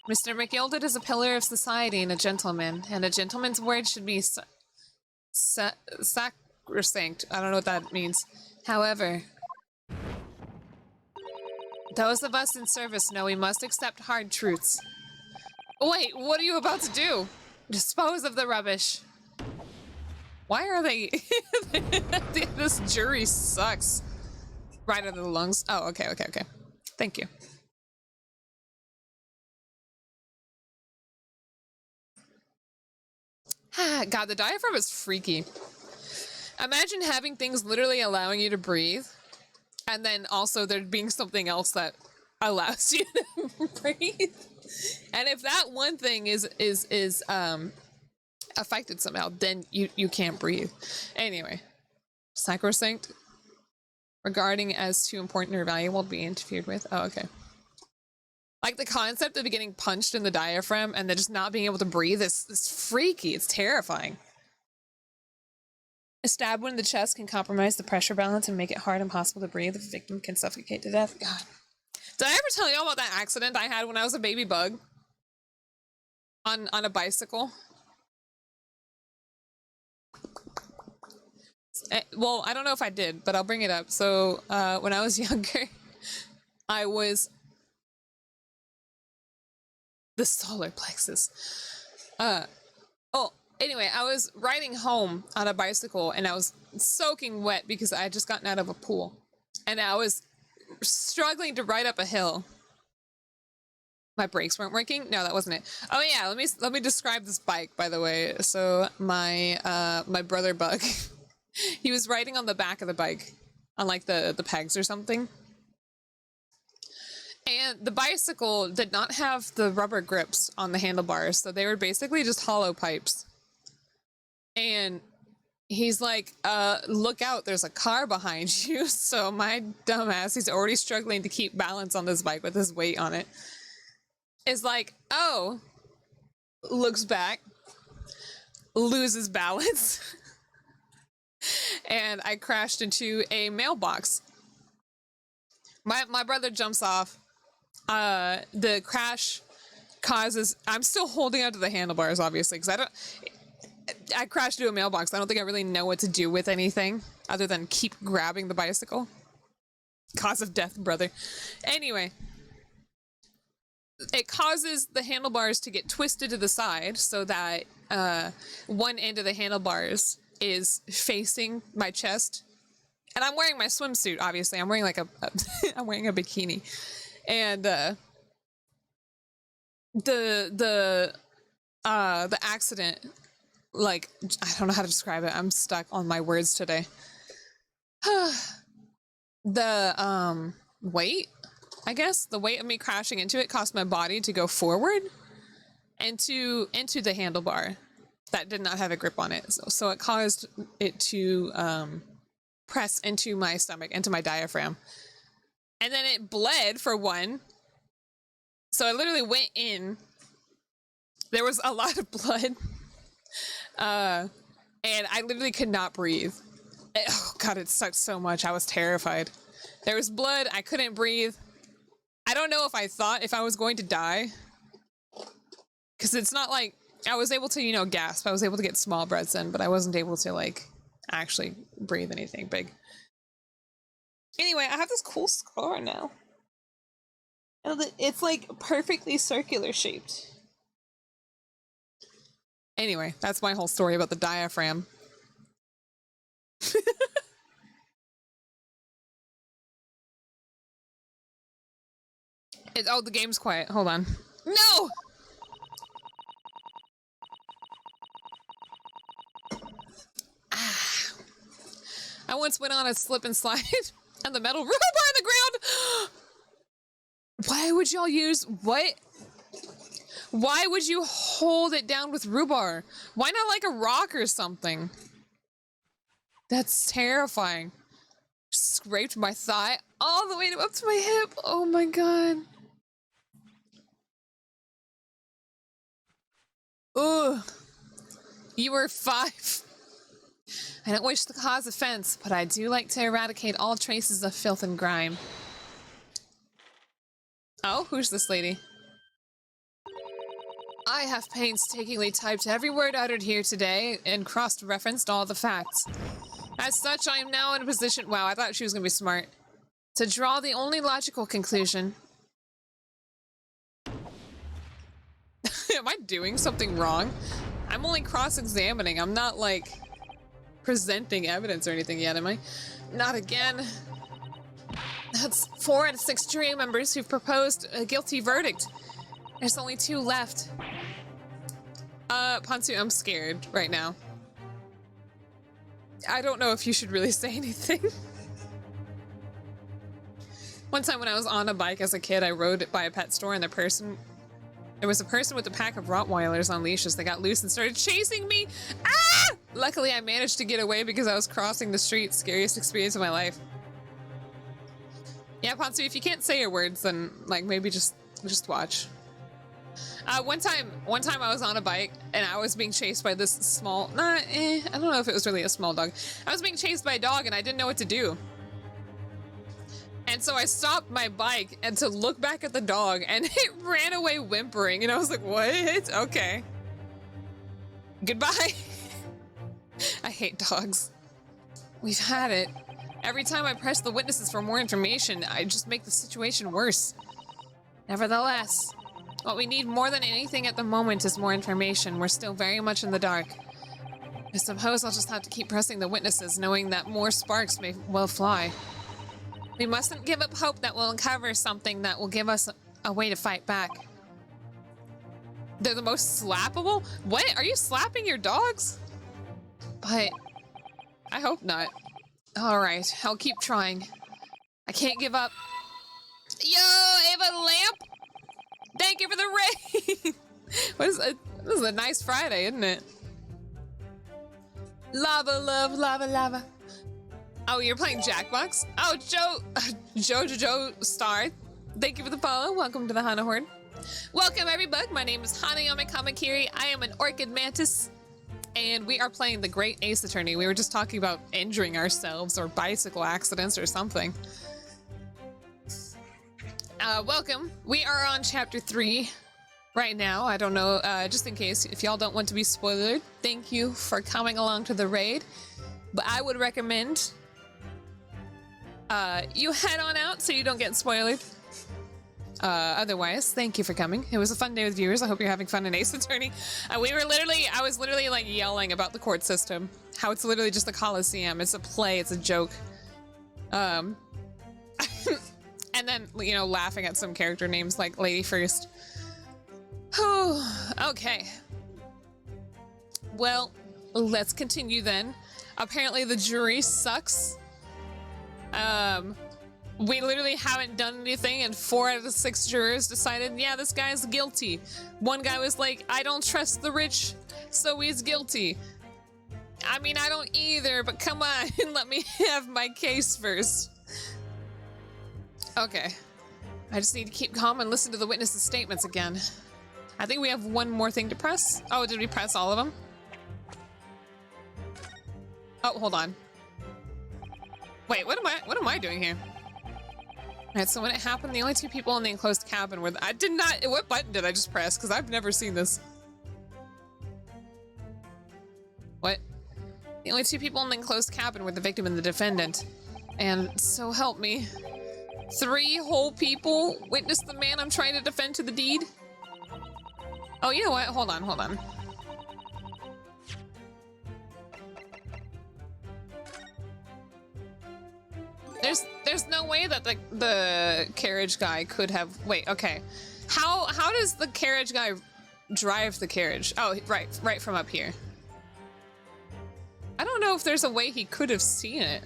Mr. McGilded is a pillar of society and a gentleman a gentleman's word should be sacrosanct. I don't know what that means. However, those of us in service know we must accept hard truths. Wait, what are you about to do? Dispose of the rubbish. Why are they... This jury sucks. Right under the lungs. Oh, okay. Thank you. God, the diaphragm is freaky. Imagine having things literally allowing you to breathe, and then also there being something else that allows you to breathe. And if that one thing is affected somehow, then you can't breathe. Anyway, sacrosanct. Regarding as too important or valuable to be interfered with. Oh, okay. Like the concept of getting punched in the diaphragm and then just not being able to breathe is freaky. It's terrifying. A stab wound in the chest can compromise the pressure balance and make it hard and impossible to breathe. The victim can suffocate to death. God. Did I ever tell you about that accident I had when I was a baby bug? On a bicycle? Well, I don't know if I did, but I'll bring it up. So, when I was younger, I was... the solar plexus. Anyway, I was riding home on a bicycle and I was soaking wet because I had just gotten out of a pool. And I was struggling to ride up a hill. My brakes weren't working? No, that wasn't it. Oh yeah, let me describe this bike, by the way. So my brother Bug, he was riding on the back of the bike on like the pegs or something. And the bicycle did not have the rubber grips on the handlebars, so they were basically just hollow pipes. And he's like, look out, there's a car behind you. So my dumbass, he's already struggling to keep balance on this bike with his weight on it, is like, oh, looks back, loses balance, and I crashed into a mailbox. My brother jumps off. The crash causes... I'm still holding onto the handlebars, obviously, because I crashed into a mailbox. I don't think I really know what to do with anything other than keep grabbing the bicycle. Cause of death, brother. Anyway, it causes the handlebars to get twisted to the side so that one end of the handlebars is facing my chest. And I'm wearing my swimsuit, obviously. I'm wearing like I'm wearing a bikini. And the accident, like, I don't know how to describe it. I'm stuck on my words today. The weight, I guess, the weight of me crashing into it caused my body to go forward into the handlebar that did not have a grip on it. So it caused it to press into my stomach, into my diaphragm. And then it bled for one. So I literally went in. There was a lot of blood. And I literally could not breathe. Oh God, it sucked so much. I was terrified. There was blood. I couldn't breathe. I don't know if I thought if I was going to die. Because it's not like I was able to, gasp. I was able to get small breaths in, but I wasn't able to, like, actually breathe anything big. Anyway, I have this cool scar now. It's like perfectly circular shaped. Anyway, that's my whole story about the diaphragm. Oh, the game's quiet. Hold on. No! I once went on a slip and slide and the metal rubber on the ground. Why would y'all use what? Why would you hold it down with rhubarb? Why not like a rock or something? That's terrifying. Scraped my thigh all the way up to my hip. Oh my God. Ugh. You were 5. I don't wish to cause offense, but I do like to eradicate all traces of filth and grime. Oh, who's this lady? I have painstakingly typed every word uttered here today and cross-referenced all the facts. As such, I am now in a position— wow, I thought she was gonna be smart— to draw the only logical conclusion. Am I doing something wrong? I'm only cross-examining. I'm not, like, presenting evidence or anything yet, am I? Not again. That's 4 out of 6 jury members who've proposed a guilty verdict. There's only 2 left. Ponsu, I'm scared right now. I don't know if you should really say anything. One time when I was on a bike as a kid, I rode it by a pet store and there was a person with a pack of Rottweilers on leashes that got loose and started chasing me. Ah! Luckily, I managed to get away because I was crossing the street. Scariest experience of my life. Yeah, Ponsu, if you can't say your words, then, like, maybe just watch. One time I was on a bike and I was being chased by this small, I don't know if it was really a small dog. I was being chased by a dog and I didn't know what to do. And so I stopped my bike and to look back at the dog and it ran away whimpering. And I was like, what? Okay. Goodbye. I hate dogs. We've had it. Every time I press the witnesses for more information, I just make the situation worse. Nevertheless, what we need more than anything at the moment is more information. We're still very much in the dark. I suppose I'll just have to keep pressing the witnesses, knowing that more sparks may well fly. We mustn't give up hope that we'll uncover something that will give us a way to fight back. They're the most slappable? What? Are you slapping your dogs? But I hope not. Alright, I'll keep trying. I can't give up. Yo, Ava Lamp! Thank you for the raid! What is it? This is a nice Friday, isn't it? Lava, love, lava, lava. Oh, you're playing Jackbox? Oh, Joe Star. Thank you for the follow. Welcome to the Hana Horde. Welcome, everybug. My name is Hanayome Kamakiri. I am an orchid mantis. And we are playing the Great Ace Attorney. We were just talking about injuring ourselves or bicycle accidents or something. Welcome. We are on chapter 3 right now. I don't know, just in case, if y'all don't want to be spoiled, thank you for coming along to the raid. But I would recommend you head on out so you don't get spoiled. Otherwise, thank you for coming. It was a fun day with viewers. I hope you're having fun in Ace Attorney. I was literally like yelling about the court system. How it's literally just a coliseum. It's a play. It's a joke. And then, you know, laughing at some character names like Lady First. Okay. Well, let's continue then. Apparently the jury sucks. We literally haven't done anything and 4 out of the 6 jurors decided, yeah, this guy's guilty. One guy was like, I don't trust the rich, so he's guilty. I mean, I don't either, but come on, let me have my case first. Okay. I just need to keep calm and listen to the witnesses' statements again. I think we have one more thing to press. Oh, did we press all of them? Oh, hold on. Wait, what am I doing here? Alright, so when it happened, the only 2 people in the enclosed cabin were I did not, what button did I just press? Because I've never seen this. What? The only 2 people in the enclosed cabin were the victim and the defendant. And so help me. 3 whole people witnessed the man I'm trying to defend to the deed? Oh, you know what? Hold on. There's no way that the carriage guy could have. Wait, okay. How does the carriage guy drive the carriage? Oh, right from up here. I don't know if there's a way he could have seen it.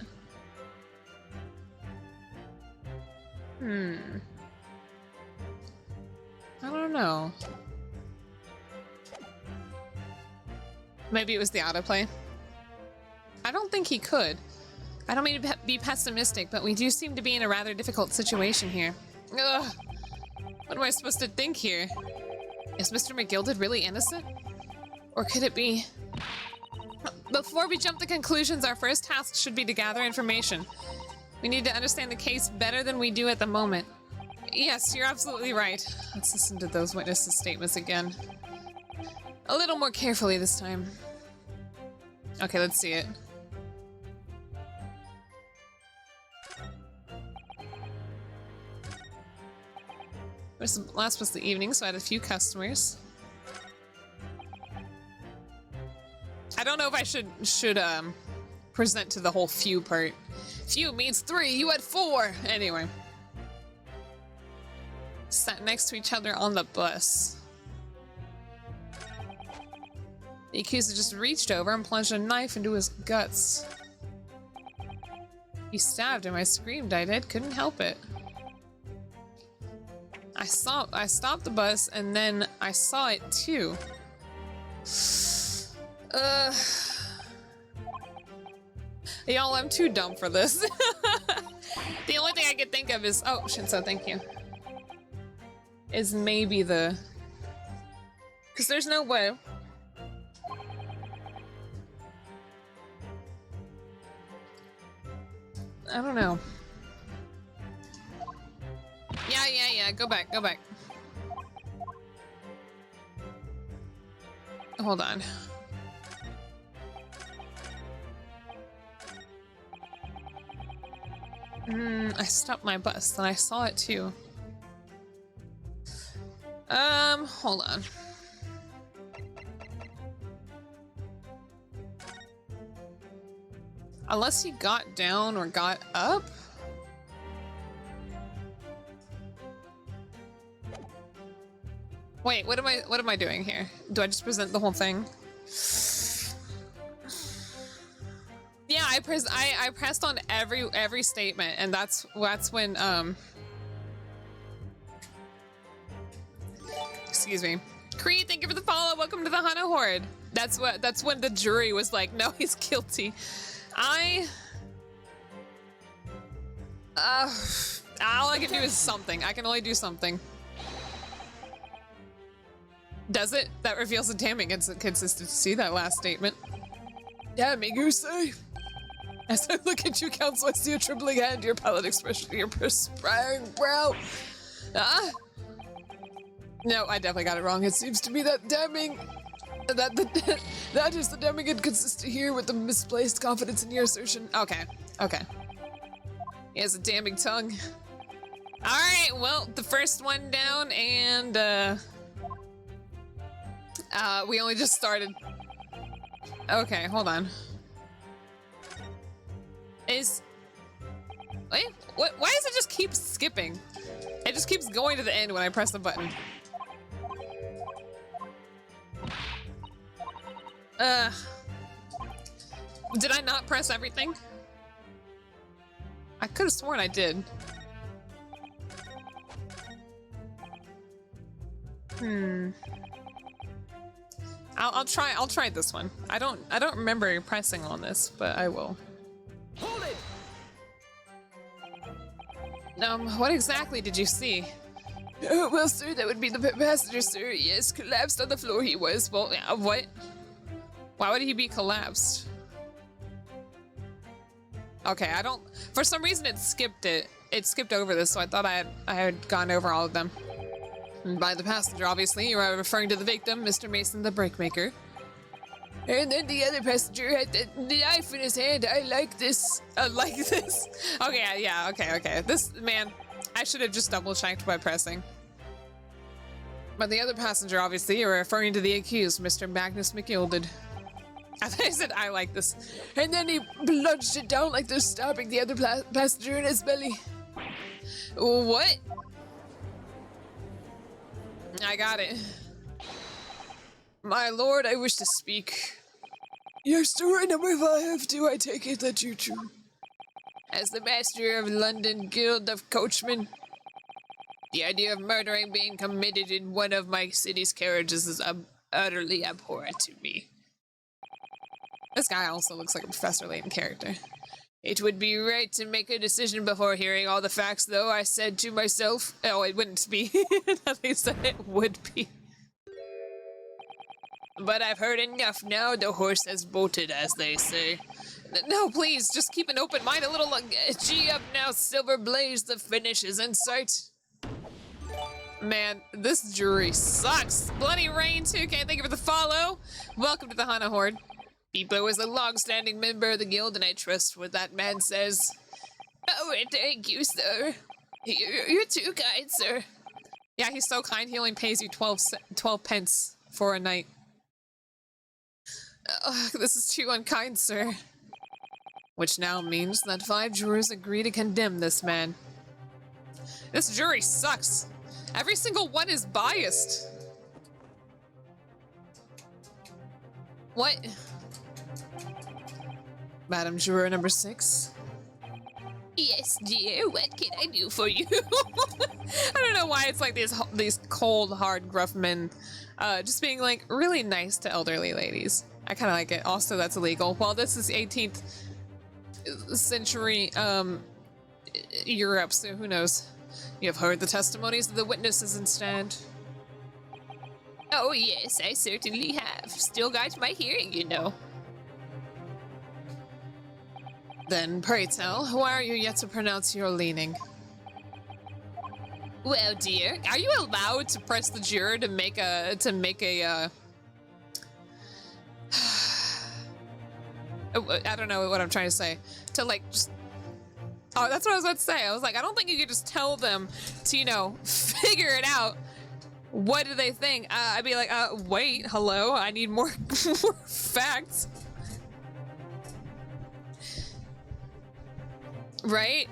I don't know. Maybe it was the autoplay. I don't think he could. I don't mean to be pessimistic, but we do seem to be in a rather difficult situation here. Ugh. What am I supposed to think here? Is Mr. McGilded really innocent? Or could it be? Before we jump to conclusions, our first task should be to gather information. We need to understand the case better than we do at the moment. Yes, you're absolutely right. Let's listen to those witnesses' statements again. A little more carefully this time. Okay, let's see it. Last was the evening, so I had a few customers. I don't know if I should present to the whole few part. Few means 3, you had 4! Anyway. Sat next to each other on the bus. The accuser just reached over and plunged a knife into his guts. He stabbed him. I screamed. I did. Couldn't help it. I stopped the bus and then I saw it too. Y'all, I'm too dumb for this. The only thing I could think of is, oh, Shinso, thank you. Is maybe the Because there's no way. I don't know. Yeah. Go back. Hold on. I stopped my bus and I saw it too. Hold on. Unless he got down or got up? Wait, what am I doing here? Do I just present the whole thing? Yeah, I pressed on every statement, and that's when excuse me. Creed, thank you for the follow. Welcome to the Hana Horde. That's when the jury was like, no, he's guilty. All I can do is something. I can only do something. Does it? That reveals a damning inconsistency, that last statement. Damning, you say? As I look at you, counsel, I see a trembling hand, your pallid expression, your perspiring brow. No, I definitely got it wrong. It seems to me that damning... That is the damning inconsistency here with the misplaced confidence in your assertion. Okay. He has a damning tongue. Alright, well, the first one down, and, we only just started. Okay, hold on. Wait, why does it just keep skipping? It just keeps going to the end when I press the button. Did I not press everything? I could have sworn I did. I'll try this one. I don't remember pressing on this, but I will. Hold it! What exactly did you see? Well, sir, that would be the passenger, sir. Yes, collapsed on the floor he was. Well, what? Why would he be collapsed? Okay, for some reason it skipped it. It skipped over this, so I thought I had gone over all of them. And by the passenger, obviously, you are referring to the victim, Mr. Mason, the brake maker. And then the other passenger had the knife in his hand. I like this. Okay, yeah, okay. This, man, I should have just double-checked by pressing. But the other passenger, obviously, you're referring to the accused, Mr. Magnus McGilded. I thought I said, I like this. And then he plunged it down like they're stabbing the other passenger in his belly. What? I got it. My lord, I wish to speak. Yes, sir, number 5, do I take it that you true? As the master of London Guild of Coachmen, the idea of murdering being committed in one of my city's carriages is utterly abhorrent to me. This guy also looks like a Professor Layton character. It would be right to make a decision before hearing all the facts, though, I said to myself. Oh, it wouldn't be. They said it would be. But I've heard enough now. The horse has bolted, as they say. No, please, just keep an open mind a little. Gee up now, Silver Blaze. The finish is in sight. Man, this jury sucks. Bloody Rain 2K, thank you for the follow. Welcome to the Hana Horde. Bebo is a long-standing member of the guild, and I trust what that man says. Oh, thank you, sir. You're too kind, sir. Yeah, he's so kind, he only pays you 12 pence for a night. This is too unkind, sir. Which now means that 5 jurors agree to condemn this man. This jury sucks. Every single one is biased. What? Madam Juror number 6? Yes, dear, what can I do for you? I don't know why it's like these cold, hard, gruff men just being like really nice to elderly ladies. I kind of like it. Also, that's illegal. Well, this is 18th century Europe, so who knows? You have heard the testimonies of the witnesses instead. Oh yes, I certainly have. Still got my hearing, you know. Then pray tell, why are you yet to pronounce your leaning? Well, dear, Are you allowed to press the juror to make a I don't know what I'm trying to say. To like just Oh, that's what I was about to say. I was like, I don't think you could just tell them to, you know, figure it out. What do they think? I'd be like, wait, hello, I need more, more facts. Right?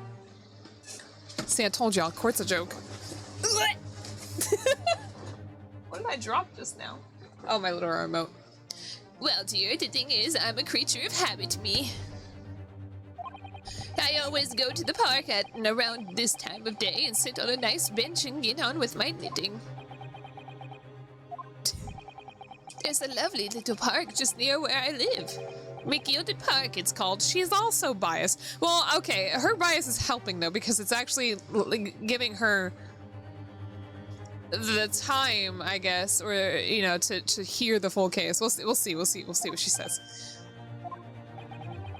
See, I told y'all, court's a joke. What did I drop just now? Oh, my little remote. well, dear, the thing is, I'm a creature of habit, me. I always go to the park at and around this time of day and sit on a nice bench and get on with my knitting. There's a lovely little park just near where I live. McGilded Park, it's called. She's also biased. Well, okay, her bias is helping though, because it's actually giving her the time, I guess, or you know, to hear the full case. We'll see what she says.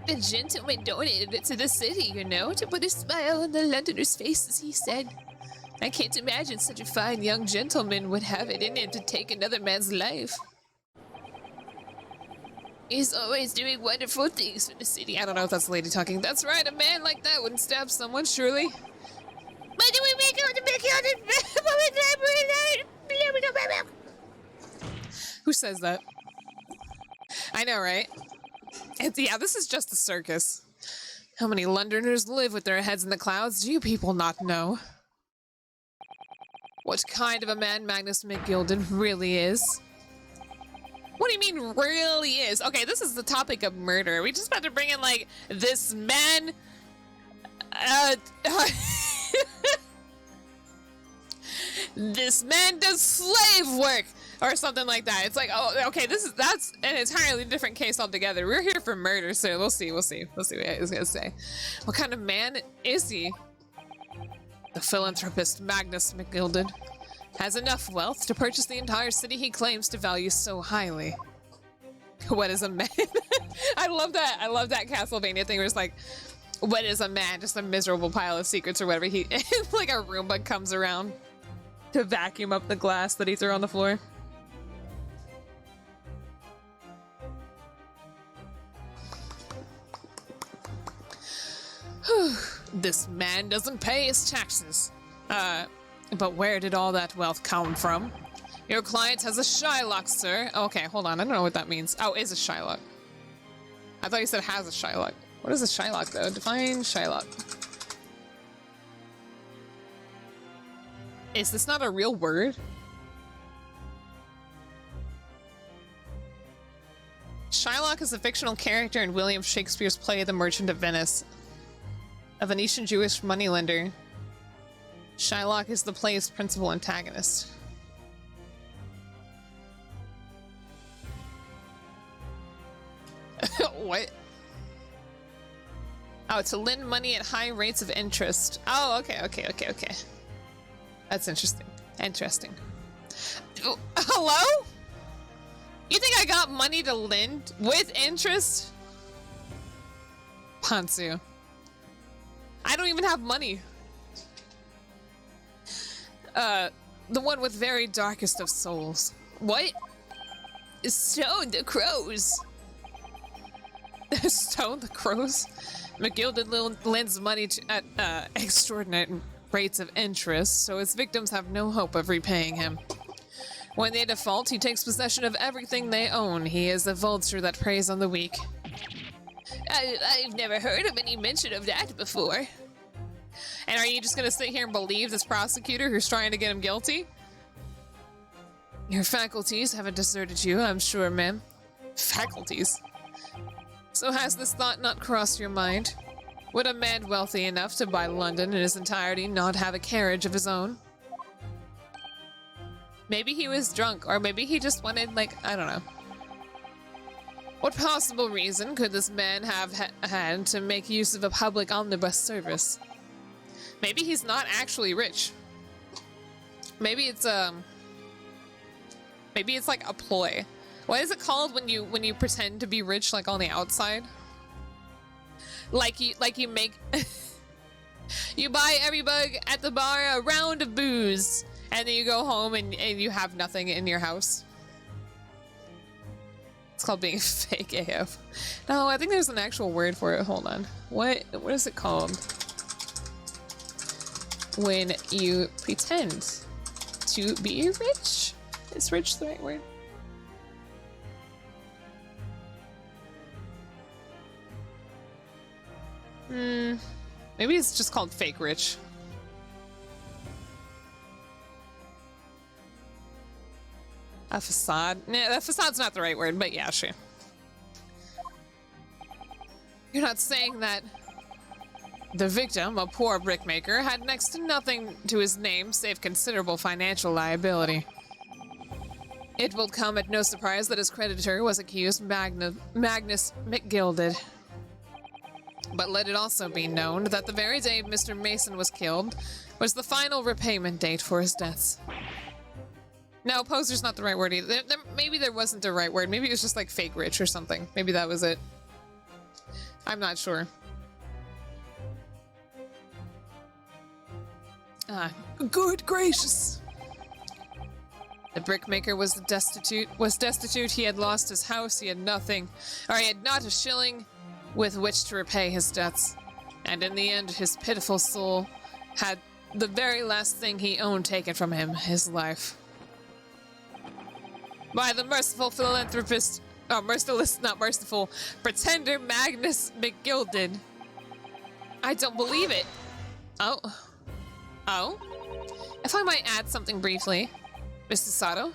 The gentleman donated it to the city, you know, to put a smile on the Londoners' faces, he said. I can't imagine such a fine young gentleman would have it in him to take another man's life. He's always doing wonderful things for the city. I don't know if that's the lady talking. That's right, a man like that wouldn't stab someone, surely. But do we make it to make it? Who says that? I know, right? Yeah, this is just a circus. How many Londoners live with their heads in the clouds? Do you people not know? What kind of a man Magnus McGilded really is? What do you mean, really is? Okay, this is the topic of murder. We just about to bring in, like, this man... this man does slave work! Or something like that. It's like, oh, okay, that's an entirely different case altogether. We're here for murder, so we'll see what he's gonna say. What kind of man is he? The philanthropist Magnus McGilded has enough wealth to purchase the entire city he claims to value so highly. What is a man? I love that Castlevania thing where it's like, what is a man? Just a miserable pile of secrets or whatever. Like a Roomba comes around to vacuum up the glass that he threw on the floor. This man doesn't pay his taxes. But where did all that wealth come from? Your client has a Shylock, sir. Okay, hold on. I don't know what that means. Oh, is a Shylock. I thought you said has a Shylock. What is a Shylock, though? Define Shylock. Is this not a real word? Shylock is a fictional character in William Shakespeare's play The Merchant of Venice. A Venetian Jewish moneylender. Shylock is the play's principal antagonist. What? Oh, to lend money at high rates of interest. Oh, okay. That's interesting. Oh, hello? You think I got money to lend with interest? Pantsu. I don't even have money. The one with very darkest of souls. What? Stone the crows. Stone the crows? McGilded lends money at extraordinary rates of interest, so his victims have no hope of repaying him. When they default, he takes possession of everything they own. He is a vulture that preys on the weak. I've never heard of any mention of that before. And are you just gonna sit here and believe this prosecutor who's trying to get him guilty? Your faculties haven't deserted you, I'm sure, ma'am. Faculties? So has this thought not crossed your mind? Would a man wealthy enough to buy London in its entirety not have a carriage of his own? Maybe he was drunk, or maybe he just wanted, like, I don't know. What possible reason could this man have had to make use of a public omnibus service? Maybe he's not actually rich. Maybe it's, Maybe it's like a ploy. What is it called when you pretend to be rich, like on the outside? Like you make you buy everybug at the bar a round of booze, and then you go home and you have nothing in your house. It's called being fake AF. No, I think there's an actual word for it. Hold on. What is it called? When you pretend to be rich? Is rich the right word? Maybe it's just called fake rich. A facade? Nah, that facade's not the right word, but yeah, sure. You're not saying that the victim, a poor brickmaker, had next to nothing to his name save considerable financial liability. It will come at no surprise that his creditor was accused Magnus McGilded. But let it also be known that the very day Mr. Mason was killed was the final repayment date for his debts. No, poser's not the right word either. Maybe there wasn't a right word. Maybe it was just like fake rich or something. Maybe that was it. I'm not sure. Ah, good gracious. The brickmaker was destitute. He had lost his house. He had nothing, or he had not a shilling with which to repay his debts. And in the end, his pitiful soul had the very last thing he owned taken from him, his life. By the merciful philanthropist, merciless, not merciful, pretender Magnus McGilded. I don't believe it. Oh. If I might add something briefly, Mr. Sato.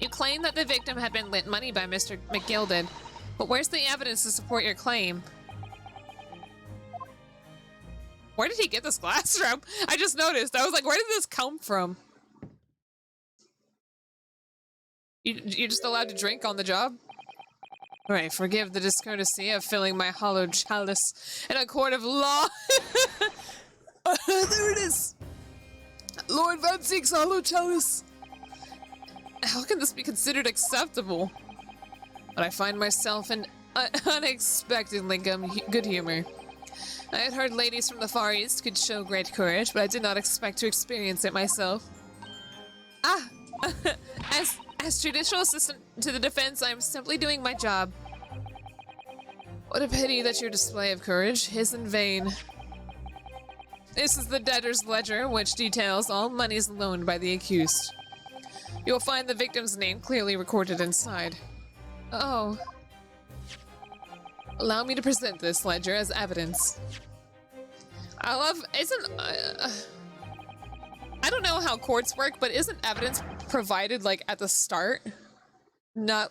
You claim that the victim had been lent money by Mr. McGilded, but where's the evidence to support your claim? Where did he get this glass from? I just noticed. I was like, where did this come from? You're just allowed to drink on the job? Alright, forgive the discourtesy of filling my hollow chalice in a court of law. There it is! Lord Van Zeek's hollow chalice. How can this be considered acceptable? But I find myself in unexpectedly good humor. I had heard ladies from the Far East could show great courage, but I did not expect to experience it myself. Ah! As judicial assistant to the defense, I am simply doing my job. What a pity that your display of courage is in vain. This is the debtor's ledger, which details all monies loaned by the accused. You will find the victim's name clearly recorded inside. Oh. Allow me to present this ledger as evidence. I don't know how courts work, but isn't evidence provided, like, at the start? No,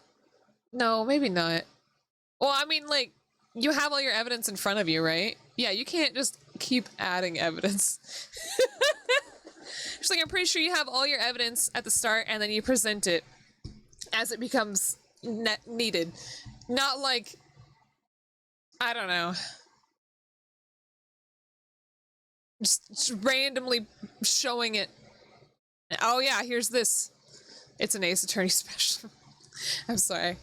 maybe not. Well, I mean, like, you have all your evidence in front of you, right? Yeah, you can't just keep adding evidence. Just like, I'm pretty sure you have all your evidence at the start, and then you present it as it becomes needed. Not like, I don't know. Just randomly showing it. Oh yeah, here's this. It's an Ace Attorney special. I'm sorry.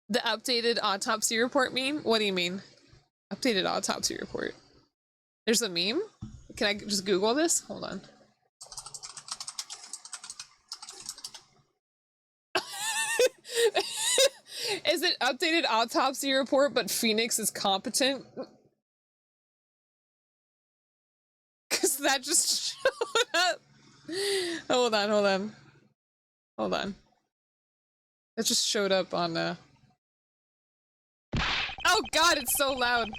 The updated autopsy report meme? What do you mean? Updated autopsy report. There's a meme? Can I just Google this? Hold on. Is it updated autopsy report, but Phoenix is competent? Because that just showed up. Hold on. That just showed up on, Oh god, it's so loud.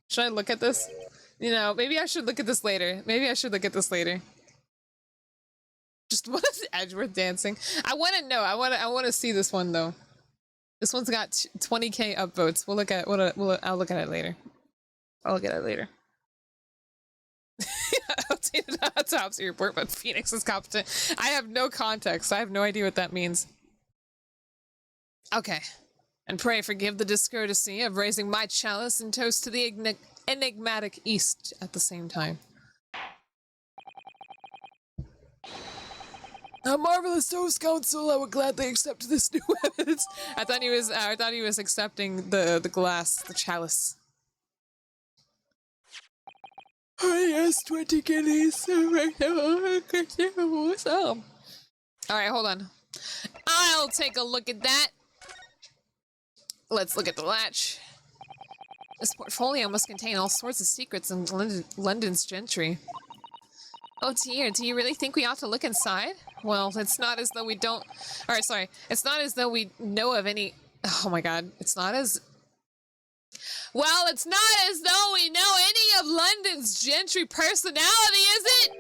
Should I look at this? You know, maybe I should look at this later. Just what is Edgeworth dancing? I want to know. I want to see this one though. This one's got 20k upvotes. We'll look at I'll look at it later. Updated autopsy report, but Phoenix is competent. I have no context. I have no idea what that means. Okay. And pray forgive the discourtesy of raising my chalice and toast to the enigmatic East at the same time. A marvelous toast, Council. I would gladly accept this new evidence. I thought he was accepting the glass, the chalice. Oh yes, 20 guineas. What's up? Alright, hold on. I'll take a look at that. Let's look at the latch. This portfolio must contain all sorts of secrets in London's gentry. Oh dear, do you really think we ought to look inside? Well, it's not as though we don't... Alright, sorry. It's not as though we know of any... Oh my god. It's not as... Well, it's not as though we know any of London's gentry personality, is it?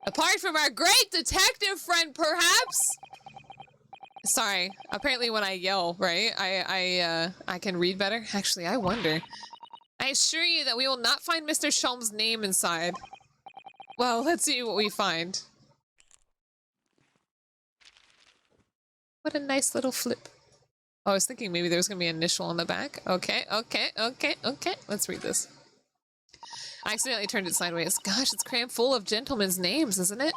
Apart from our great detective friend, perhaps? Sorry. Apparently when I yell, right? I can read better. Actually, I wonder. I assure you that we will not find Mr. Sholm's name inside. Well, let's see what we find. What a nice little flip. Oh, I was thinking maybe there was going to be an initial on the back. Okay. Let's read this. I accidentally turned it sideways. Gosh, it's crammed full of gentlemen's names, isn't it?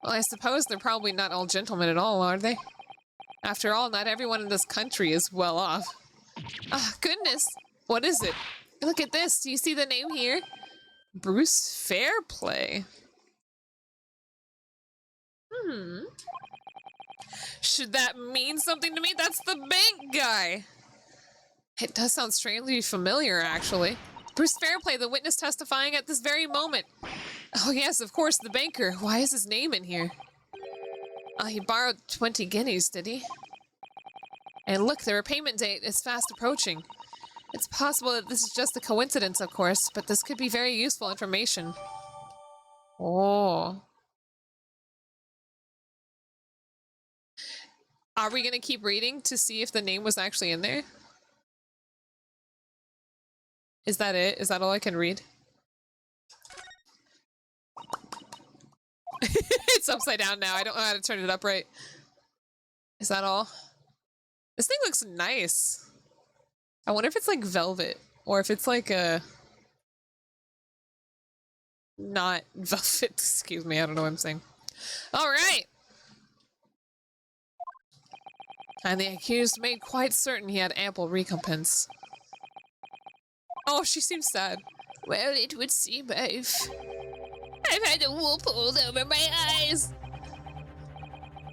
Well, I suppose they're probably not all gentlemen at all, are they? After all, not everyone in this country is well off. Ah, goodness! What is it? Look at this. Do you see the name here? Bruce Fairplay. Should that mean something to me? That's the bank guy! It does sound strangely familiar, actually. Bruce Fairplay, the witness testifying at this very moment. Oh yes, of course, the banker. Why is his name in here? He borrowed 20 guineas, did he? And look, the repayment date is fast approaching. It's possible that this is just a coincidence, of course, but this could be very useful information. Oh. Are we gonna keep reading to see if the name was actually in there? Is that it? Is that all I can read? It's upside down now. I don't know how to turn it upright. Is that all? This thing looks nice. I wonder if it's like velvet or if it's like a... not velvet. Excuse me. I don't know what I'm saying. All right. And the accused made quite certain he had ample recompense. Oh, she seems sad. Well, it would seem I've had the wool pulled over my eyes.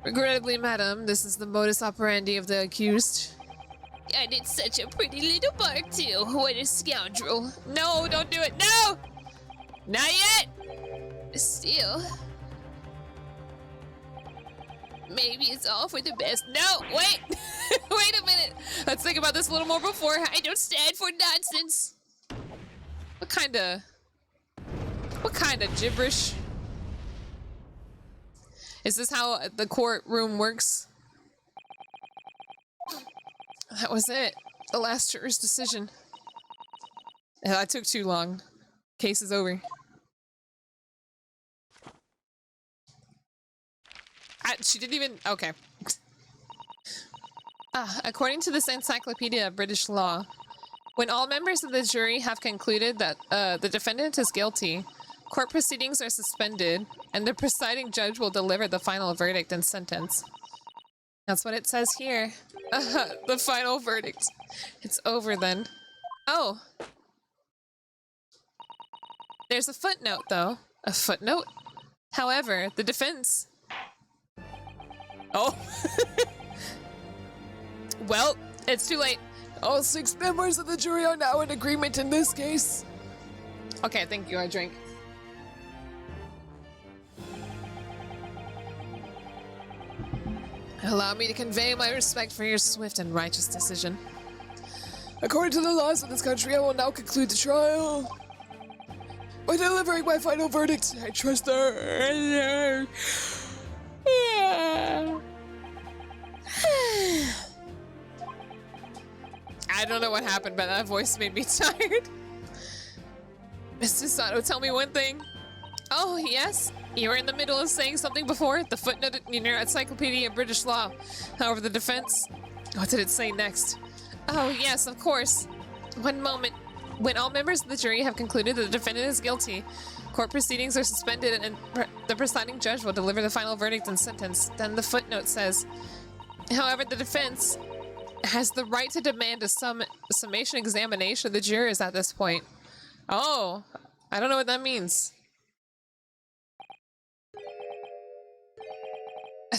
Regrettably, madam, this is the modus operandi of the accused. And it's such a pretty little bark, too. What a scoundrel. No, don't do it. No! Not yet! Still... maybe it's all for the best. No, wait! Wait a minute! Let's think about this a little more before. I don't stand for nonsense. What kind of gibberish? Is this how the courtroom works? That was it. The last juror's decision. Yeah, that took too long. Case is over. She didn't even... okay. According to this Encyclopedia of British Law, when all members of the jury have concluded that the defendant is guilty, court proceedings are suspended, and the presiding judge will deliver the final verdict and sentence. That's what it says here. The final verdict. It's over then. Oh. There's a footnote, though. A footnote? However, the defense... Oh. Well, it's too late. All 6 members of the jury are now in agreement in this case. Okay, thank you. I drank. Allow me to convey my respect for your swift and righteous decision. According to the laws of this country, I will now conclude the trial. By delivering my final verdict, I trust the... I don't know what happened, but that voice made me tired. Mr. Sato, tell me one thing. Oh, yes? You were in the middle of saying something before? The footnote in your Encyclopedia of British Law. However, the defense... What did it say next? Oh, yes, of course. One moment. When all members of the jury have concluded that the defendant is guilty, Court proceedings are suspended and the presiding judge will deliver the final verdict and sentence. Then the footnote says, however, the defense has the right to demand a summation examination of the jurors at this point. Oh, I don't know what that means. A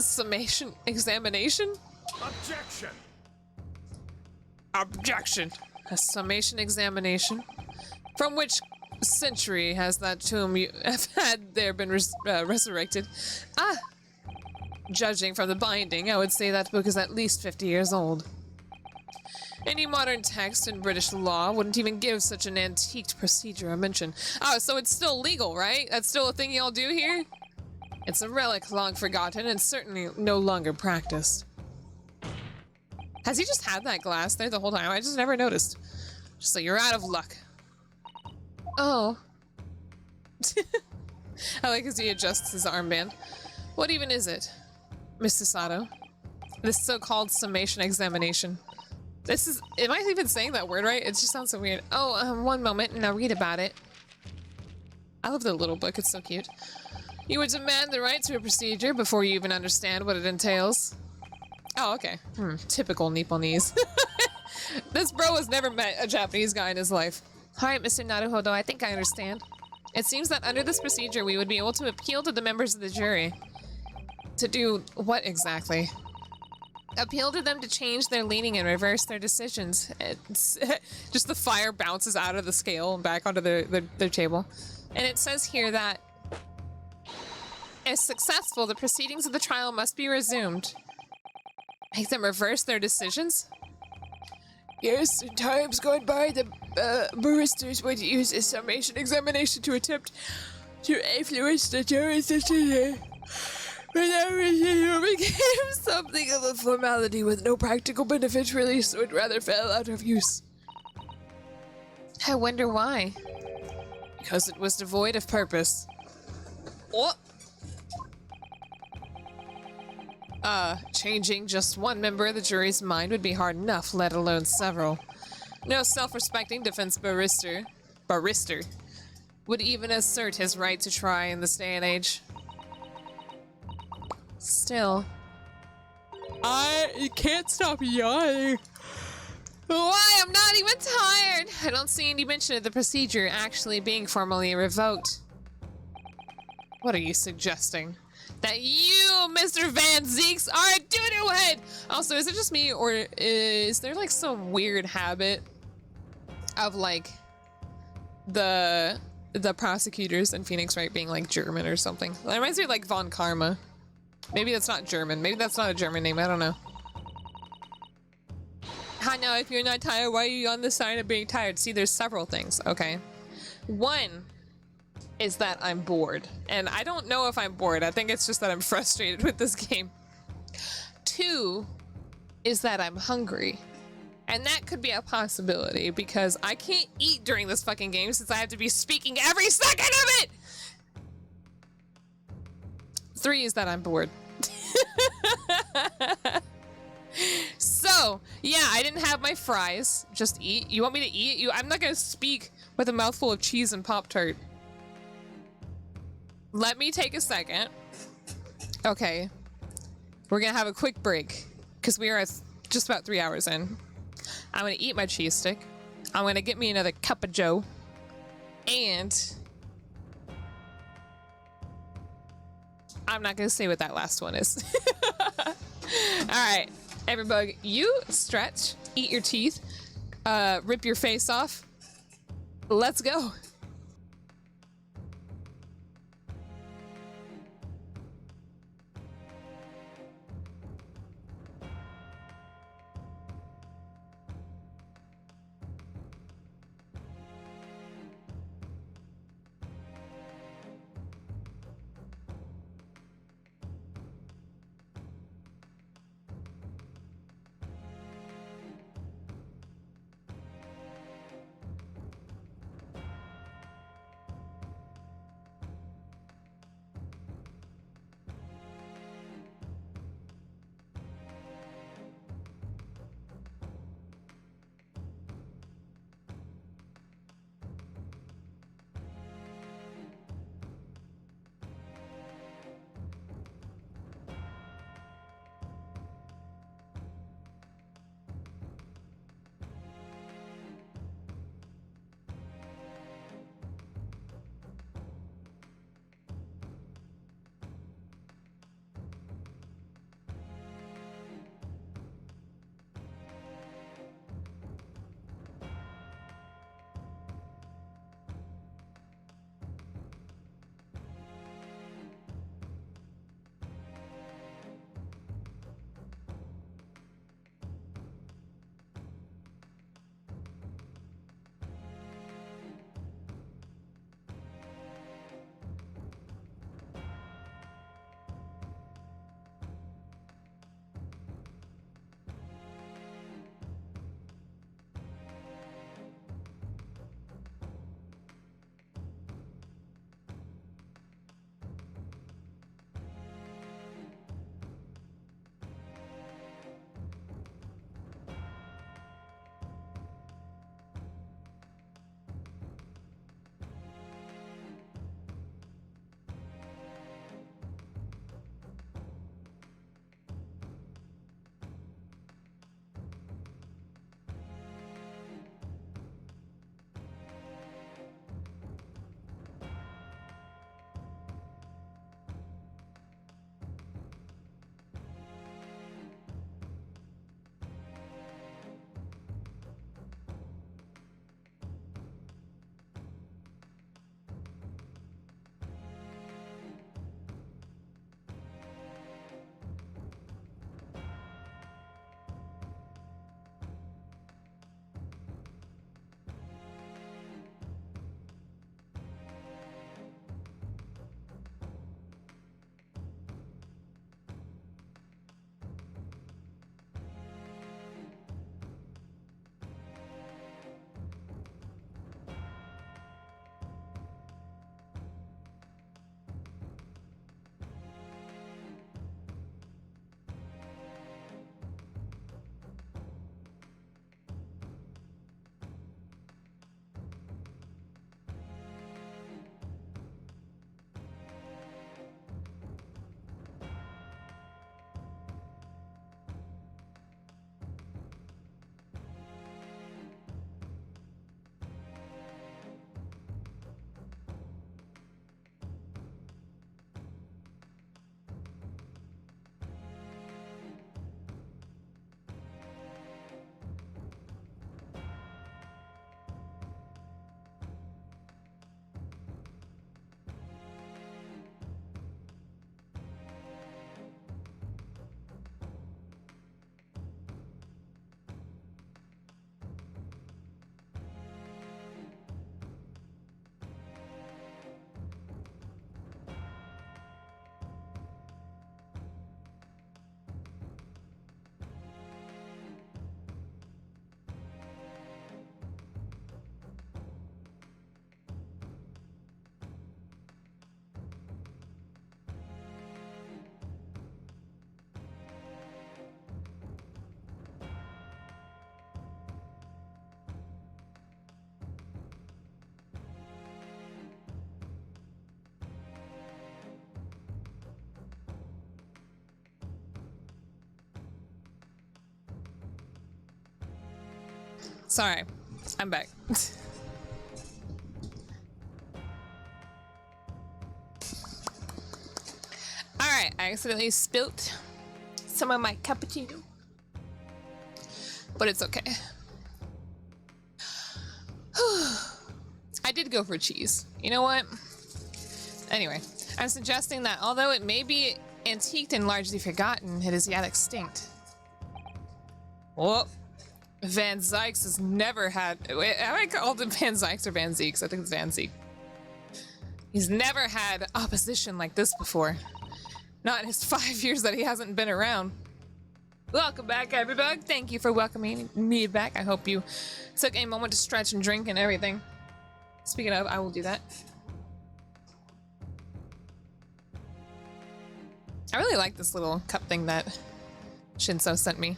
summation examination? Objection! Objection. A summation examination? From which century has that tomb you have had there been resurrected? Ah! Judging from the binding, I would say that book is at least 50 years old. Any modern text in British law wouldn't even give such an antiqued procedure a mention. Oh, so it's still legal, right? That's still a thing y'all do here? It's a relic long forgotten and certainly no longer practiced. Has he just had that glass there the whole time? I just never noticed. Just like, you're out of luck. Oh. I like as he adjusts his armband. What even is it, Mr. Sato? This so-called summation examination. This is... Am I even saying that word right? It just sounds so weird. Oh, one moment and I'll read about it. I love the little book. It's so cute. You would demand the right to a procedure before you even understand what it entails. Oh, okay. Typical Nipponese. This bro has never met a Japanese guy in his life. Alright, Mr. Naruhodo, I think I understand. It seems that under this procedure, we would be able to appeal to the members of the jury. To do what exactly? Appeal to them to change their leaning and reverse their decisions. It's just the fire bounces out of the scale and back onto their table. And it says here that if successful, the proceedings of the trial must be resumed. Make them reverse their decisions? Yes, in times gone by, the barristers would use a summation examination to attempt to influence the jury's decision. But everything became something of a formality with no practical benefit really, so it rather fell out of use. I wonder why. Because it was devoid of purpose. What? Changing just one member of the jury's mind would be hard enough, let alone several. No self-respecting defense barrister would even assert his right to try in this day and age. Still, I can't stop yawning. Why? I'm not even tired. I don't see any mention of the procedure actually being formally revoked. What are you suggesting? That you, Mr. Van Zeeks, are a doo-doo head! Also, is it just me, or is there like some weird habit of like the prosecutors in Phoenix Wright being like German or something? That reminds me of like Von Karma. Maybe that's not German. Maybe that's not a German name. I don't know. Hana, if you're not tired, why are you on the sign of being tired? See, there's several things. Okay. One is that I'm bored. And I don't know if I'm bored. I think it's just that I'm frustrated with this game. Two is that I'm hungry. And that could be a possibility because I can't eat during this fucking game since I have to be speaking every second of it! Three is that I'm bored. So, yeah, I didn't have my fries. Just eat. You want me to eat? I'm not gonna speak with a mouthful of cheese and Pop-Tart. Let me take a second. Okay. We're gonna have a quick break because we are at just about 3 hours in. I'm gonna eat my cheese stick. I'm gonna get me another cup of joe. And I'm not gonna say what that last one is. Alright, everybody, you stretch, eat your teeth, rip your face off. Let's go. Sorry, I'm back. Alright, I accidentally spilt some of my cappuccino. But it's okay. I did go for cheese. You know what? Anyway, I'm suggesting that although it may be antiqued and largely forgotten, it is yet extinct. Oh, Van Zykes has never had... Wait, have I called him Van Zykes or Van Zeeks? I think it's Van Zeek. He's never had opposition like this before. Not in his 5 years that he hasn't been around. Welcome back, everybody. Thank you for welcoming me back. I hope you took a moment to stretch and drink and everything. Speaking of, I will do that. I really like this little cup thing that Shinso sent me.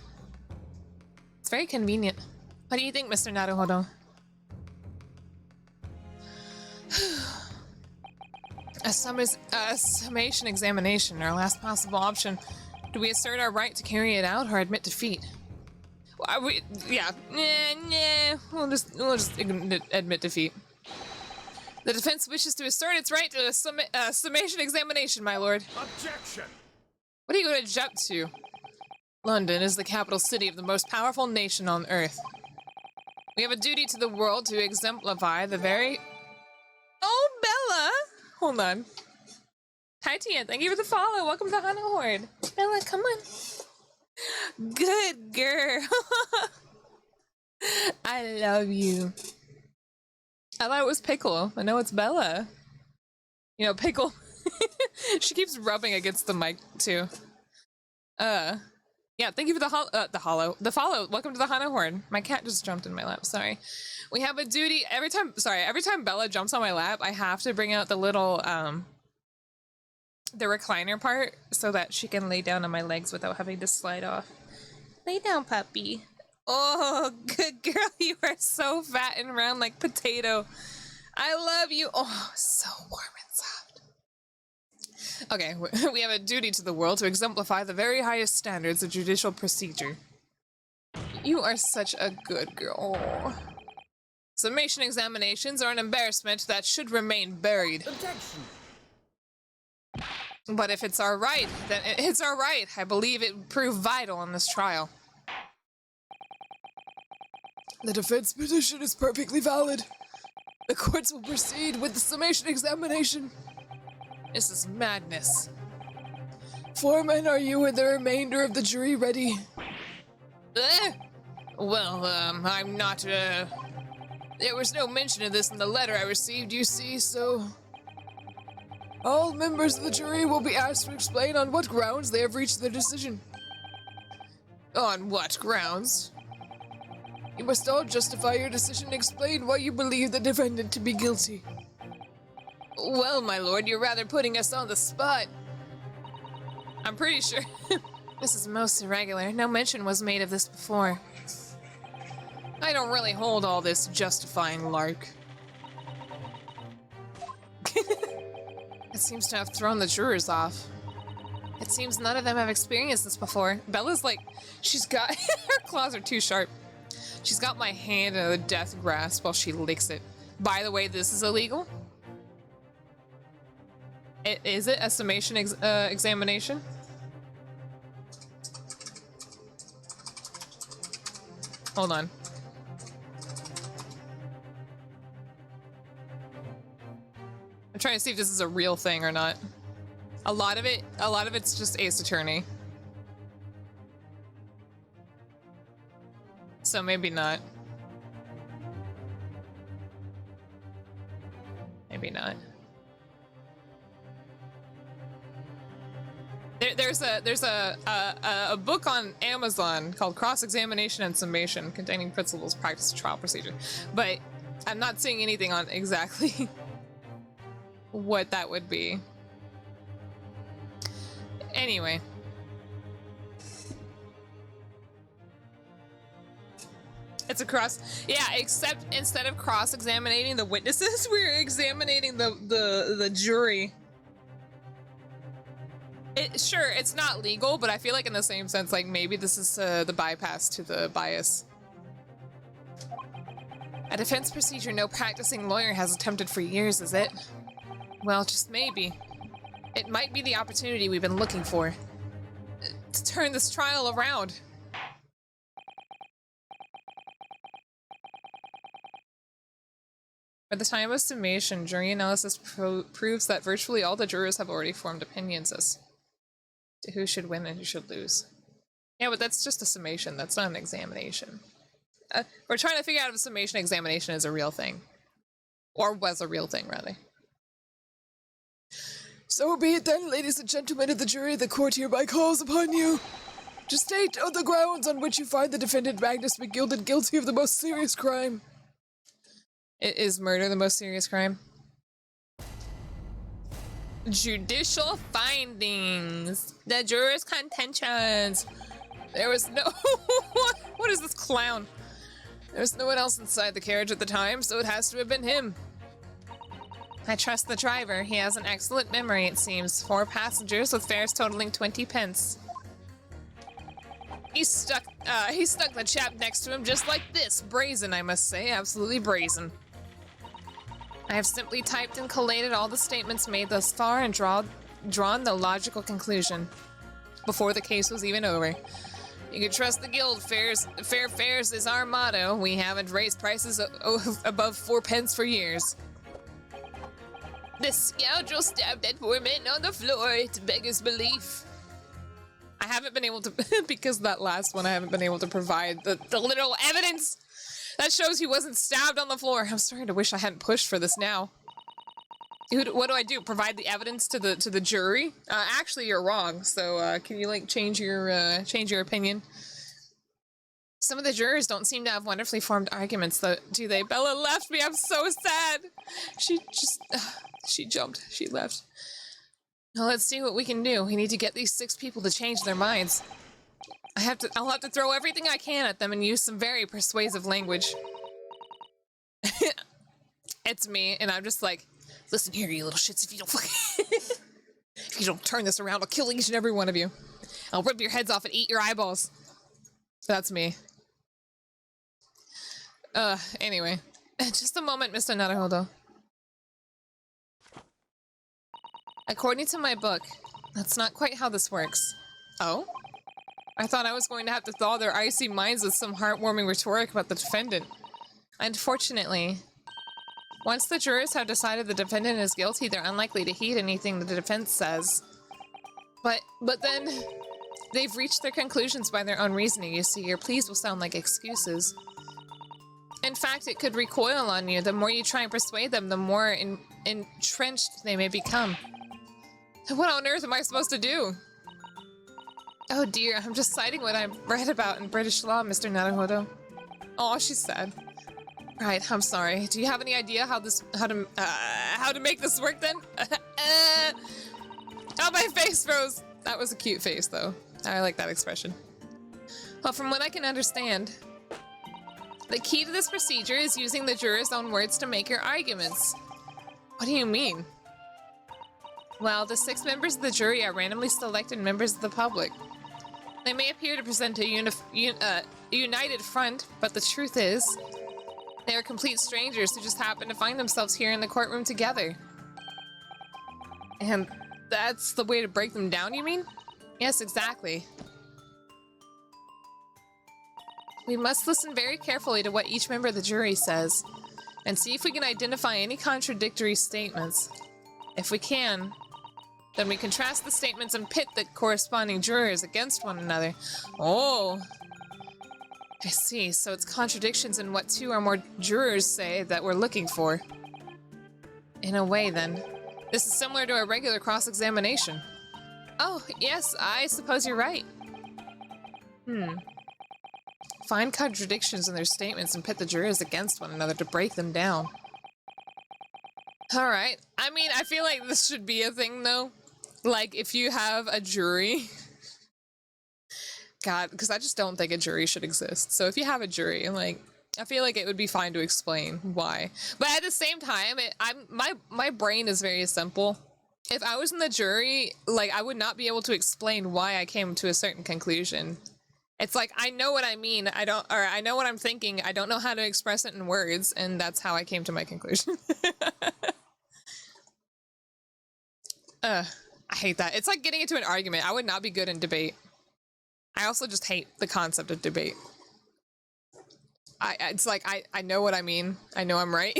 It's very convenient. What do you think, Mr. Naruhodo? A summation examination, our last possible option. Do we assert our right to carry it out or admit defeat? Well, yeah, we'll just admit defeat. The defense wishes to assert its right to a summation examination, my lord. Objection! What are you going to jump to? London is the capital city of the most powerful nation on Earth. We have a duty to the world to exemplify the very... Oh, Bella! Hold on. Hi, Tia. Thank you for the follow. Welcome to Hana Horde. Bella, come on. Good girl. I love you. I thought it was Pickle. I know it's Bella. You know, Pickle. She keeps rubbing against the mic, too. Yeah, thank you for the follow. Welcome to the Hana Horde. My cat just jumped in my lap. Sorry. We have a duty every time Bella jumps on my lap, I have to bring out the little, the recliner part so that she can lay down on my legs without having to slide off. Lay down, puppy. Oh, good girl. You are so fat and round like potato. I love you. Oh, so warm and soft. Okay, we have a duty to the world to exemplify the very highest standards of judicial procedure. You are such a good girl. Oh. Summation examinations are an embarrassment that should remain buried. Objection! But if it's our right, then it's our right. I believe it would prove vital in this trial. The defense petition is perfectly valid. The courts will proceed with the summation examination. This is madness. Foreman, are you and the remainder of the jury ready? Well, I'm not, there was no mention of this in the letter I received, you see, so... All members of the jury will be asked to explain on what grounds they have reached their decision. On what grounds? You must all justify your decision and explain why you believe the defendant to be guilty. Well, my lord, you're rather putting us on the spot. I'm pretty sure this is most irregular. No mention was made of this before. I don't really hold all this justifying lark. It seems to have thrown the jurors off. It seems none of them have experienced this before. Bella's like, she's got, her claws are too sharp. She's got my hand in a death grasp while she licks it. By the way, this is illegal. Is it a summation examination? Hold on. I'm trying to see if this is a real thing or not. A lot of it's just Ace Attorney. So maybe not. Maybe not. There's a book on Amazon called Cross-Examination and Summation, containing principles, practice, trial procedure. But I'm not seeing anything on exactly what that would be. Anyway. It's a cross, yeah, except instead of cross-examining the witnesses, we're examining the jury. Sure, it's not legal, but I feel like in the same sense, like maybe this is the bypass to the bias. A defense procedure no practicing lawyer has attempted for years, is it? Well, just maybe. It might be the opportunity we've been looking for. To turn this trial around. By the time of summation, jury analysis proves that virtually all the jurors have already formed opinions as to who should win and who should lose. Yeah, but that's just a summation. That's not an examination. We're trying to figure out if a summation examination is a real thing. Or was a real thing, rather. So be it then, ladies and gentlemen of the jury, the court hereby calls upon you to state the grounds on which you find the defendant Magnus McGilded guilty of the most serious crime. Is murder the most serious crime? Judicial findings. The jurors' contentions. There was no... What is this clown? There was no one else inside the carriage at the time, so it has to have been him. I trust the driver. He has an excellent memory, it seems. 4 passengers with fares totaling 20 pence. He stuck the chap next to him just like this. Brazen, I must say. Absolutely brazen. I have simply typed and collated all the statements made thus far and drawn the logical conclusion. Before the case was even over. You can trust the guild. Fair fares is our motto. We haven't raised prices above 4 pence for years. The scoundrel stabbed that poor man on the floor. It's beggars belief. I haven't been able to, because that last one, I haven't been able to provide the literal evidence that shows he wasn't stabbed on the floor. I'm starting to wish I hadn't pushed for this now. What do I do? Provide the evidence to the jury? Actually, you're wrong. So can you like change your opinion? Some of the jurors don't seem to have wonderfully formed arguments, though, do they? Bella left me. I'm so sad. She jumped. She left. Now let's see what we can do. We need to get these 6 people to change their minds. I'll have to throw everything I can at them and use some very persuasive language. It's me, and I'm just like, listen here, you little shits, if you don't turn this around, I'll kill each and every one of you. I'll rip your heads off and eat your eyeballs. That's me. Anyway. Just a moment, Mr. Naruhodo. According to my book, that's not quite how this works. Oh? I thought I was going to have to thaw their icy minds with some heartwarming rhetoric about the defendant. Unfortunately, once the jurors have decided the defendant is guilty, they're unlikely to heed anything the defense says. But then, they've reached their conclusions by their own reasoning, you see. Your pleas will sound like excuses. In fact, it could recoil on you. The more you try and persuade them, the more entrenched they may become. What on earth am I supposed to do? Oh dear, I'm just citing what I've read about in British law, Mr. Naruhodo. Oh, she's sad. Right, I'm sorry. Do you have any idea how to make this work then? Oh, my face froze! That was a cute face, though. I like that expression. Well, from what I can understand, the key to this procedure is using the jurors' own words to make your arguments. What do you mean? Well, the 6 members of the jury are randomly selected members of the public. They may appear to present a united front, but the truth is, they are complete strangers who just happen to find themselves here in the courtroom together. And that's the way to break them down, you mean? Yes, exactly. We must listen very carefully to what each member of the jury says, and see if we can identify any contradictory statements. If we can, then we contrast the statements and pit the corresponding jurors against one another. Oh, I see. So it's contradictions in what 2 or more jurors say that we're looking for. In a way, then. This is similar to a regular cross-examination. Oh, yes, I suppose you're right. Find contradictions in their statements and pit the jurors against one another to break them down. Alright. I mean, I feel like this should be a thing, though. Like, if you have a jury... God, because I just don't think a jury should exist. So if you have a jury, like, I feel like it would be fine to explain why. But at the same time, my brain is very simple. If I was in the jury, like, I would not be able to explain why I came to a certain conclusion. It's like, I know what I mean, I know what I'm thinking, I don't know how to express it in words, and that's how I came to my conclusion. I hate that. It's like getting into an argument. I would not be good in debate. I also just hate the concept of debate. It's like, I know what I mean, I know I'm right.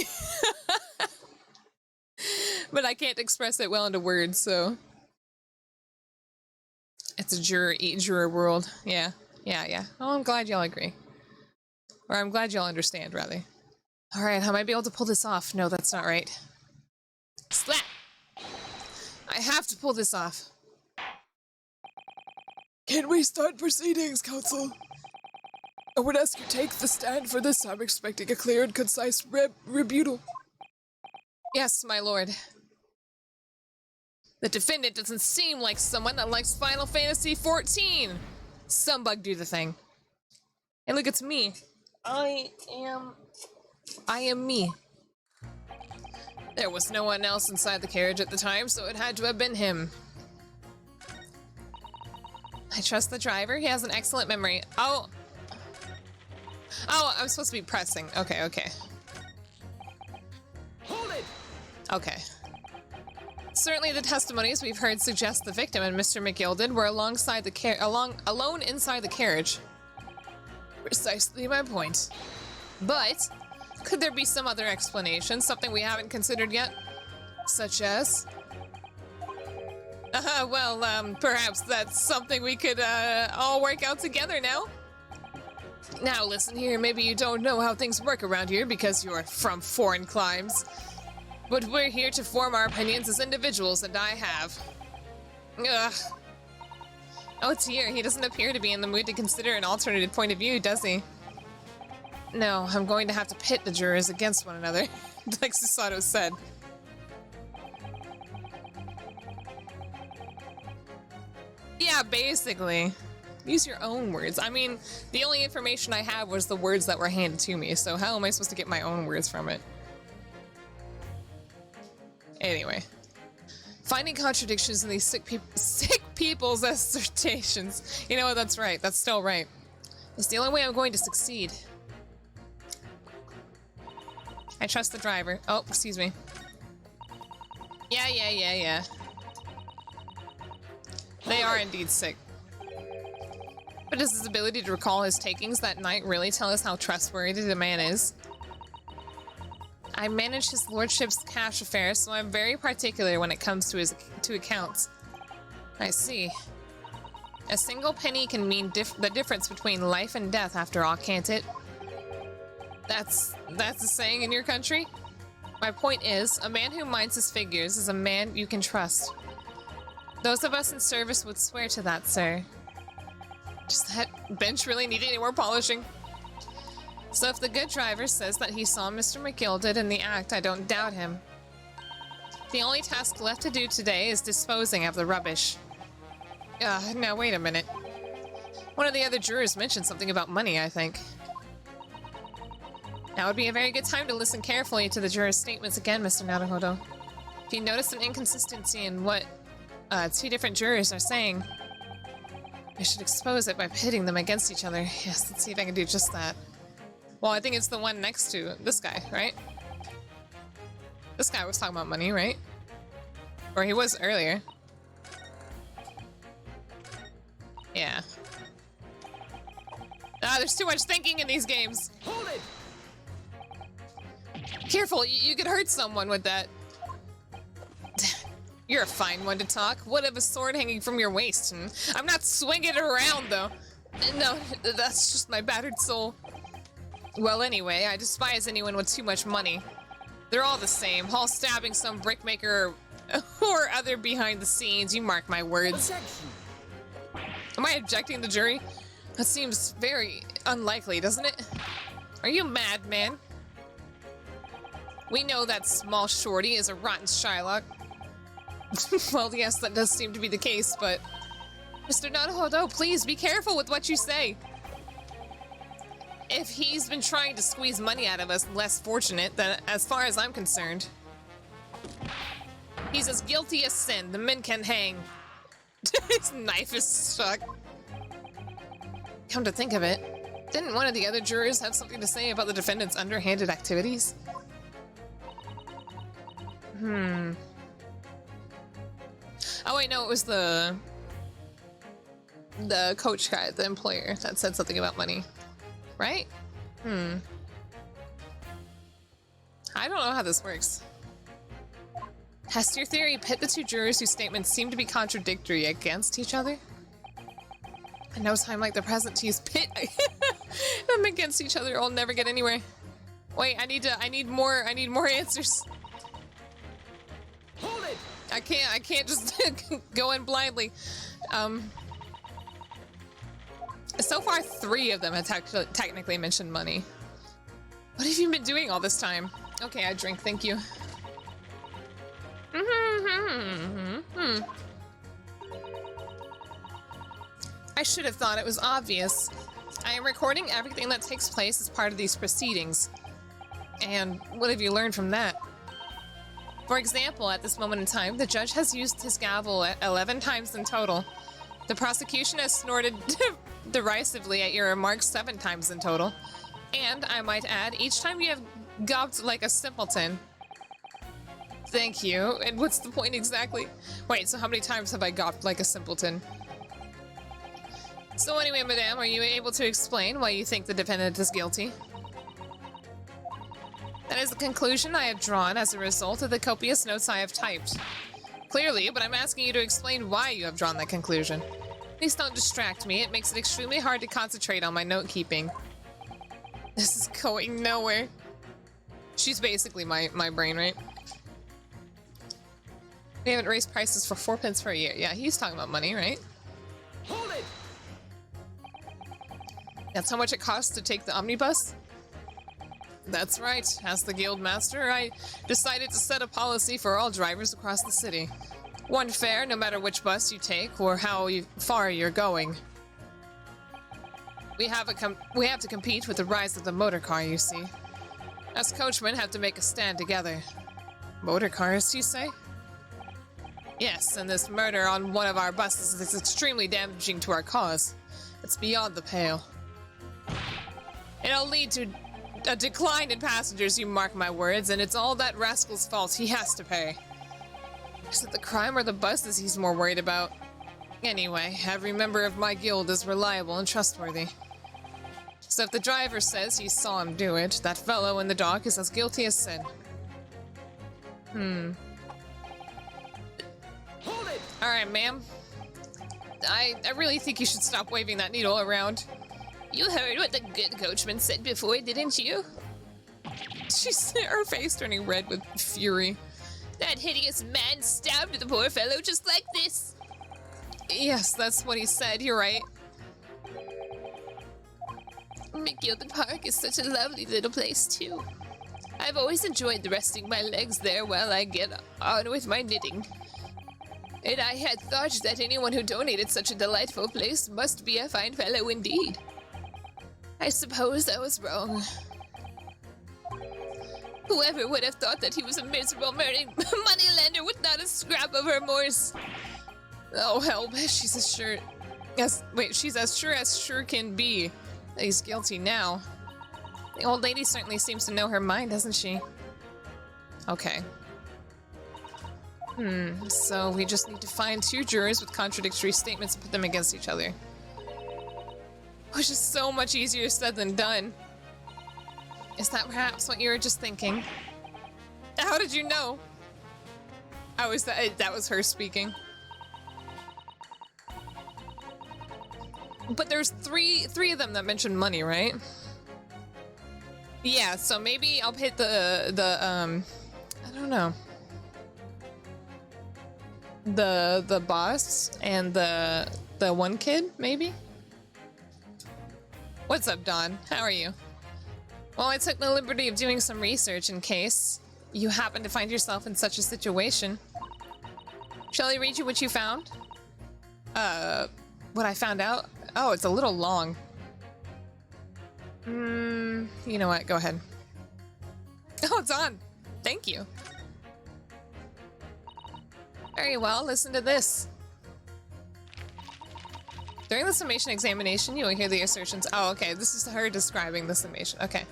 But I can't express it well into words, so... It's a juror world, yeah. Yeah. Oh, I'm glad y'all agree. Or I'm glad y'all understand, rather. Alright, I might be able to pull this off. No, that's not right. Slap! I have to pull this off. Can we start proceedings, Counsel? I would ask you take the stand for this. I'm expecting a clear and concise rebuttal. Yes, my lord. The defendant doesn't seem like someone that likes Final Fantasy XIV. Some bug do the thing. And look, it's me. I am me. There was no one else inside the carriage at the time, so it had to have been him. I trust the driver. He has an excellent memory. Oh, I'm supposed to be pressing. Okay. Hold it! Okay. Certainly the testimonies we've heard suggest the victim and Mr. McGilded were alone inside the carriage. Precisely my point. But, could there be some other explanation, something we haven't considered yet? Such as? Perhaps that's something we could, all work out together now? Now listen here, maybe you don't know how things work around here because you're from foreign climes. But we're here to form our opinions as individuals, and I have. Ugh. Oh, it's here. He doesn't appear to be in the mood to consider an alternative point of view, does he? No, I'm going to have to pit the jurors against one another, like Susato said. Yeah, basically. Use your own words. I mean, the only information I have was the words that were handed to me, so how am I supposed to get my own words from it? Anyway, finding contradictions in these sick people's assertions. You know what? That's right. That's still right. It's the only way I'm going to succeed. I trust the driver. Oh, excuse me. Yeah. They are indeed sick. But does his ability to recall his takings that night really tell us how trustworthy the man is? I manage his lordship's cash affairs, so I'm very particular when it comes to accounts. I see. A single penny can mean the difference between life and death, after all, can't it? That's a saying in your country? My point is, a man who minds his figures is a man you can trust. Those of us in service would swear to that, sir. Does that bench really need any more polishing? So if the good driver says that he saw Mr. McGilded in the act, I don't doubt him. The only task left to do today is disposing of the rubbish. Now wait a minute. One of the other jurors mentioned something about money, I think. Now would be a very good time to listen carefully to the jurors' statements again, Mr. Naruhodo. If you notice an inconsistency in what two different jurors are saying, I should expose it by pitting them against each other. Yes, let's see if I can do just that. Well, I think it's the one next to this guy, right? This guy was talking about money, right? Or he was earlier. Yeah. There's too much thinking in these games. Hold it! Careful, you could hurt someone with that. You're a fine one to talk. What of a sword hanging from your waist? I'm not swinging it around, though. No, that's just my battered soul. Well, anyway, I despise anyone with too much money. They're all the same, all stabbing some brickmaker or other behind the scenes, you mark my words. Objection. Am I objecting the jury? That seems very unlikely, doesn't it? Are you mad, man? We know that small shorty is a rotten Shylock. Well, yes, that does seem to be the case, but... Mr. Naruhodo, please be careful with what you say. If he's been trying to squeeze money out of us less fortunate, then as far as I'm concerned, he's as guilty as sin. The men can hang. His knife is stuck. Come to think of it, didn't one of the other jurors have something to say about the defendant's underhanded activities? Oh wait, no, it was the coach guy, the employer, that said something about money. Right? I don't know how this works. Has your theory pit the two jurors whose statements seem to be contradictory against each other? In no time like the present to use pit them against each other, I'll never get anywhere. Wait, I need more answers. Hold it! I can't just go in blindly. So far 3 of them have technically mentioned money. What have you been doing all this time? Okay, I drink, thank you. I should have thought it was obvious. I am recording everything that takes place as part of these proceedings. And what have you learned from that? For example, at this moment in time, the judge has used his gavel 11 times in total. The prosecution has snorted derisively at your remarks 7 times in total. And, I might add, each time you have gawped like a simpleton. Thank you. And what's the point exactly? Wait, so how many times have I gawped like a simpleton? So anyway, madame, are you able to explain why you think the defendant is guilty? That is the conclusion I have drawn as a result of the copious notes I have typed. Clearly, but I'm asking you to explain why you have drawn that conclusion. Please don't distract me. It makes it extremely hard to concentrate on my note-keeping. This is going nowhere. She's basically my brain, right? We haven't raised prices for 4 pence per year. Yeah, he's talking about money, right? Hold it! That's how much it costs to take the omnibus? That's right. As the guild master, I decided to set a policy for all drivers across the city. 1 fare, no matter which bus you take or how far you're going. We have to compete with the rise of the motor car, you see. Us coachmen have to make a stand together. Motor cars, you say? Yes, and this murder on one of our buses is extremely damaging to our cause. It's beyond the pale. It'll lead to a decline in passengers, you mark my words, and it's all that rascal's fault. He has to pay. Is it the crime or the buses he's more worried about? Anyway, every member of my guild is reliable and trustworthy. So if the driver says he saw him do it, that fellow in the dock is as guilty as sin. Hold it! Alright, ma'am. I really think you should stop waving that needle around. You heard what the good coachman said before, didn't you? She's her face turning red with fury. That hideous man stabbed the poor fellow just like this. Yes, that's what he said. You're right. McGilpin Park is such a lovely little place, too. I've always enjoyed resting my legs there while I get on with my knitting. And I had thought that anyone who donated such a delightful place must be a fine fellow indeed. I suppose I was wrong. Whoever would have thought that he was a miserable moneylender with not a scrap of remorse? Oh, help. She's as sure... Yes, wait, she's as sure can be that he's guilty now. The old lady certainly seems to know her mind, doesn't she? Okay. So we just need to find 2 jurors with contradictory statements and put them against each other. Which is so much easier said than done. Is that perhaps what you were just thinking? How did you know? That was her speaking. But there's three of them that mentioned money, right? Yeah, so maybe I'll hit the I don't know. The boss and the one kid, maybe? What's up, Dawn? How are you? Well, I took the liberty of doing some research in case you happen to find yourself in such a situation. Shall I read you what you found? What I found out? Oh, it's a little long. You know what? Go ahead. Oh, it's on. Thank you. Very well, listen to this. During the summation examination, you will hear the assertions. Oh, okay. This is her describing the summation. Okay.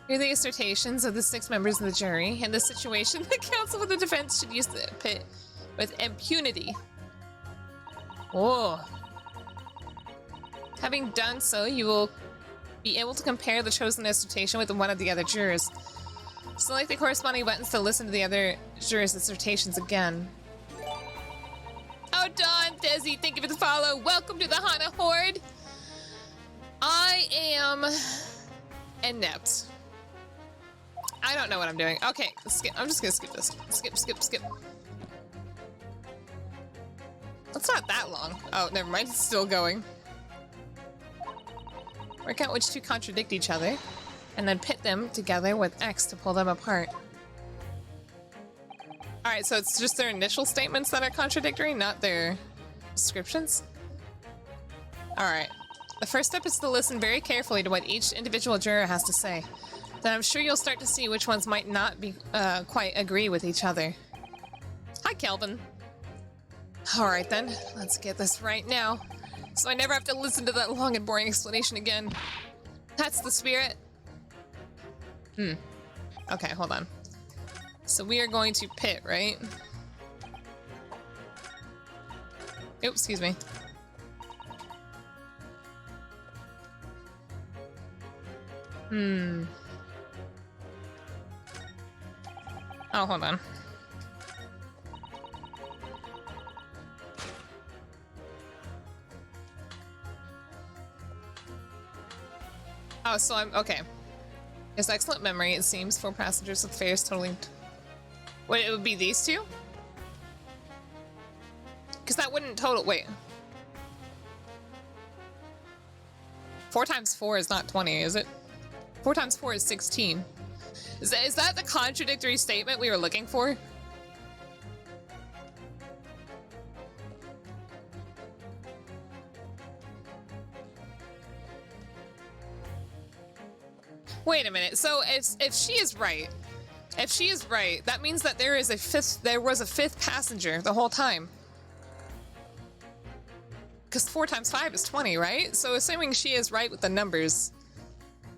Hear the assertions of the 6 members of the jury. In this situation, the counsel for the defense should use the pit with impunity. Oh. Having done so, you will be able to compare the chosen assertion with one of the other jurors. Select the corresponding buttons to listen to the other jurors' assertions again. Oh, Dawn, Desi, thank you for the follow. Welcome to the Hana Horde. I am inept. I don't know what I'm doing. Okay, skip. I'm just gonna skip this. Skip, skip, skip. That's not that long. Oh, never mind. It's still going. Work out which two contradict each other, and then pit them together with X to pull them apart. Alright, so it's just their initial statements that are contradictory, not their descriptions? Alright. The first step is to listen very carefully to what each individual juror has to say. Then I'm sure you'll start to see which ones might not be quite agree with each other. Hi, Kelvin. Alright then, let's get this right now, so I never have to listen to that long and boring explanation again. That's the spirit. Okay, hold on. So we are going to pit, right? Oops, excuse me. Oh, hold on. Oh, so I'm okay. It's excellent memory, it seems, for passengers with fares totaling. Wait, it would be these two? Because that wouldn't total. Wait. 4 times 4 is not 20, is it? 4 times 4 is 16. Is that the contradictory statement we were looking for? Wait a minute. So if she is right, that means that there was a fifth passenger the whole time. Because 4 times 5 is 20, right? So assuming she is right with the numbers,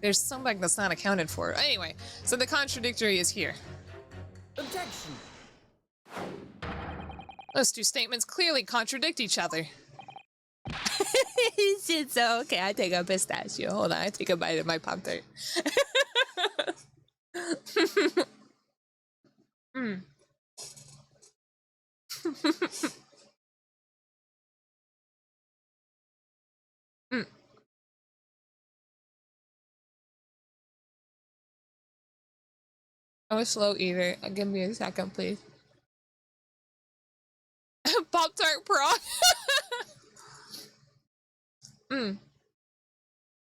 there's something that's not accounted for. Anyway, so the contradictory is here. Objection! Those two statements clearly contradict each other. Shit, so okay, I take a pistachio. Hold on, I take a bite of my Pop-Tart. I'm a slow eater. Give me a second, please. Pop-Tart Pro.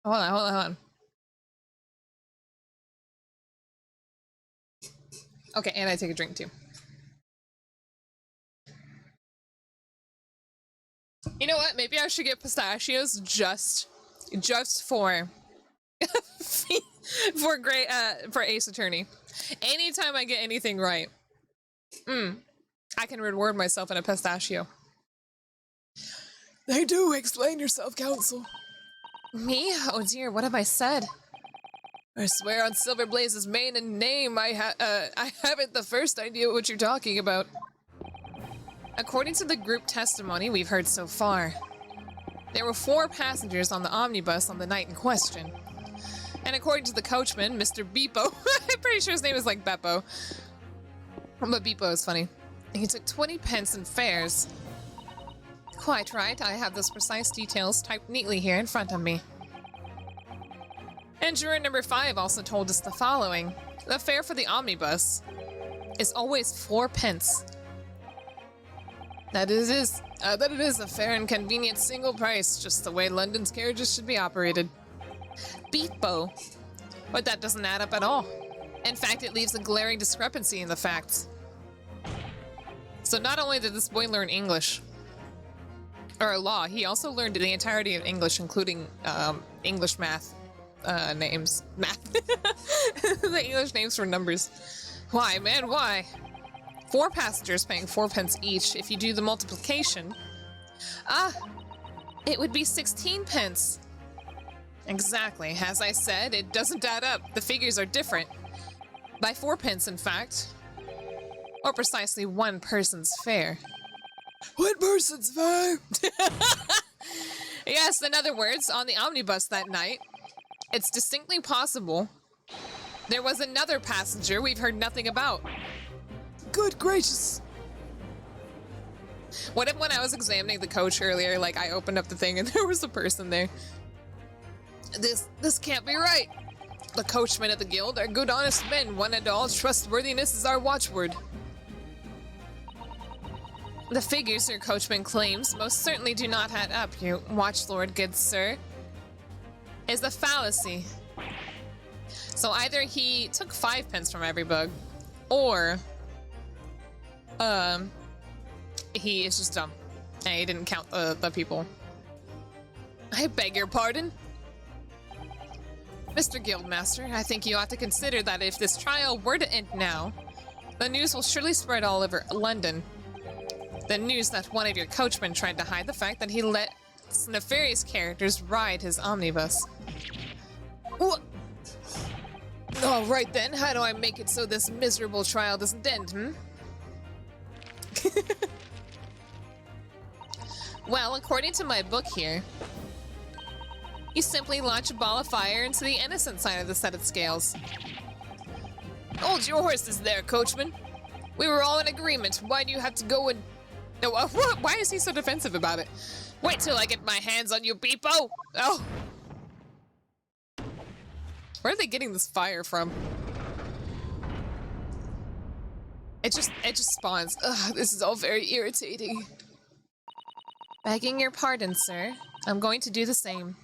Hold on. Okay, and I take a drink too. You know what? Maybe I should get pistachios just for for Ace Attorney. Anytime I get anything right, I can reward myself in a pistachio. They do. Explain yourself, counsel. Me? Oh dear, what have I said? I swear on Silverblaze's main and name, I haven't the first idea what you're talking about. According to the group testimony we've heard so far, there were 4 passengers on the omnibus on the night in question. And according to the coachman, Mr. Beepo, I'm pretty sure his name is like Beppo, but Beepo is funny, he took 20 pence in fares. Quite right, I have those precise details typed neatly here in front of me. And juror number 5 also told us the following. The fare for the omnibus is always 4 pence. That it is a fair and convenient single price, just the way London's carriages should be operated. Beepo. But that doesn't add up at all. In fact, it leaves a glaring discrepancy in the facts. So not only did this boy learn English, or law, he also learned the entirety of English, including English math names. Math. The English names for numbers. Why, man, why? 4 passengers paying 4 pence each. If you do the multiplication. It would be 16 pence. Exactly. As I said, it doesn't add up. The figures are different. By 4 pence, in fact. Or precisely one person's fare. One person's fare? Yes, in other words, on the omnibus that night, it's distinctly possible there was another passenger we've heard nothing about. Good gracious. What if when I was examining the coach earlier, like I opened up the thing and there was a person there? This can't be right. The coachmen of the guild are good honest men, one and all. Trustworthiness is our watchword. The figures your coachman claims most certainly do not add up, you watchlord, good sir. Is a fallacy. So either he took 5 pence from everybug, or he is just dumb and he didn't count the people. I beg your pardon? Mr. Guildmaster, I think you ought to consider that if this trial were to end now, the news will surely spread all over London. The news that one of your coachmen tried to hide the fact that he let nefarious characters ride his omnibus. All right then, how do I make it so this miserable trial doesn't end, Well, according to my book here, you simply launch a ball of fire into the innocent side of the set of scales. Hold your horses there, coachman. We were all in agreement. Why do you have to go and... No, why is he so defensive about it? Wait till I get my hands on you, Beepo! Oh! Where are they getting this fire from? It just spawns. Ugh, this is all very irritating. Begging your pardon, sir. I'm going to do the same.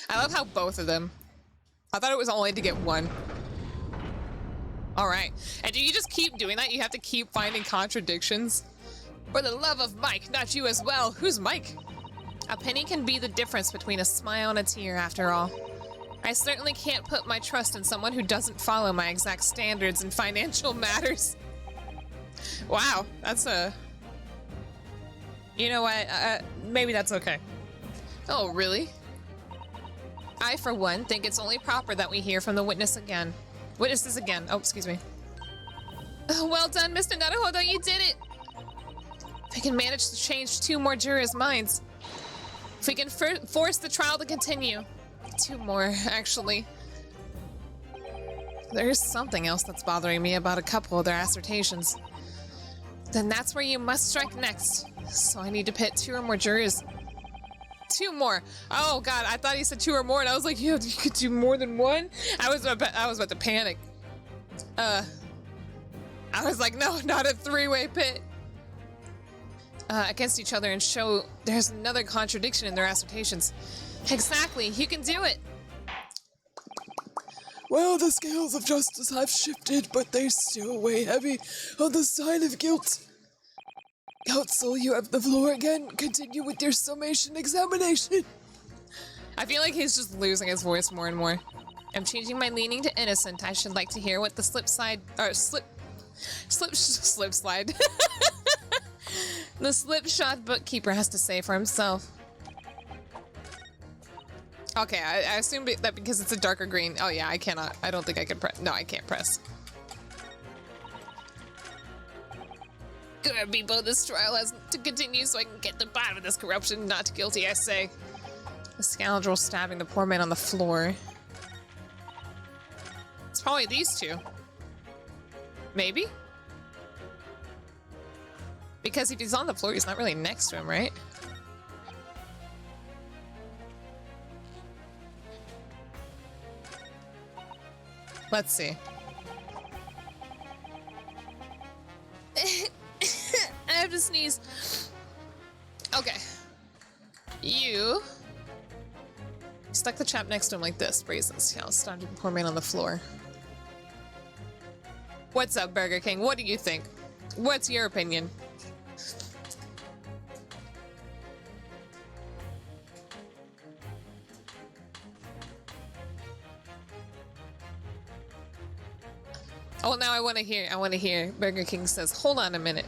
I love how both of them. I thought it was only to get one. Alright. And do you just keep doing that? You have to keep finding contradictions? For the love of Mike, not you as well. Who's Mike? A penny can be the difference between a smile and a tear, after all. I certainly can't put my trust in someone who doesn't follow my exact standards in financial matters. Wow, that's a... You know what? Maybe that's okay. Oh, really? I, for one, think it's only proper that we hear from the witnesses again. Oh, excuse me. Oh, well done, Mr. Naruhodo, you did it! If we can manage to change 2 more jurors' minds. If we can force the trial to continue. 2 more, actually. There's something else that's bothering me about a couple of their assertions. Then that's where you must strike next. So I need to pit 2 or more jurors. 2 more. Oh god, I thought he said 2 or more, and I was like, yeah, you could do more than 1. I was about to panic. I was like, no, not a 3-way pit. Against each other and show there's another contradiction in their assertions. Exactly, you can do it. Well, the scales of justice have shifted, but they still weigh heavy on the side of guilt. Counsel, you have the floor again. Continue with your summation examination. I feel like he's just losing his voice more and more. I'm changing my leaning to innocent. I should like to hear what the slip slide. The slipshod bookkeeper has to say for himself. Okay, I assume that because it's a darker green. Oh yeah, I cannot. I don't think I can press. No, I can't press. Good people, this trial has to continue so I can get to the bottom of this corruption. Not guilty, I say. The scoundrel stabbing the poor man on the floor. It's probably these 2. Maybe? Because if he's on the floor, he's not really next to him, right? Let's see. I have to sneeze. Okay. You stuck the chap next to him like this. Braces. Yeah, stabbing the poor man on the floor. What's up, Burger King? What do you think? What's your opinion? Oh, now I want to hear. Burger King says, hold on a minute.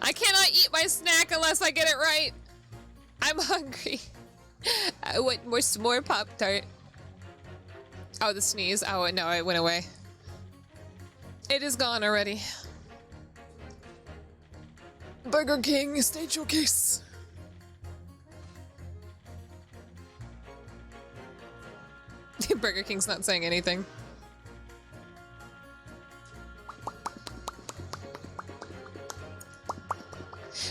I cannot eat my snack unless I get it right. I'm hungry. I want more s'more Pop-Tart. Oh, the sneeze. Oh, no, it went away. It is gone already. Burger King, state your case. Burger King's not saying anything.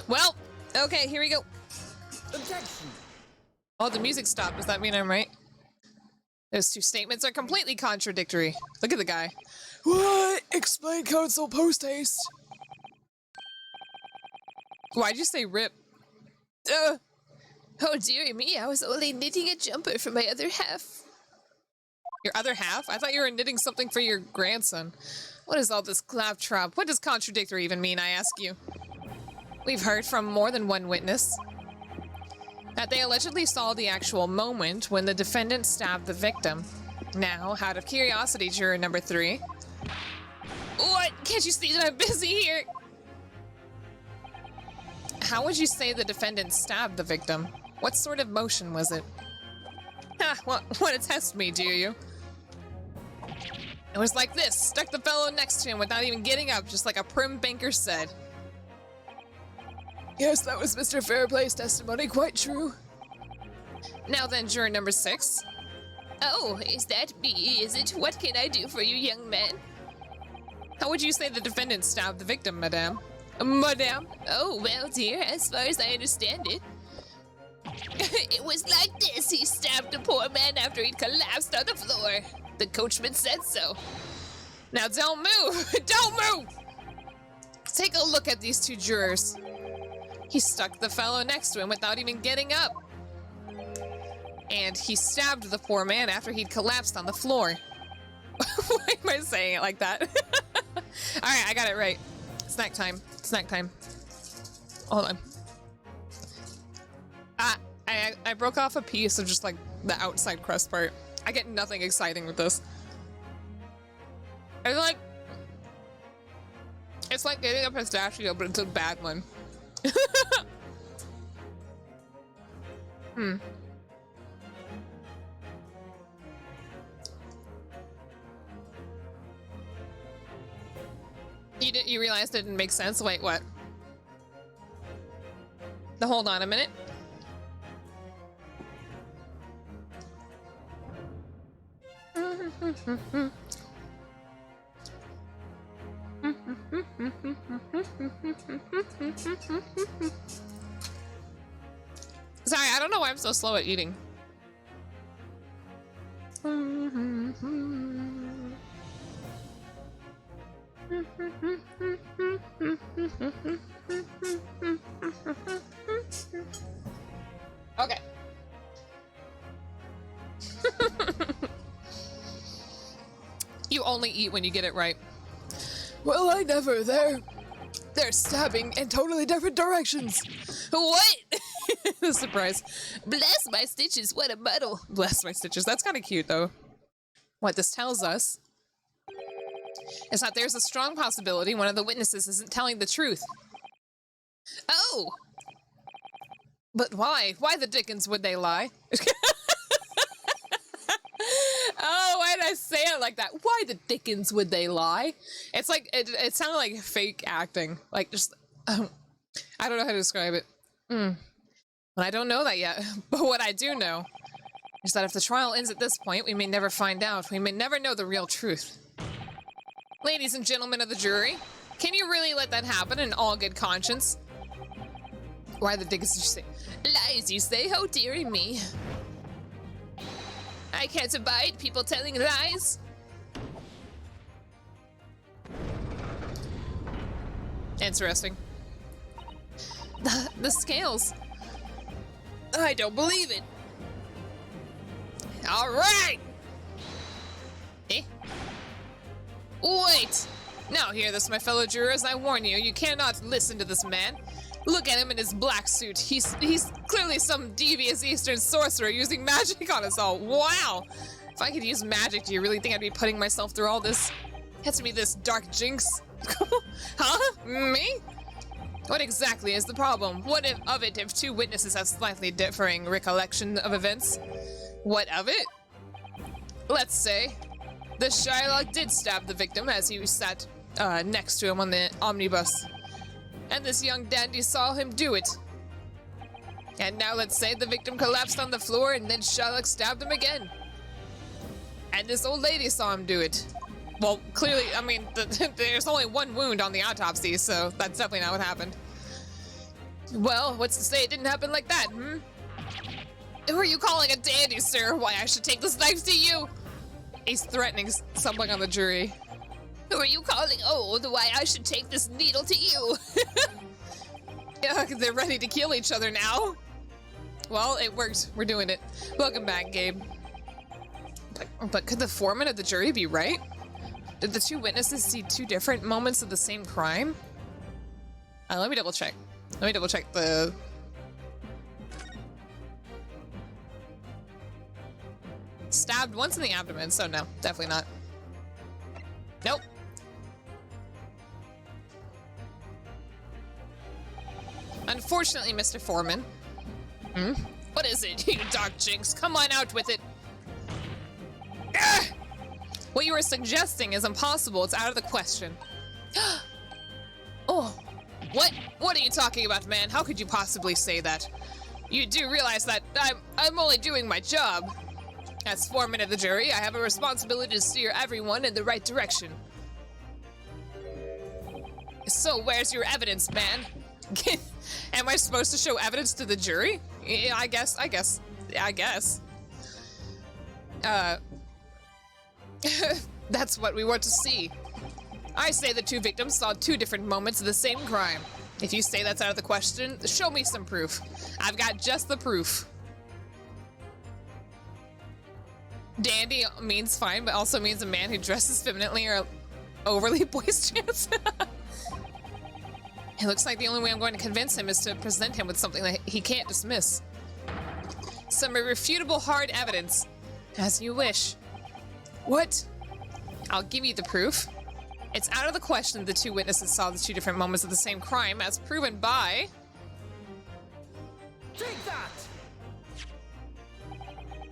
Well, okay, here we go. Objection! Oh, the music stopped. Does that mean I'm right? Those two statements are completely contradictory. Look at the guy. What? Explain counsel post haste. Why'd you say rip? Oh, dearie me, I was only knitting a jumper for my other half. Your other half? I thought you were knitting something for your grandson. What is all this claptrap? What does contradictory even mean, I ask you? We've heard from more than one witness that they allegedly saw the actual moment when the defendant stabbed the victim. Now, out of curiosity, juror number 3. What? Can't you see that I'm busy here? How would you say the defendant stabbed the victim? What sort of motion was it? Ha, want to test me, do you? It was like this, stuck the fellow next to him without even getting up, just like a prim banker said. Yes, that was Mr. Fairplay's testimony, quite true. Now then, juror number 6. Oh, is that me, is it? What can I do for you, young man? How would you say the defendant stabbed the victim, madame? Madame? Oh, well, dear, as far as I understand it, it was like this. He stabbed the poor man after he'd collapsed on the floor. The coachman said so. Now don't move! Don't move! Take a look at these two jurors. He stuck the fellow next to him without even getting up. And he stabbed the poor man after he'd collapsed on the floor. Why am I saying it like that? Alright, I got it right. Snack time. Snack time. Hold on. I broke off a piece of just like the outside crust part. I get nothing exciting with this. It's like getting a pistachio, but it's a bad one. You realized it didn't make sense? Wait, what? Hold on a minute. Sorry, I don't know why I'm so slow at eating. Okay. You only eat when you get it right. Well, I never. They're stabbing in totally different directions. What? Surprise. Bless my stitches, what a muddle. Bless my stitches. That's kind of cute, though. What this tells us is that there's a strong possibility one of the witnesses isn't telling the truth. Oh! But why? Why the dickens would they lie? Oh, why did I say it like that? Why the dickens would they lie? It's like, it sounded like fake acting. Like, just, I don't know how to describe it. But I don't know that yet. But what I do know is that if the trial ends at this point, we may never find out. We may never know the real truth. Ladies and gentlemen of the jury, can you really let that happen in all good conscience? Why the dickens did you say? Lies, you say? Oh, dearie me. I can't abide people telling lies. Interesting. The scales. I don't believe it. All right. Eh? Wait. Now hear this, my fellow jurors. I warn you, you cannot listen to this man. Look at him in his black suit. He's clearly some devious Eastern sorcerer using magic on us all. Wow! If I could use magic, do you really think I'd be putting myself through all this? Has to be this dark jinx. Huh? Me? What exactly is the problem? What if two witnesses have slightly differing recollection of events? What of it? Let's say the Shylock did stab the victim as he sat next to him on the omnibus. And this young dandy saw him do it. And now let's say the victim collapsed on the floor and then Shylock stabbed him again. And this old lady saw him do it. Well, clearly, I mean, there's only one wound on the autopsy, so that's definitely not what happened. Well, what's to say it didn't happen like that, hmm? Who are you calling a dandy, sir? Why, I should take this knife to you! He's threatening someone on the jury. Who are you calling old? Why, I should take this needle to you! Yeah, they're ready to kill each other now. Well, it worked. We're doing it. Welcome back, Gabe. But could the foreman of the jury be right? Did the two witnesses see two different moments of the same crime? Let me double check. Let me double check the... Stabbed once in the abdomen, so no, definitely not. Nope. Unfortunately, Mr. Foreman. Hmm? What is it, you dog jinx? Come on out with it. Ugh! What you were suggesting is impossible. It's out of the question. Oh, what are you talking about, man? How could you possibly say that? You do realize that I'm only doing my job. As foreman of the jury, I have a responsibility to steer everyone in the right direction. So where's your evidence, man? Am I supposed to show evidence to the jury? Yeah, I guess. That's what we want to see. I say the two victims saw two different moments of the same crime. If you say that's out of the question, show me some proof. I've got just the proof. Dandy means fine, but also means a man who dresses femininely or overly boisterous. It looks like the only way I'm going to convince him is to present him with something that he can't dismiss. Some irrefutable hard evidence. As you wish. What? I'll give you the proof. It's out of the question the two witnesses saw the two different moments of the same crime, as proven by... Take that!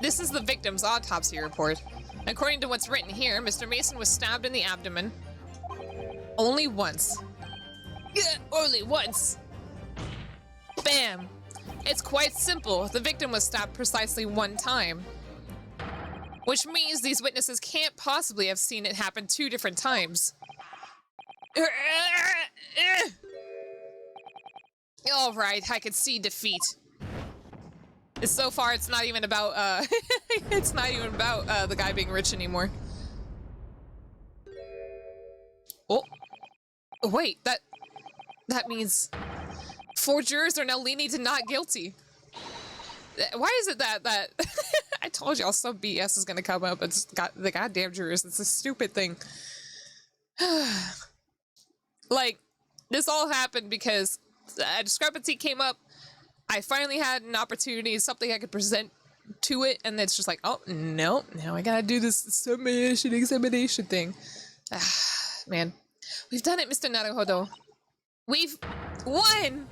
This is the victim's autopsy report. According to what's written here, Mr. Mason was stabbed in the abdomen. Only once. Only once! Bam! It's quite simple. The victim was stabbed precisely one time. Which means these witnesses can't possibly have seen it happen two different times. Alright, I can see defeat. So far, it's not even about, it's not even about, the guy being rich anymore. Oh. Wait, that means 4 jurors are now leaning to not guilty. Why is it that I told y'all some BS is gonna come up? It's got the goddamn jurors. It's a stupid thing. Like, this all happened because a discrepancy came up. I finally had an opportunity, something I could present to it, and it's just like, oh, no, now I gotta do this summation examination thing. Man. We've done it, Mr. Naruhodo. We've won!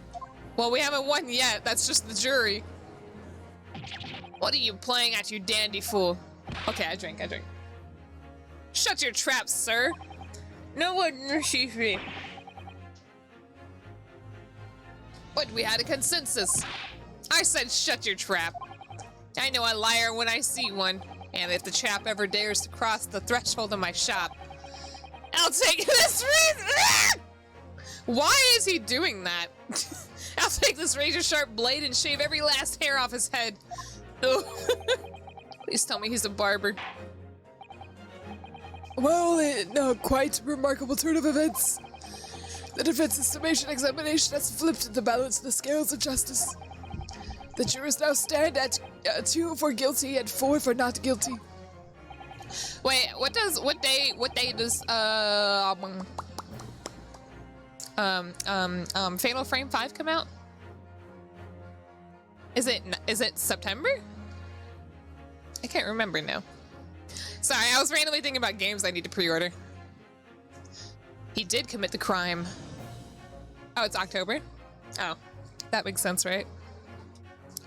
Well, we haven't won yet. That's just the jury. What are you playing at, you dandy fool? Okay, I drink. Shut your trap, sir. No one sees me. But we had a consensus. I said shut your trap. I know a liar when I see one. And if the chap ever dares to cross the threshold of my shop, I'll take this razor. Why is he doing that? I'll take this razor-sharp blade and shave every last hair off his head. Please tell me he's a barber. Well, in quite remarkable turn of events, the defense's summation examination has flipped the balance of the scales of justice. The jurors now stand at 2 for guilty and 4 for not guilty. Wait, what day does Fatal Frame 5 come out? Is it September? I can't remember now. Sorry, I was randomly thinking about games I need to pre-order. He did commit the crime. Oh, it's October? Oh, that makes sense, right?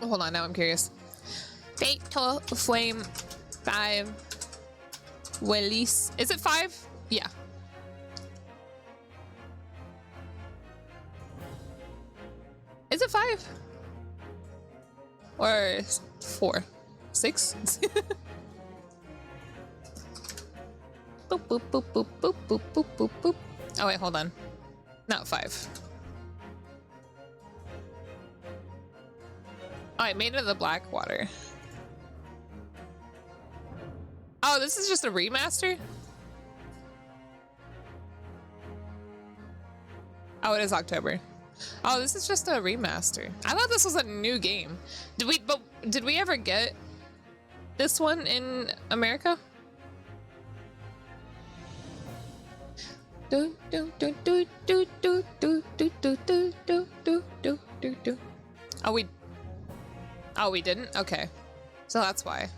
Hold on, now I'm curious. Fatal Flame 5 release. Is it 5? Yeah. Is it 5? Or 4? 6? Boop, boop, boop, boop, boop, boop, boop, boop, boop. Oh, wait, hold on. Not 5. Oh, I made it of the Blackwater. Oh, this is just a remaster? Oh, it is October. Oh, this is just a remaster. I thought this was a new game. Did we ever get this one in America? Oh, we didn't? Okay. So that's why.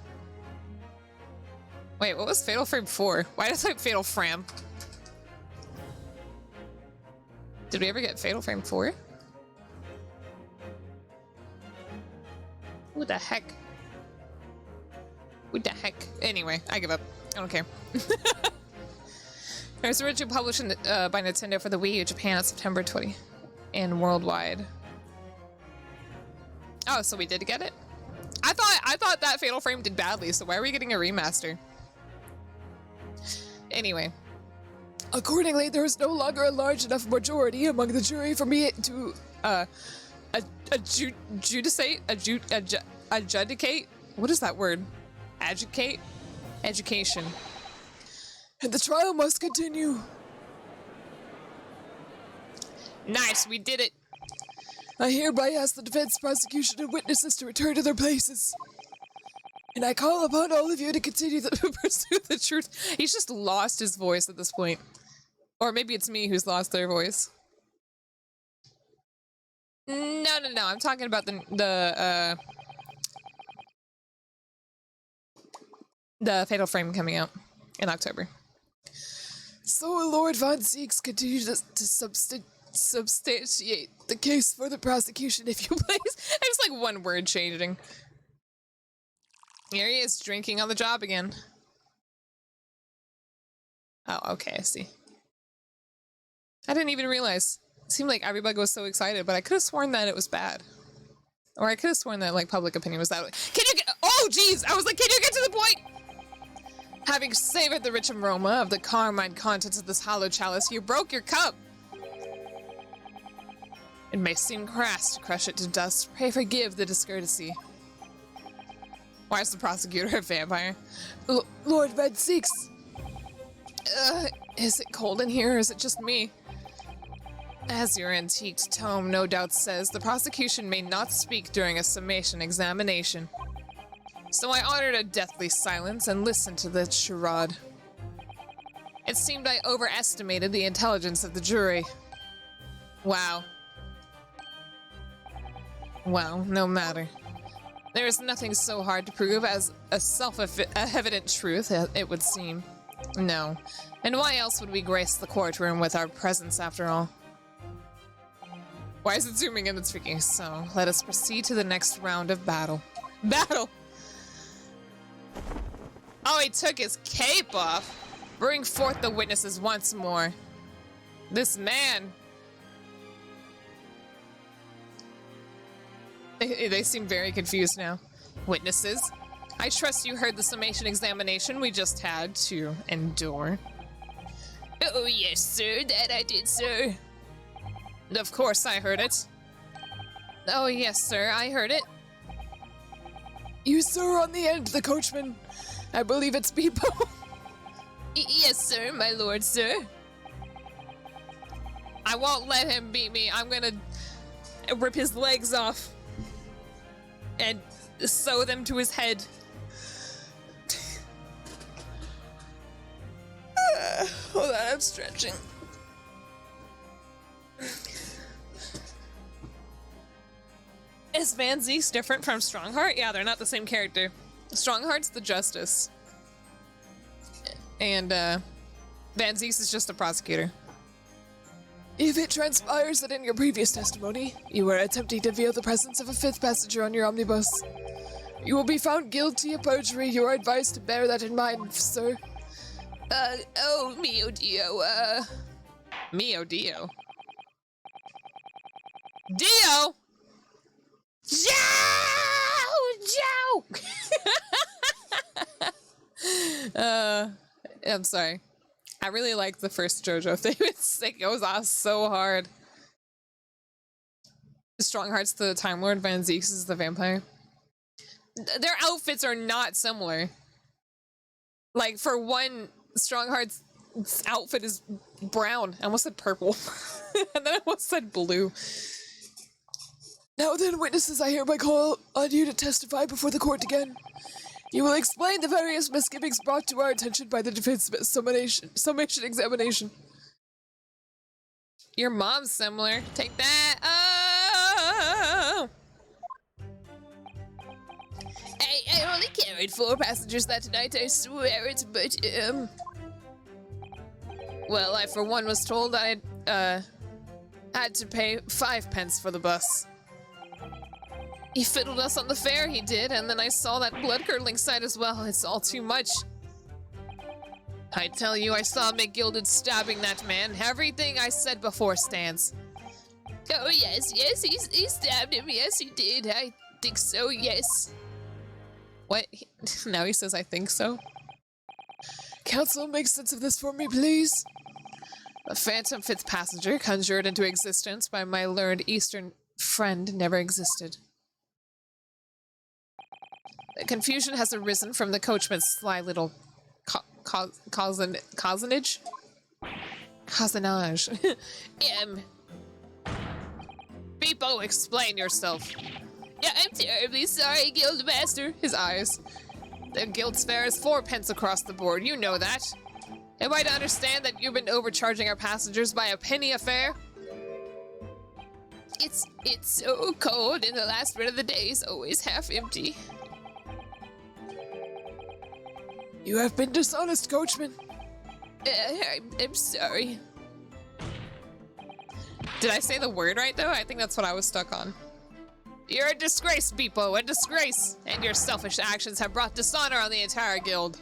Wait, what was Fatal Frame 4? Why did I type Fatal Frame? Did we ever get Fatal Frame 4? What the heck? What the heck? Anyway, I give up. I don't care. It was originally published by Nintendo for the Wii U Japan on September 20 and worldwide. Oh, so we did get it? I thought that Fatal Frame did badly, so why are we getting a remaster? Anyway. Accordingly, there is no longer a large enough majority among the jury for me to adjudicate. What is that word? Education. And the trial must continue. Nice, we did it. I hereby ask the defense, prosecution, and witnesses to return to their places. And I call upon all of you to continue to pursue the truth. He's just lost his voice at this point. Or maybe it's me who's lost their voice. No. I'm talking about the Fatal Frame coming out in October. So Lord Von Zieks continues to substantiate the case for the prosecution, if you please. It's like one word changing. Here he is, drinking on the job again. Oh, okay, I see. I didn't even realize. It seemed like everybody was so excited, but I could have sworn that it was bad. Or I could have sworn that, like, public opinion was that way. Can you get— oh, jeez! I was like, can you get to the point? Having savored the rich aroma of the carmine contents of this hollow chalice, you broke your cup. It may seem crass to crush it to dust. Pray forgive the discourtesy. Why is the prosecutor a vampire? Lord Van Zieks. Is it cold in here, or is it just me? As your antiqued tome no doubt says, the prosecution may not speak during a summation examination. So I honored a deathly silence and listened to the charade. It seemed I overestimated the intelligence of the jury. Wow. Well, no matter. There is nothing so hard to prove as a self-evident truth, it would seem. No. And why else would we grace the courtroom with our presence, after all? Why is it zooming in and speaking? So, let us proceed to the next round of battle. Battle! Oh, he took his cape off. Bring forth the witnesses once more. This man. They seem very confused now. Witnesses, I trust you heard the summation examination we just had to endure. Oh, yes, sir. That I did, sir. Of course I heard it. Oh, yes, sir. I heard it. You, sir, on the end, the coachman. I believe it's Beepo. Yes, sir, my lord, sir. I won't let him beat me. I'm gonna rip his legs off and sew them to his head. Hold on, I'm stretching. Is Van Zieks different from Strongheart? Yeah, they're not the same character. Strongheart's the justice. And, Van Zieks is just a prosecutor. If it transpires that in your previous testimony, you were attempting to veil the presence of a fifth passenger on your omnibus, you will be found guilty of perjury. You are advised to bear that in mind, sir. Oh, mio Dio, Mio Dio? Dio! Joe! I'm sorry. I really like the first JoJo thing. It goes off so hard. Strongheart's the Time Lord, Van Zeeks is the vampire. Their outfits are not similar. Like, for one, Strongheart's outfit is brown. I almost said purple. And then I almost said blue. Now then, witnesses, I hereby call on you to testify before the court again. You will explain the various misgivings brought to our attention by the defense summation examination. Your mom's similar. Take that. Oh! I only carried 4 passengers that night, I swear it, but, well, I for one was told I had to pay 5 pence for the bus. He fiddled us on the fare, he did, and then I saw that blood-curdling sight as well. It's all too much. I tell you, I saw McGilded stabbing that man. Everything I said before stands. Oh, yes, he stabbed him. Yes, he did. I think so, yes. What? Now he says I think so? Counsel, make sense of this for me, please. The phantom 5th passenger conjured into existence by my learned Eastern friend never existed. The confusion has arisen from the coachman's sly little cousinage? Beepo, explain yourself. Yeah, I'm terribly sorry, Guildmaster. His eyes. The guild's fare is 4 pence across the board, you know that. Am I to understand that you've been overcharging our passengers by a penny a fare? It's so cold and the last bit of the day is always half empty. You have been dishonest, coachman. I'm sorry. Did I say the word right, though? I think that's what I was stuck on. You're a disgrace, Beepo, a disgrace! And your selfish actions have brought dishonor on the entire guild.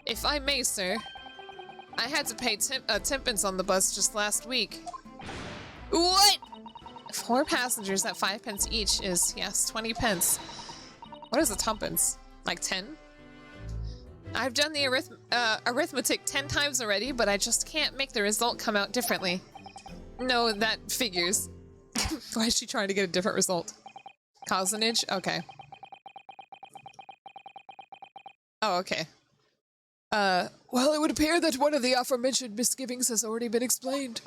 If I may, sir, I had to pay 10 pence on the bus just last week. What? 4 passengers at 5 pence each is, yes, 20 pence. What is a tuppence? Like 10? I've done the arithmetic 10 times already, but I just can't make the result come out differently. No, that figures. Why is she trying to get a different result? Cousinage? Okay. Oh, okay. Well, it would appear that one of the aforementioned misgivings has already been explained.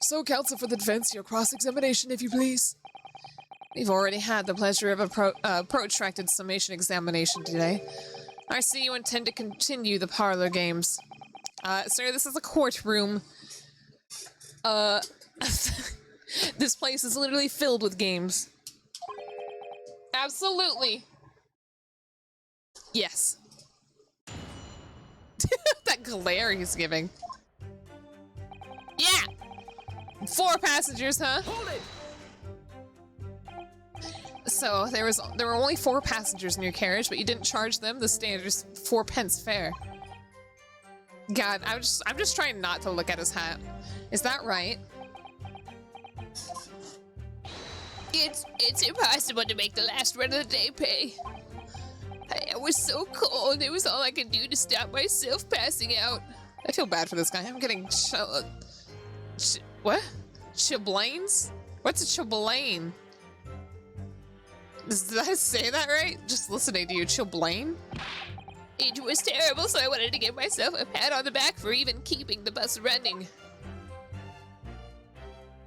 So, counsel for the defense, your cross-examination, if you please. We've already had the pleasure of a protracted summation examination today. I see you intend to continue the parlor games. Sir, this is a courtroom. This place is literally filled with games. Absolutely. Yes. That glare he's giving. Yeah! 4 passengers, huh? Hold it! So there were only 4 passengers in your carriage, but you didn't charge them the standard 4 pence fare. God, I'm just trying not to look at his hat. Is that right? It's impossible to make the last run of the day pay. I was so cold, it was all I could do to stop myself passing out. I feel bad for this guy. I'm getting what? Chiblains? What's a chiblain? Did I say that right? Just listening to you, chiblain? It was terrible, so I wanted to give myself a pat on the back for even keeping the bus running.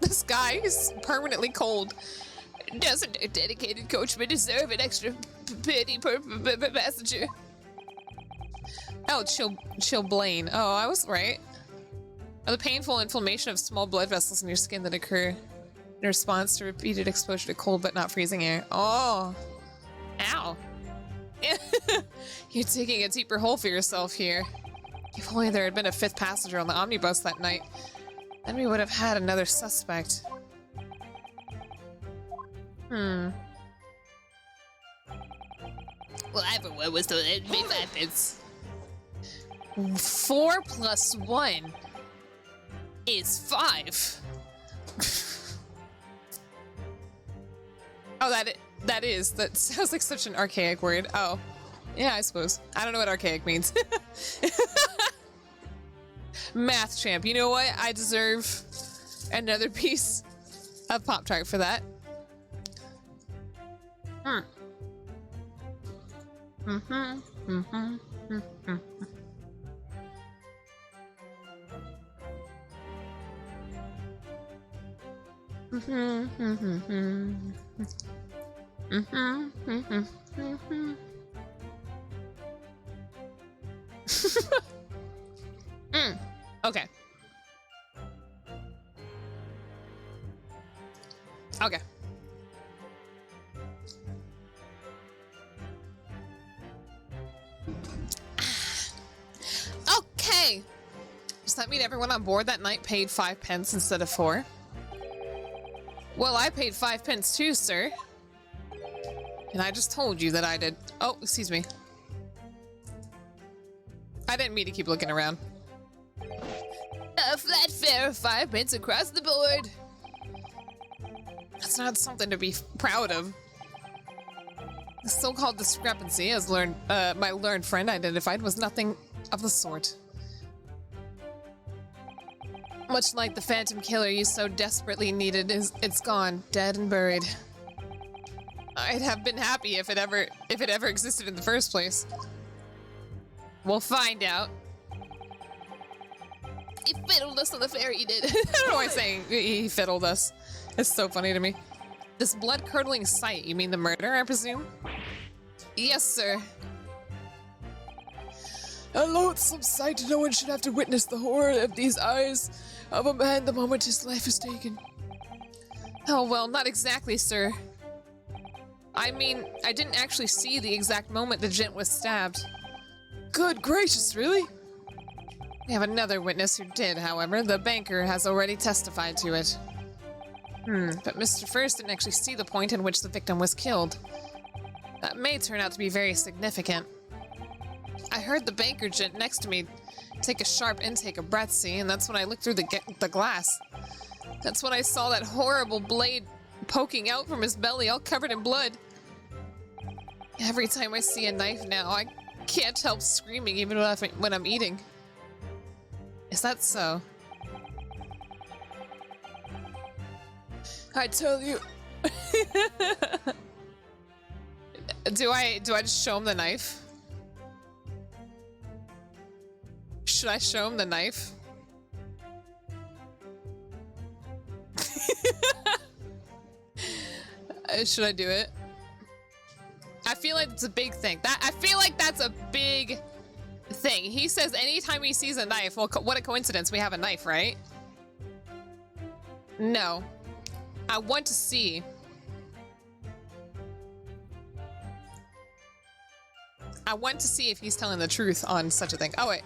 This guy is permanently cold. Doesn't a dedicated coachman deserve an extra penny per passenger? Oh, chilblain. Oh, I was right. Oh, the painful inflammation of small blood vessels in your skin that occur in response to repeated exposure to cold but not freezing air. Oh. Ow. You're digging a deeper hole for yourself here. If only there had been a 5th passenger on the omnibus that night. Then we would have had another suspect. Well, either way was the it made 5 pence. 4 plus 1 is 5. Oh, that sounds like such an archaic word. Oh, yeah, I suppose. I don't know what archaic means. Math champ. You know what? I deserve another piece of Pop-Tart for that. Okay. Okay. Okay. Does that mean everyone on board that night paid 5 pence instead of 4? Well, I paid 5 pence too, sir. And I just told you that I did. Oh, excuse me. I didn't mean to keep looking around. A flat fare of 5 pence across the board. That's not something to be proud of. The so-called discrepancy, as my learned friend identified, was nothing of the sort. Much like the phantom killer you so desperately needed, it's gone, dead and buried. I'd have been happy if it ever existed in the first place. We'll find out. He fiddled us on the fare, he did. I don't know why I'm saying he fiddled us. It's so funny to me. This blood-curdling sight, you mean the murder, I presume? Yes, sir. A loathsome sight. No one should have to witness the horror of these eyes of a man the moment his life is taken. Oh, well, not exactly, sir. I mean, I didn't actually see the exact moment the gent was stabbed. Good gracious, really? We have another witness who did, however. The banker has already testified to it. But Mr. First didn't actually see the point in which the victim was killed. That may turn out to be very significant. I heard the banker gent next to me take a sharp intake of breath, see, and that's when I looked through the glass. That's when I saw that horrible blade poking out from his belly, all covered in blood. Every time I see a knife now, I can't help screaming even when I'm eating. Is that so? I tell you. Do I just show him the knife? Should I show him the knife? Should I do it? I feel like it's a big thing. I feel like that's a big thing. He says anytime he sees a knife, well, what a coincidence, we have a knife, right? No. I want to see. I want to see if he's telling the truth on such a thing. Oh, wait.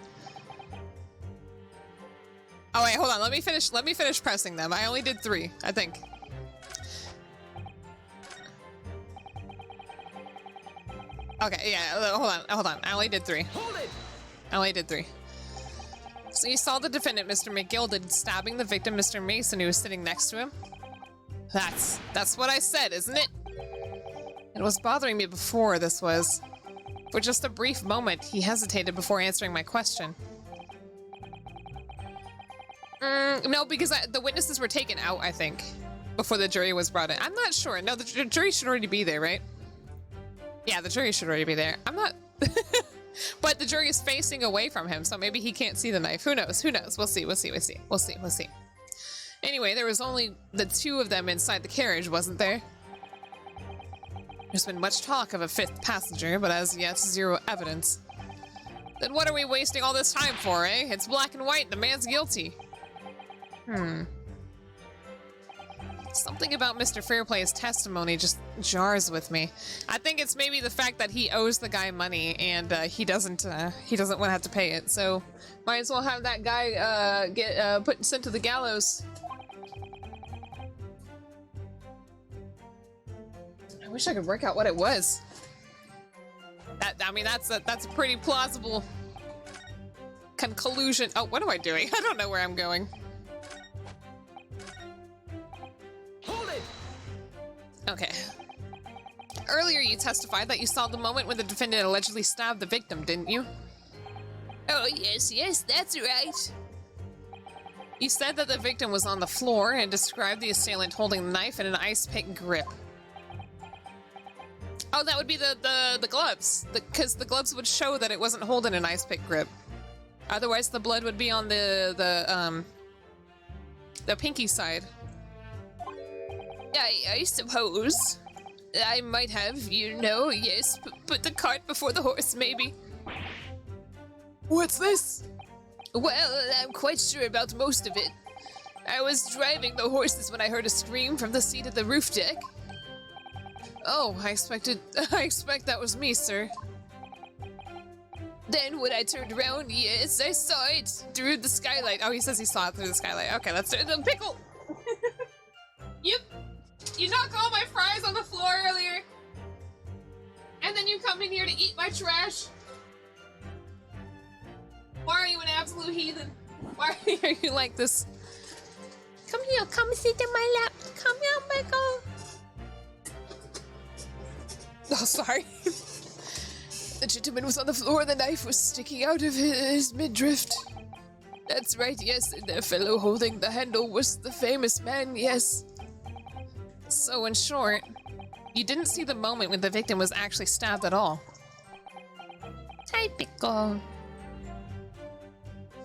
Oh, wait, hold on. Let me finish pressing them. I only did 3, I think. Okay, yeah, hold on. I only did 3. Hold it! I only did 3. So you saw the defendant, Mr. McGilded, stabbing the victim, Mr. Mason, who was sitting next to him? That's what I said, isn't it? It was bothering me before, this was. For just a brief moment, he hesitated before answering my question. No, because the witnesses were taken out, I think, before the jury was brought in. I'm not sure. No, the jury should already be there, right? Yeah, the jury should already be there. I'm not... But the jury is facing away from him, so maybe he can't see the knife. Who knows? Who knows? We'll see. Anyway, there was only the 2 of them inside the carriage, wasn't there? There's been much talk of a 5th passenger, but as yet, 0 evidence. Then what are we wasting all this time for, eh? It's black and white, the man's guilty. Something about Mr. Fairplay's testimony just jars with me. I think it's maybe the fact that he owes the guy money and he doesn't want to have to pay it. So might as well have that guy get sent to the gallows. I wish I could work out what it was. I mean, that's a pretty plausible conclusion. Oh, what am I doing? I don't know where I'm going. Hold it! Okay. Earlier you testified that you saw the moment when the defendant allegedly stabbed the victim, didn't you? Oh, yes, that's right. You said that the victim was on the floor and described the assailant holding the knife in an ice pick grip. Oh, that would be the gloves. Because the gloves would show that it wasn't holding an ice pick grip. Otherwise, the blood would be on the pinky side. I suppose. I might have, yes, put the cart before the horse, maybe. What's this? Well, I'm quite sure about most of it. I was driving the horses when I heard a scream from the seat of the roof deck. Oh, I expect that was me, sir. Then when I turned around, yes, I saw it through the skylight. Oh, he says he saw it through the skylight. Okay, let's do it. The pickle! You knocked all my fries on the floor earlier. And then you come in here to eat my trash. Why are you an absolute heathen? Why are you like this? Come here, come sit in my lap. Come here, Michael. Oh, sorry. The gentleman was on the floor and the knife was sticking out of his midriff. That's right, yes, and the fellow holding the handle was the famous man, yes. So, in short, you didn't see the moment when the victim was actually stabbed at all. Hi, Pickle.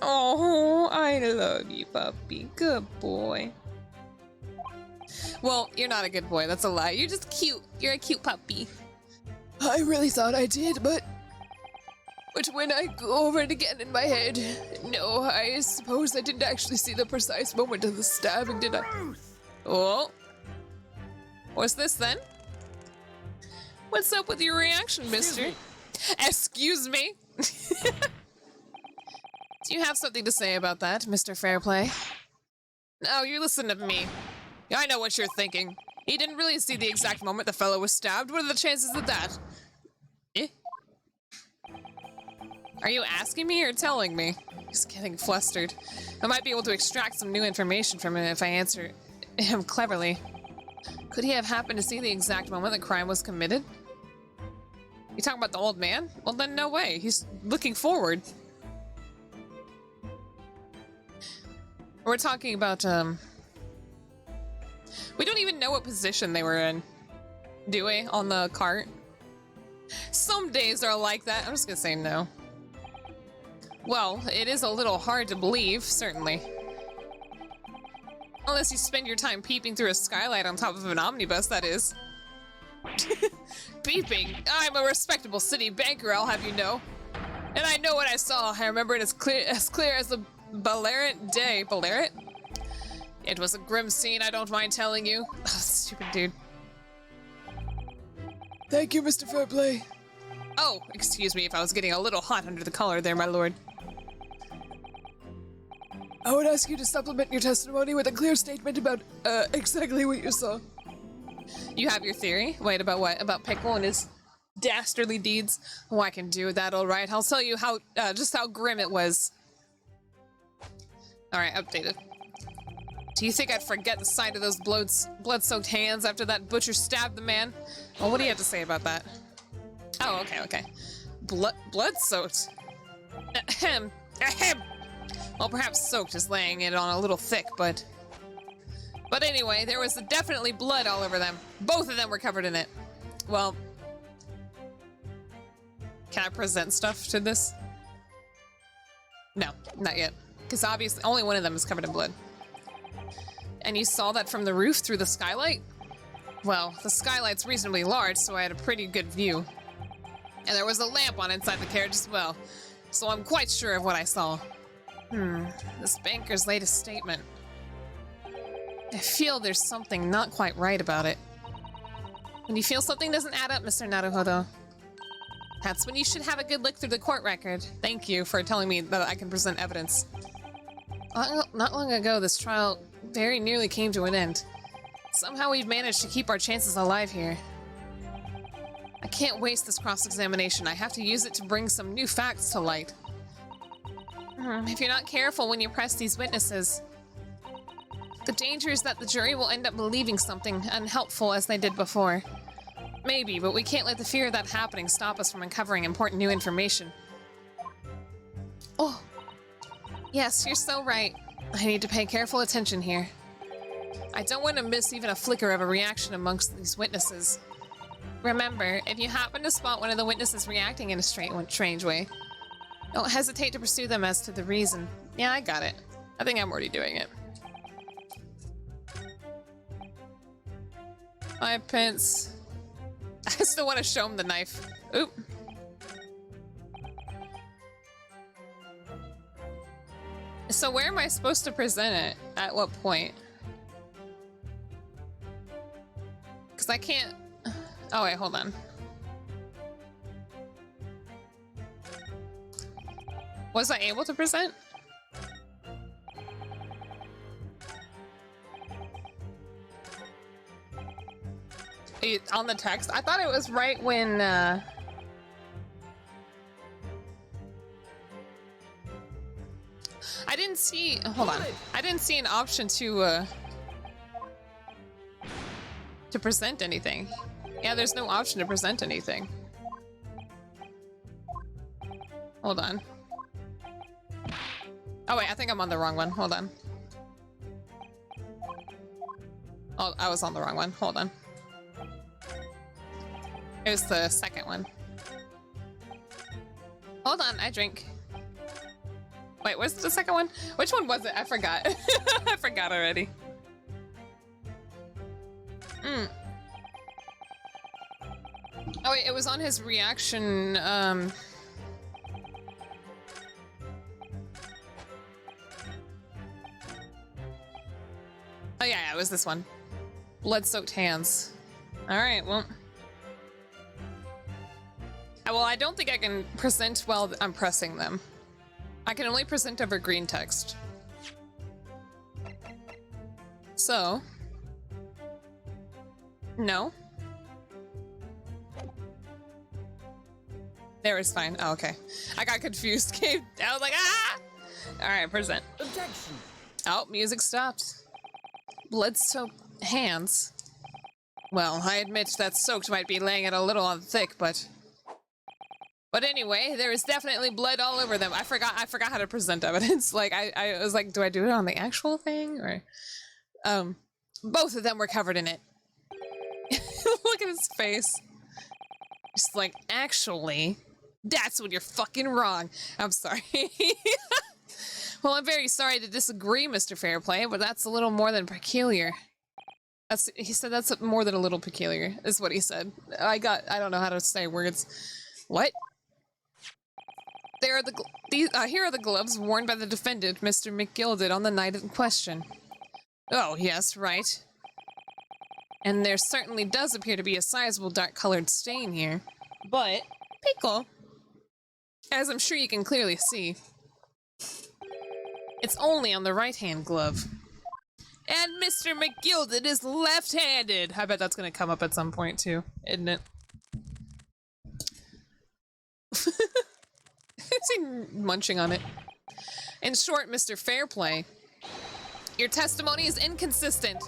Oh, I love you, puppy. Good boy. Well, you're not a good boy. That's a lie. You're just cute. You're a cute puppy. I really thought I did, but when I go over it again in my head, no, I suppose I didn't actually see the precise moment of the stabbing, did I? Oh. What's this then? What's up with your reaction, mister? Excuse me? Do you have something to say about that, Mr. Fairplay? No, you listen to me. I know what you're thinking. He didn't really see the exact moment the fellow was stabbed. What are the chances of that? Eh? Are you asking me or telling me? Just getting flustered. I might be able to extract some new information from him if I answer him cleverly. Could he have happened to see the exact moment the crime was committed? You talking about the old man? Well then no way. He's looking forward. We're talking about, we don't even know what position they were in, do we, on the cart? Some days are like that. I'm just gonna say no. Well, it is a little hard to believe, certainly. Unless you spend your time peeping through a skylight on top of an omnibus, that is. Peeping? I'm a respectable city banker, I'll have you know. And I know what I saw. I remember it as clear as the Balearic day. Balearic? It was a grim scene, I don't mind telling you. Oh, stupid dude. Thank you, Mr. Fairplay. Oh, excuse me if I was getting a little hot under the collar there, my lord. I would ask you to supplement your testimony with a clear statement about, exactly what you saw. You have your theory? Wait, about what? About Pickle and his dastardly deeds? Oh, I can do that, alright. I'll tell you how, just how grim it was. Alright, updated. Do you think I'd forget the sight of those blood-soaked hands after that butcher stabbed the man? Well, what do you have to say about that? Oh, okay. Blood-soaked? Ahem. Ahem. Well, perhaps soaked is laying it on a little thick, but anyway, there was definitely blood all over them. Both of them were covered in it. Well, can I present stuff to this? No, not yet. Because obviously only one of them is covered in blood. And you saw that from the roof through the skylight? Well, the skylight's reasonably large, so I had a pretty good view. And there was a lamp on inside the carriage as well. So I'm quite sure of what I saw. This banker's latest statement. I feel there's something not quite right about it. When you feel something doesn't add up, Mr. Naruhodo, that's when you should have a good look through the court record. Thank you for telling me that I can present evidence. Not long ago, this trial very nearly came to an end. Somehow we've managed to keep our chances alive here. I can't waste this cross-examination. I have to use it to bring some new facts to light. If you're not careful when you press these witnesses, the danger is that the jury will end up believing something unhelpful as they did before. Maybe, but we can't let the fear of that happening stop us from uncovering important new information. Oh, yes, you're so right. I need to pay careful attention here. I don't want to miss even a flicker of a reaction amongst these witnesses. Remember, if you happen to spot one of the witnesses reacting in a strange way, don't hesitate to pursue them as to the reason. Yeah, I got it. I think I'm already doing it. 5 pence. I still want to show him the knife. Oop. So where am I supposed to present it? At what point? Because I can't... Oh wait, hold on. Was I able to present? On the text? I thought it was right when, I didn't see... Hold on. I didn't see an option to present anything. Yeah, there's no option to present anything. Hold on. Oh wait, I think I'm on the wrong one. Hold on. Oh, I was on the wrong one. Hold on. It was the second one. Hold on, I drink. Wait, what's the second one? Which one was it? I forgot. I forgot already. Oh wait, it was on his reaction, Oh yeah, it was this one. Blood-soaked hands. Alright, well... Well, I don't think I can present while I'm pressing them. I can only present over green text. So... No. There is fine. Oh, okay. I got confused. I was like, ah! Alright, present. Objection! Oh, music stopped. Blood-soaked hands. Well, I admit that soaked might be laying it a little on thick, but anyway, there is definitely blood all over them. I forgot how to present evidence. Like, I was like, do I do it on the actual thing? Or, both of them were covered in it. Look at his face. Just like, actually, that's when you're fucking wrong. I'm sorry. Well, I'm very sorry to disagree, Mr. Fairplay, but that's a little more than peculiar. He said that's more than a little peculiar, is what he said. I don't know how to say words. What? Here are the gloves worn by the defendant, Mr. McGilded, on the night in question. Oh, yes, right. And there certainly does appear to be a sizable dark-colored stain here. But, pickle, as I'm sure you can clearly see, it's only on the right-hand glove. And Mr. McGilded is left-handed! I bet that's gonna come up at some point, too, isn't it? Is he munching on it? In short, Mr. Fairplay, your testimony is inconsistent.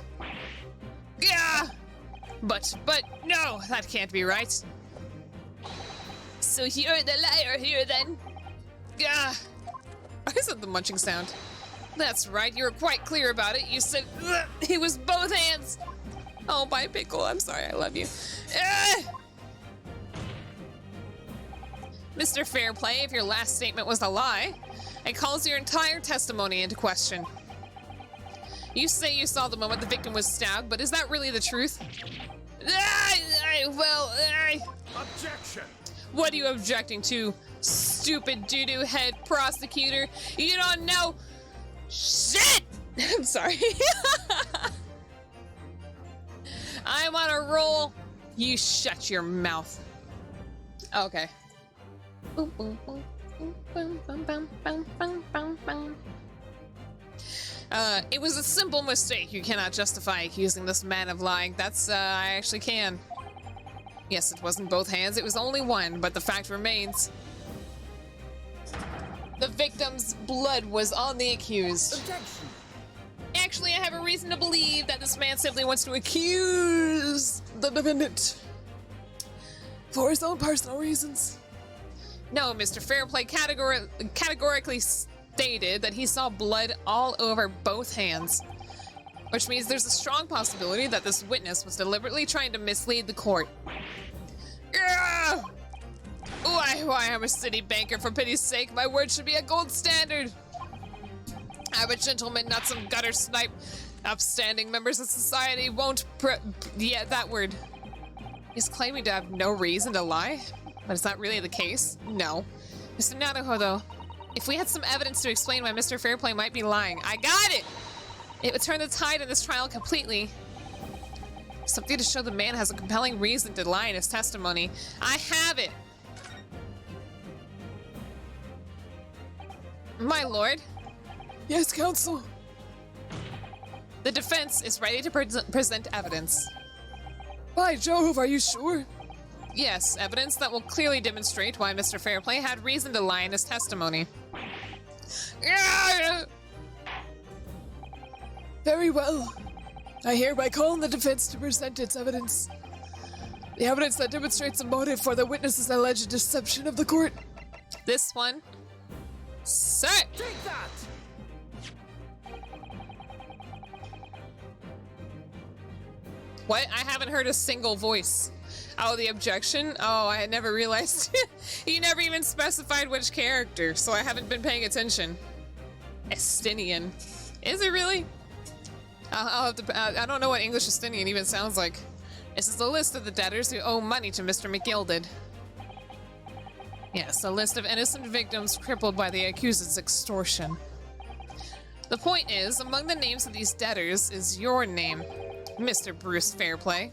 Gah! But no, that can't be right. So you're the liar here, then? Gah! Why is it the munching sound? That's right, you were quite clear about it. You said he was both hands. Oh, bye, Pickle. I'm sorry, I love you. Mr. Fairplay, if your last statement was a lie, it calls your entire testimony into question. You say you saw the moment the victim was stabbed, but is that really the truth? Objection! What are you objecting to, stupid doo-doo head prosecutor? You don't know shit! I'm sorry. I'm on a roll. You shut your mouth. Okay. It was a simple mistake. You cannot justify accusing this man of lying. That's, I actually can. Yes, it wasn't both hands, it was only one, but the fact remains. The victim's blood was on the accused. Objection! Actually, I have a reason to believe that this man simply wants to accuse the defendant for his own personal reasons. No, Mr. Fairplay categorically stated that he saw blood all over both hands, which means there's a strong possibility that this witness was deliberately trying to mislead the court. Yeah! Why, I'm a city banker, for pity's sake. My word should be a gold standard. I'm a gentleman, not some gutter snipe. Upstanding members of society won't yeah, that word. He's claiming to have no reason to lie, but is that really the case? No. Mr. Naruho, though, if we had some evidence to explain why Mr. Fairplay might be lying, I got it! It would turn the tide in this trial completely. Something to show the man has a compelling reason to lie in his testimony. I have it! My lord? Yes, counsel. The defense is ready to present evidence. By Jove, are you sure? Yes, evidence that will clearly demonstrate why Mr. Fairplay had reason to lie in his testimony. Very well. I hereby call on the defense to present its evidence. The evidence that demonstrates a motive for the witness's alleged deception of the court. This one. Sir! Take that! What? I haven't heard a single voice. Oh, the objection? Oh, I had never realized. He never even specified which character, so I haven't been paying attention. Estinian. Is it really? I'll have to, I don't know what English Estinian even sounds like. This is a list of the debtors who owe money to Mr. McGilded. Yes, a list of innocent victims crippled by the accused's extortion. The point is, among the names of these debtors is your name, Mr. Bruce Fairplay.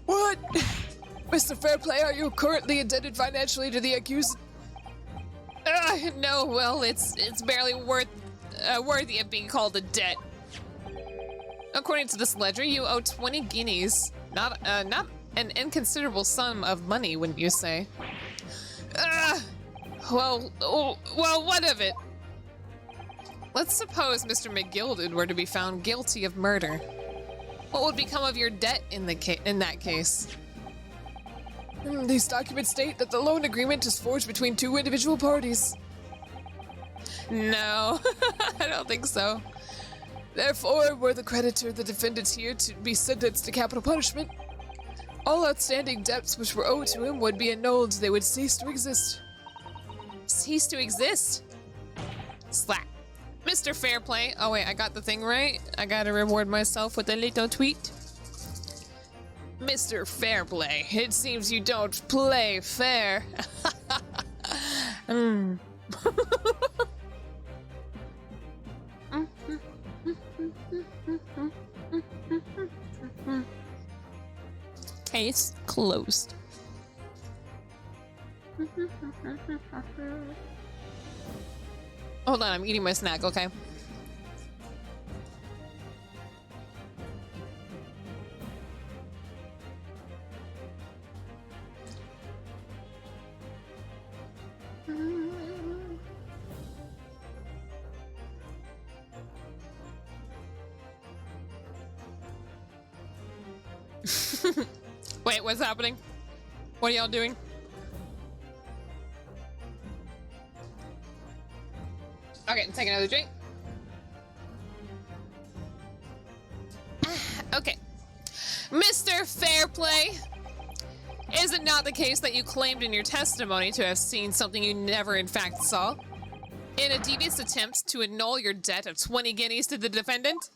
What? Mr. Fairplay, are you currently indebted financially to the accused? No, well, it's barely worthy of being called a debt. According to this ledger, you owe 20 guineas. Not an inconsiderable sum of money, wouldn't you say? Well, what of it? Let's suppose Mr. McGilded were to be found guilty of murder. What would become of your debt in that case? These documents state that the loan agreement is forged between two individual parties. No, I don't think so. Therefore, were the creditor the defendant here to be sentenced to capital punishment, all outstanding debts which were owed to him would be annulled. They would cease to exist. Cease to exist? Slap. Mr. Fairplay. Oh wait, I got the thing right. I gotta reward myself with a little tweet. Mr. Fairplay, it seems you don't play fair. Case closed. Hold on, I'm eating my snack, okay? Wait, what's happening? What are y'all doing? Okay, take another drink. Okay. Mr. Fairplay, is it not the case that you claimed in your testimony to have seen something you never in fact saw? In a devious attempt to annul your debt of 20 guineas to the defendant?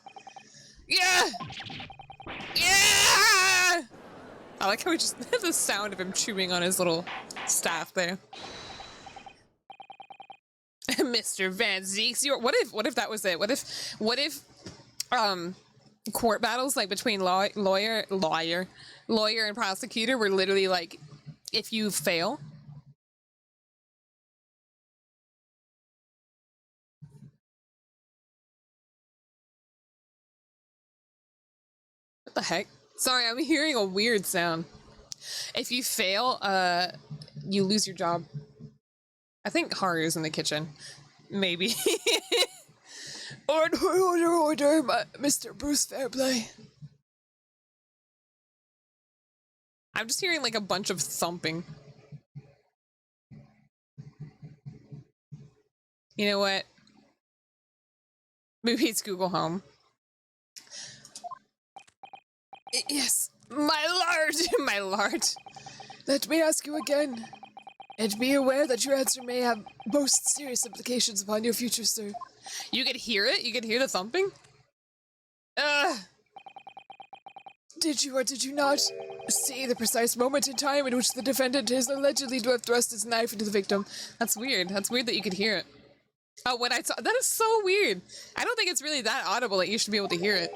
Yeah! Yeah! I like how we just have the sound of him chewing on his little staff there. Mr. Van Zeeks, what if that was it? What if court battles, like between lawyer and prosecutor, were literally like, if you fail. What the heck? Sorry, I'm hearing a weird sound. If you fail, you lose your job. I think Haru's in the kitchen. Maybe. Order, Mr. Bruce Fairplay. I'm just hearing like a bunch of thumping. You know what? Maybe it's Google Home. Yes, my lord, my lord. Let me ask you again, and be aware that your answer may have most serious implications upon your future, sir. You could hear it? You could hear the thumping? Did you or did you not see the precise moment in time in which the defendant is allegedly to have thrust his knife into the victim? That's weird. That's weird that you could hear it. Oh, when I saw that is so weird. I don't think it's really that audible that you should be able to hear it.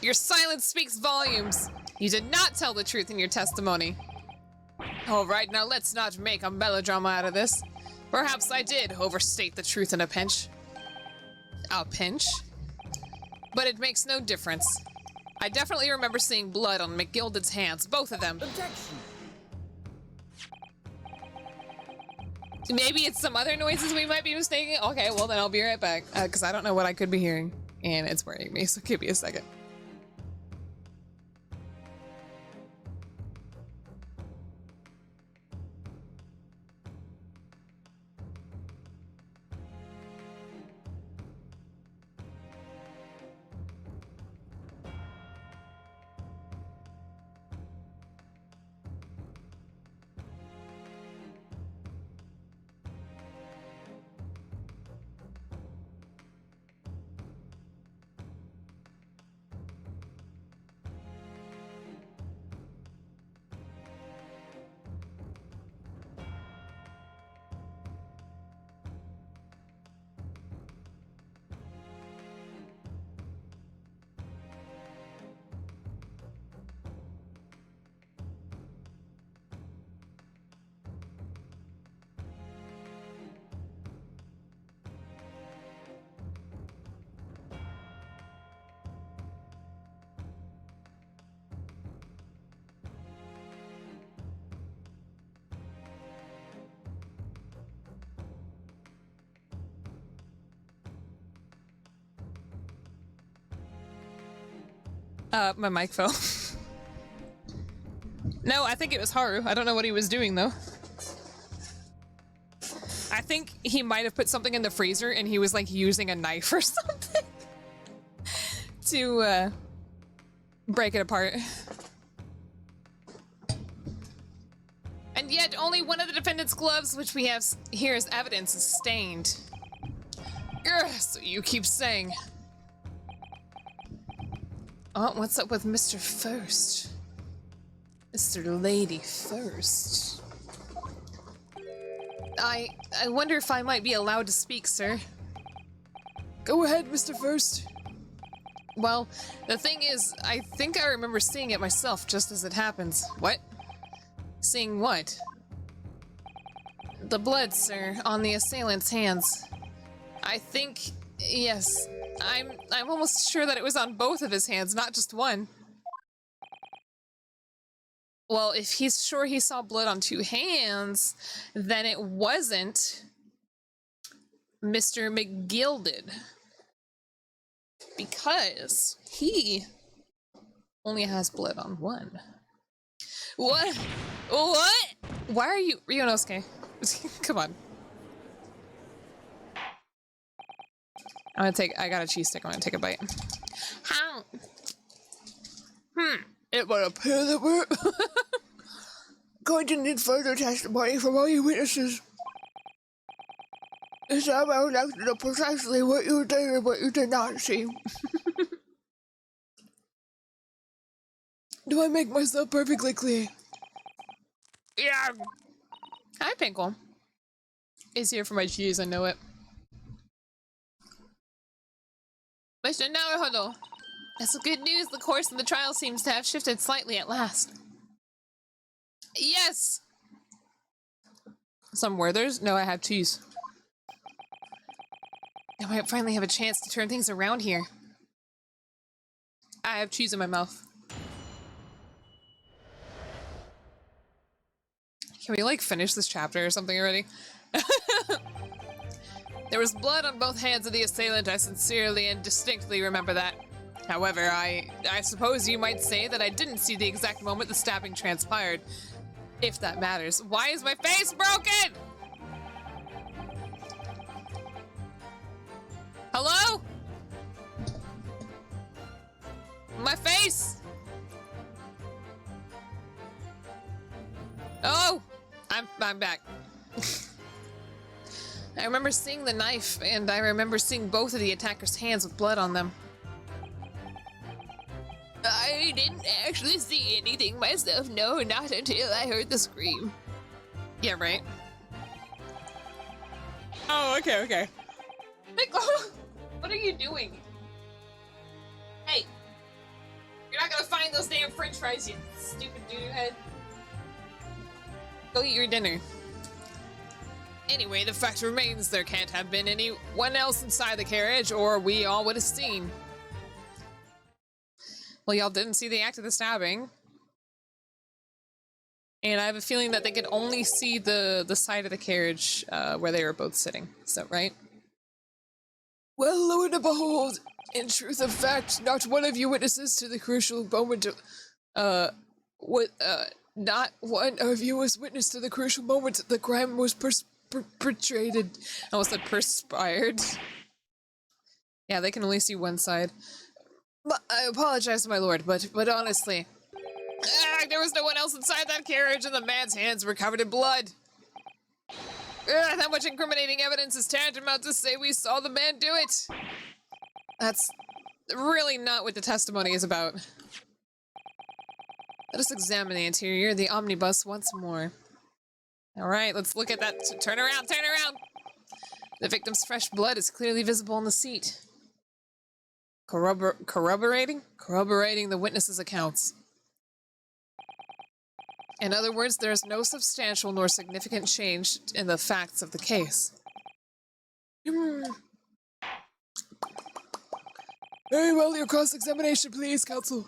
Your silence speaks volumes. You did not tell the truth in your testimony. All right, now let's not make a melodrama out of this. Perhaps I did overstate the truth in a pinch. A pinch? But it makes no difference. I definitely remember seeing blood on McGilded's hands, both of them. Objection. Maybe it's some other noises we might be mistaking. Okay, well then I'll be right back, because I don't know what I could be hearing, and it's worrying me, so give me a second. My mic fell. No, I think it was Haru. I don't know what he was doing, though. I think he might have put something in the freezer and he was, like, using a knife or something to, break it apart. And yet, only one of the defendant's gloves, which we have here as evidence, is stained. Ugh, so you keep saying. Oh, what's up with Mr. First? Mr. Lady First. I wonder if I might be allowed to speak, sir. Go ahead, Mr. First. Well, the thing is, I think I remember seeing it myself just as it happens. What? Seeing what? The blood, sir, on the assailant's hands. I think, yes, I'm almost sure that it was on both of his hands, not just one. Well, if he's sure he saw blood on two hands, then it wasn't Mr. McGilded. Because he only has blood on one. What? What? Why are you, Ryunosuke? Come on. I got a cheese stick, I'm gonna take a bite. How? It would appear that we're going to need further testimony from all you witnesses. It's I would like to know precisely what you did and what you did not see. Do I make myself perfectly clear? Yeah. Hi, Pinkle. Is here for my cheese, I know it. Mr. Naruhodo. That's good news. The course of the trial seems to have shifted slightly at last. Yes! Some Werthers? No, I have cheese. I might finally have a chance to turn things around here. I have cheese in my mouth. Can we, like, finish this chapter or something already? There was blood on both hands of the assailant. I sincerely and distinctly remember that. However, I suppose you might say that I didn't see the exact moment the stabbing transpired. If that matters. Why is my face broken? Hello? My face? Oh! I'm back. I remember seeing the knife, and I remember seeing both of the attacker's hands with blood on them. I didn't actually see anything myself, no, not until I heard the scream. Yeah, right. Oh, okay. Nico, what are you doing? Hey, you're not gonna find those damn french fries, you stupid doo-doo head. Go eat your dinner. Anyway, the fact remains there can't have been anyone else inside the carriage, or we all would have seen. Well, y'all didn't see the act of the stabbing. And I have a feeling that they could only see the side of the carriage where they were both sitting. Is that right? Well, lo and behold, in truth of fact, not one of you witnesses to the crucial moment not one of you was witness to the crucial moment the crime was perpetrated. I almost said perspired. Yeah, they can only see one side. I apologize, my lord, but honestly, there was no one else inside that carriage, and the man's hands were covered in blood. That much incriminating evidence is tantamount to say we saw the man do it. That's really not what the testimony is about. Let us examine the interior of the omnibus once more. All right, let's look at that. Turn around, turn around. The victim's fresh blood is clearly visible on the seat. Corroborating the witness's accounts. In other words, there is no substantial nor significant change in the facts of the case. Very well, your cross-examination, please, counsel.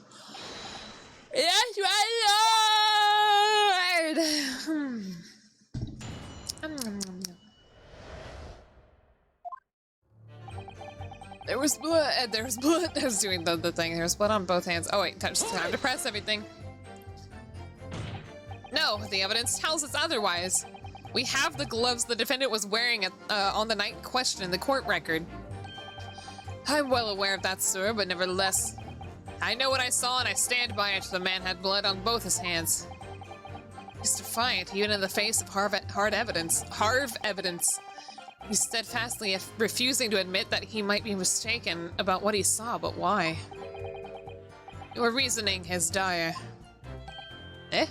Yes, my lord! There was blood. I was doing the thing. There was blood on both hands. Oh wait, time to press everything. No, the evidence tells us otherwise. We have the gloves the defendant was wearing on the night in question in the court record. I'm well aware of that, sir, but nevertheless, I know what I saw and I stand by it. The man had blood on both his hands. He's defiant, even in the face of hard evidence. He's steadfastly refusing to admit that he might be mistaken about what he saw, but why? Your reasoning is dire. Eh?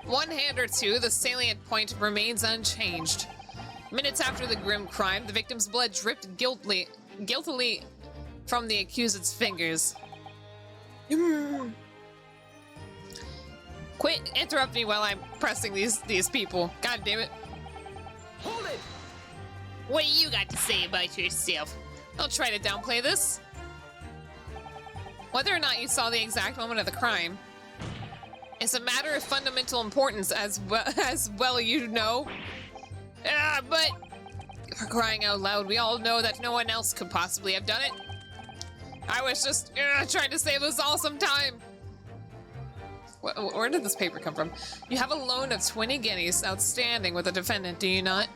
One hand or two, the salient point remains unchanged. Minutes after the grim crime, the victim's blood dripped guiltily from the accused's fingers. Quit interrupt me while I'm pressing these people. God damn it. Hold it! What do you got to say about yourself? Don't try to downplay this. Whether or not you saw the exact moment of the crime is a matter of fundamental importance, as well you know. But for crying out loud, we all know that no one else could possibly have done it. I was just trying to save us all some time. Where did this paper come from? You have a loan of 20 guineas outstanding with the defendant, do you not?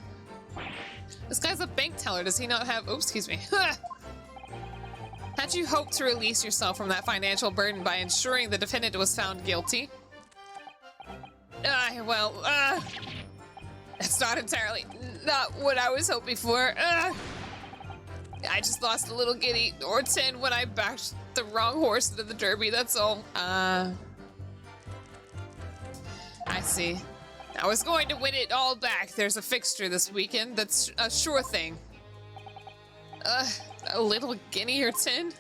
This guy's a bank teller. Does he not have... Oops, excuse me. Had you hoped to release yourself from that financial burden by ensuring the defendant was found guilty? That's not what I was hoping for. I just lost a little guinea or 10 when I backed the wrong horse into the derby, that's all. I see. I was going to win it all back. There's a fixture this weekend that's a sure thing. A little guinea or tin?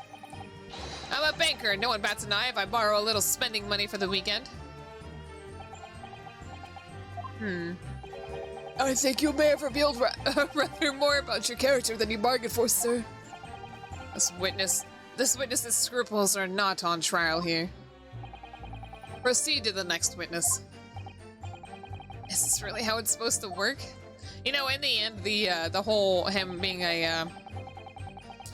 I'm a banker. No one bats an eye if I borrow a little spending money for the weekend. I think you may have revealed rather more about your character than you bargained for, sir. This witness's scruples are not on trial here. Proceed to the next witness. Is this really how it's supposed to work? You know, in the end, the whole him being a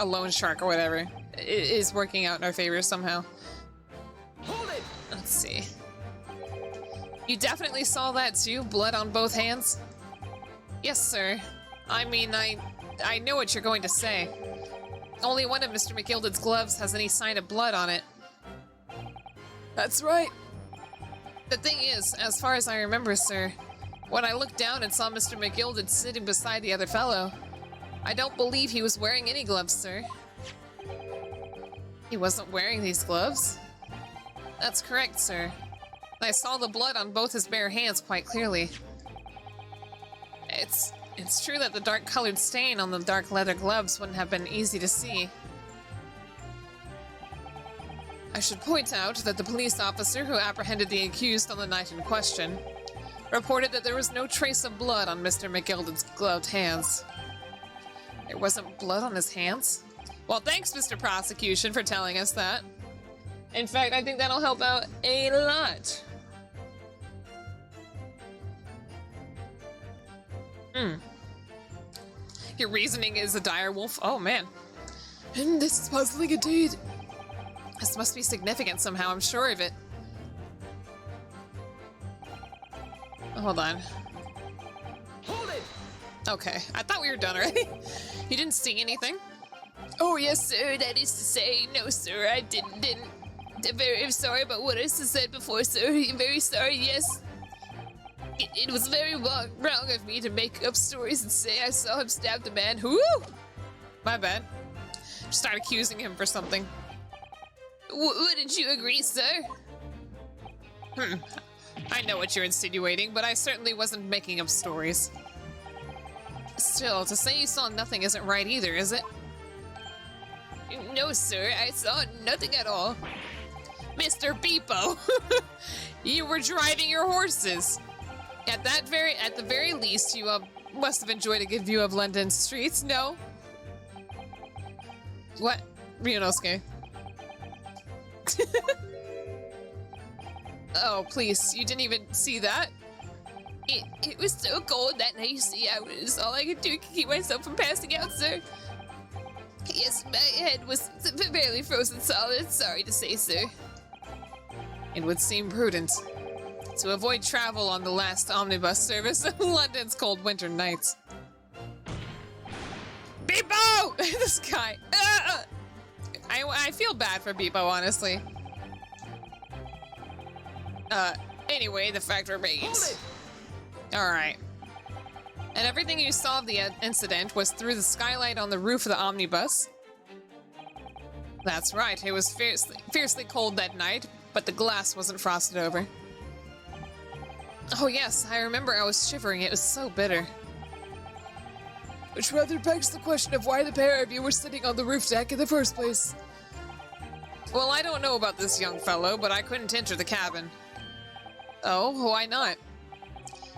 loan shark or whatever is working out in our favor somehow. Hold it! Let's see. You definitely saw that too? Blood on both hands? Yes, sir. I mean, I know what you're going to say. Only one of Mr. McGilded's gloves has any sign of blood on it. That's right. The thing is, as far as I remember, sir, when I looked down and saw Mr. McGilded sitting beside the other fellow, I don't believe he was wearing any gloves, sir. He wasn't wearing these gloves? That's correct, sir. I saw the blood on both his bare hands quite clearly. It's true that the dark-colored stain on the dark leather gloves wouldn't have been easy to see. I should point out that the police officer who apprehended the accused on the night in question reported that there was no trace of blood on Mr. McGilded's gloved hands. There wasn't blood on his hands? Well, thanks, Mr. Prosecution, for telling us that. In fact, I think that'll help out a lot. Your reasoning is a dire wolf? Oh, man. This is puzzling indeed. This must be significant somehow, I'm sure of it. Hold on. Hold it! Okay, I thought we were done already. You didn't see anything? Oh, yes, sir. That is to say, no, sir. I didn't. I'm very sorry about what I said before, sir. I'm very sorry, yes. It was very wrong of me to make up stories and say I saw him stab the man. Whoo! My bad. Start accusing him for something. Wouldn't you agree, sir? I know what you're insinuating, but I certainly wasn't making up stories. Still, to say you saw nothing isn't right either, is it? No, sir. I saw nothing at all. Mr. Beepo! You were driving your horses! At the very least, you must have enjoyed a good view of London's streets, no? What? Ryunosuke. Oh, please, you didn't even see that? It was so cold that night, you see, all I could do to keep myself from passing out, sir. Yes, my head was barely frozen solid, sorry to say, sir. It would seem prudent to avoid travel on the last omnibus service of London's cold winter nights. Beepo! This guy. I feel bad for Beepo, honestly. Anyway, the fact remains. Alright. And everything you saw of the incident was through the skylight on the roof of the omnibus. That's right, it was fiercely cold that night, but the glass wasn't frosted over. Oh yes, I remember I was shivering, it was so bitter. Which rather begs the question of why the pair of you were sitting on the roof deck in the first place. Well, I don't know about this young fellow, but I couldn't enter the cabin. Oh, why not?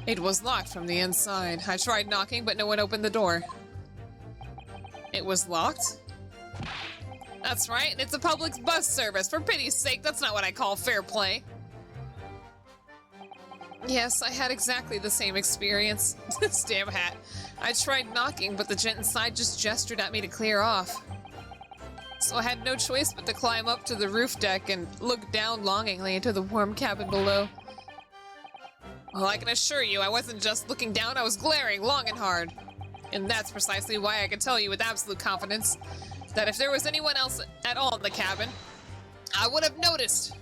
It was locked from the inside. I tried knocking, but no one opened the door. It was locked? That's right, it's a public bus service. For pity's sake, that's not what I call fair play. Yes, I had exactly the same experience. This damn hat. I tried knocking, but the gent inside just gestured at me to clear off. So I had no choice but to climb up to the roof deck and look down longingly into the warm cabin below. Well, I can assure you, I wasn't just looking down, I was glaring long and hard. And that's precisely why I can tell you with absolute confidence that if there was anyone else at all in the cabin, I would have noticed.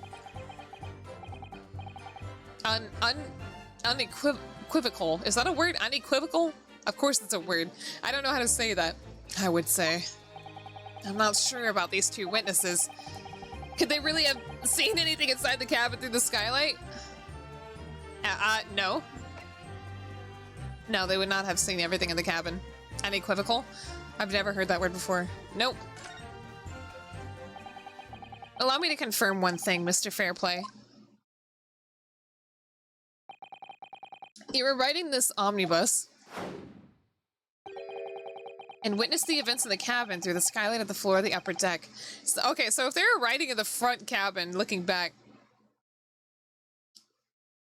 Unequivocal. Is that a word? Unequivocal? Of course it's a word. I don't know how to say that, I would say. I'm not sure about these two witnesses. Could they really have seen anything inside the cabin through the skylight? No. No, they would not have seen everything in the cabin. Unequivocal? I've never heard that word before. Nope. Allow me to confirm one thing, Mr. Fairplay. You were riding this omnibus and witnessed the events in the cabin through the skylight at the floor of the upper deck. So, okay, so if they were riding in the front cabin, looking back,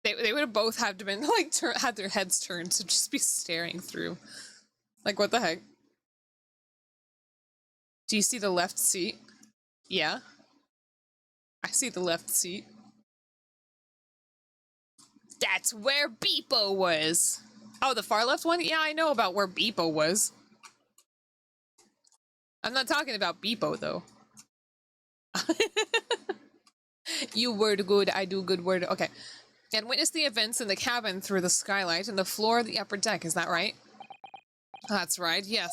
they would have both had to been like had their heads turned to just be staring through. Like, what the heck? Do you see the left seat? Yeah. I see the left seat. That's where Beepo was. Oh, the far left one? Yeah, I know about where Beepo was. I'm not talking about Beepo, though. You word good, I do good word. Okay. And witness the events in the cabin through the skylight and the floor of the upper deck, is that right? That's right, yes.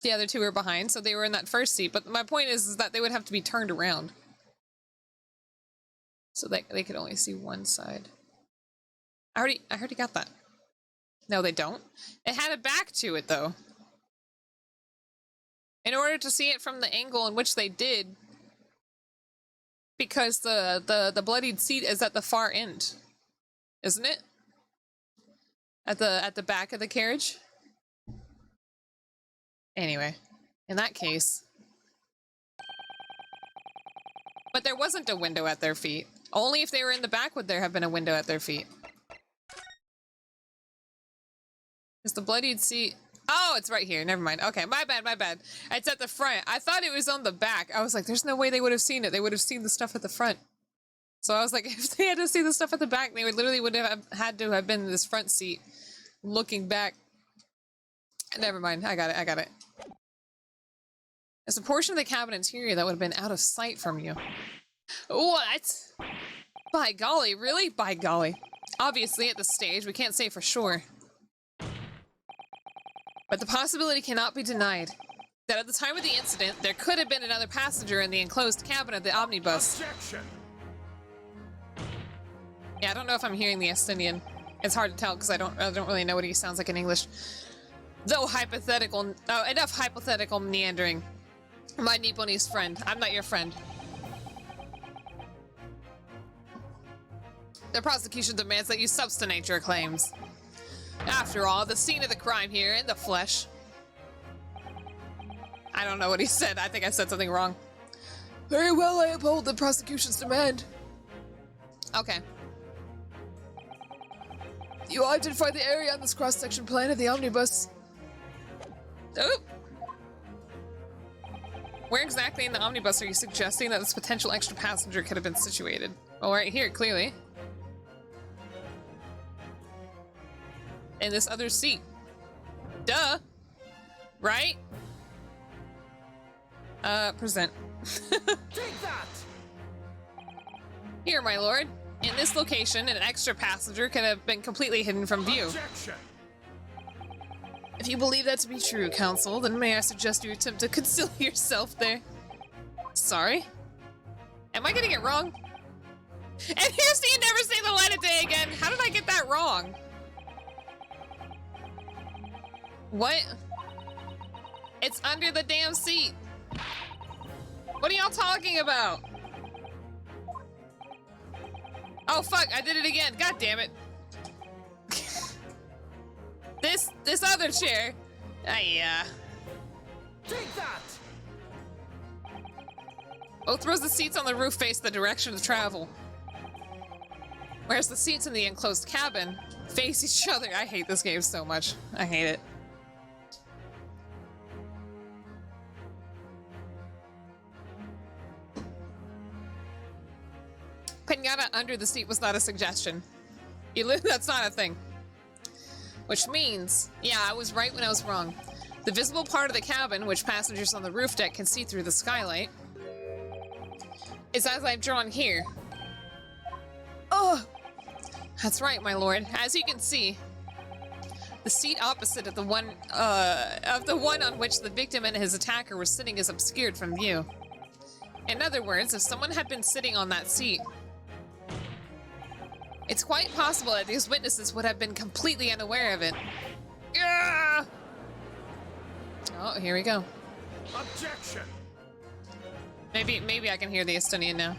The other two were behind, so they were in that first seat, but my point is that they would have to be turned around. So they could only see one side. I already got that. No, they don't. It had a back to it, though. In order to see it from the angle in which they did, because the bloodied seat is at the far end, isn't it? At the back of the carriage? Anyway, in that case. But there wasn't a window at their feet. Only if they were in the back would there have been a window at their feet. Is the bloodied seat... Oh, it's right here. Never mind. Okay, my bad, my bad. It's at the front. I thought it was on the back. I was like, there's no way they would have seen it. They would have seen the stuff at the front. So I was like, if they had to see the stuff at the back, they would have had to have been in this front seat looking back. Never mind. I got it. There's a portion of the cabin interior that would have been out of sight from you. What? By golly, really? By golly. Obviously, at this stage, we can't say for sure. But the possibility cannot be denied that at the time of the incident, there could have been another passenger in the enclosed cabin of the omnibus. Objection. Yeah, I don't know if I'm hearing the Estonian. It's hard to tell because I don't really know what he sounds like in English. Though hypothetical, enough hypothetical meandering. My Nipponese friend. I'm not your friend. The prosecution demands that you substantiate your claims. After all, the scene of the crime here in the flesh. I don't know what he said. I think I said something wrong. Very well, I uphold the prosecution's demand. Okay. You identify the area on this cross-section plan of the omnibus. Oh. Where exactly in the omnibus are you suggesting that this potential extra passenger could have been situated? Well, right here, clearly. In this other seat. Duh. Right? Present. Take that! Here, my lord. In this location, an extra passenger could have been completely hidden from view. Objection. If you believe that to be true, counsel, then may I suggest you attempt to conceal yourself there? Sorry? Am I getting it wrong? And here's to you never say the light of day again! How did I get that wrong? What? It's under the damn seat. What are y'all talking about? Oh fuck, I did it again. God damn it. This other chair. Yeah. Take that! Both rows of seats on the roof face the direction of travel. Whereas the seats in the enclosed cabin face each other. I hate this game so much. I hate it. Pinata under the seat was not a suggestion. That's not a thing. Which means, yeah, I was right when I was wrong. The visible part of the cabin, which passengers on the roof deck can see through the skylight, is as I've drawn here. Oh! That's right, my lord. As you can see, the seat opposite of the one on which the victim and his attacker were sitting is obscured from view. In other words, if someone had been sitting on that seat, it's quite possible that these witnesses would have been completely unaware of it. Oh, here we go. Objection! Maybe I can hear the Estonian now.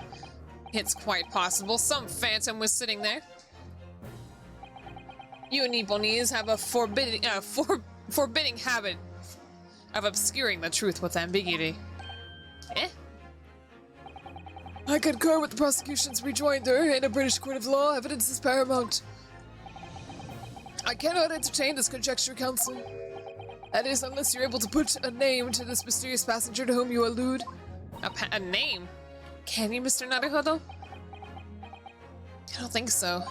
It's quite possible some phantom was sitting there. You Nipponese have a forbidding habit of obscuring the truth with ambiguity. Eh? I concur with the prosecution's rejoinder. In a British court of law, evidence is paramount. I cannot entertain this conjecture, counsel. That is, unless you're able to put a name to this mysterious passenger to whom you allude. A name? Can you, Mr. Naruhodo? I don't think so.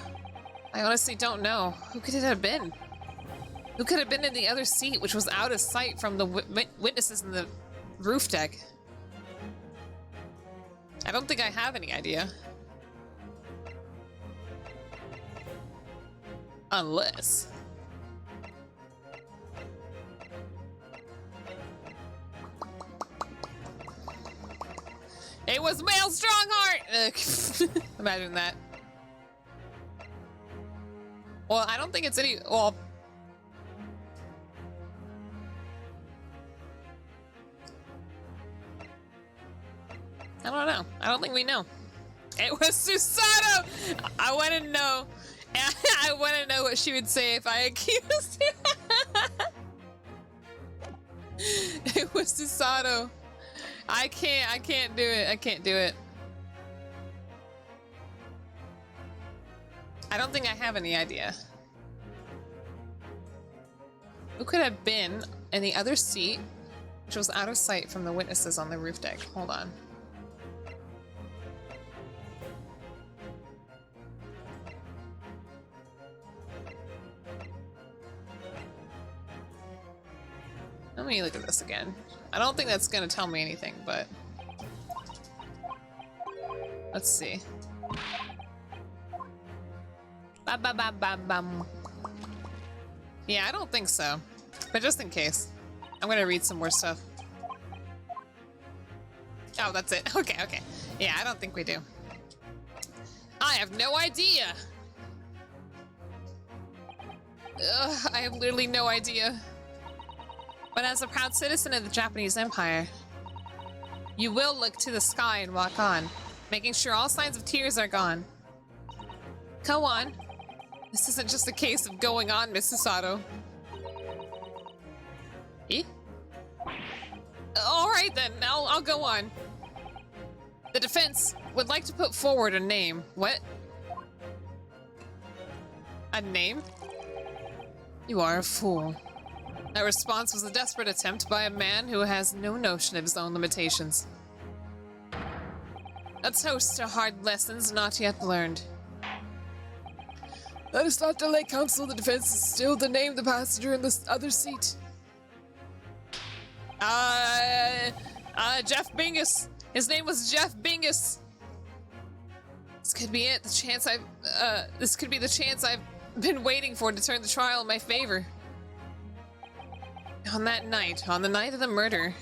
I honestly don't know. Who could it have been? Who could have been in the other seat, which was out of sight from the witnesses in the roof deck? I don't think I have any idea. Unless... it was Male Strongheart! Imagine that. Well, I don't think it's any... well... I don't know. I don't think we know. It was Susato! I want to know. I want to know what she would say if I accused her. It was Susato. I can't do it. I can't do it. I don't think I have any idea. Who could have been in the other seat, which was out of sight from the witnesses on the roof deck? Hold on. Let me look at this again. I don't think that's gonna tell me anything, but... let's see. Ba-ba-ba-ba-bum. Yeah, I don't think so. But just in case. I'm gonna read some more stuff. Oh, that's it. Okay, okay. Yeah, I don't think we do. I have no idea! Ugh, I have literally no idea. But as a proud citizen of the Japanese Empire, you will look to the sky and walk on, making sure all signs of tears are gone. Go on. This isn't just a case of going on, Miss Susato. Eh? Alright then, I'll go on. The defense would like to put forward a name. What? A name? You are a fool. That response was a desperate attempt by a man who has no notion of his own limitations. A toast to hard lessons not yet learned. Let us not delay counsel. The defense is still to name the passenger in the other seat. Jeff Bingus. His name was Jeff Bingus. This could be it. This could be the chance I've been waiting for to turn the trial in my favor. On that night, on the night of the murder,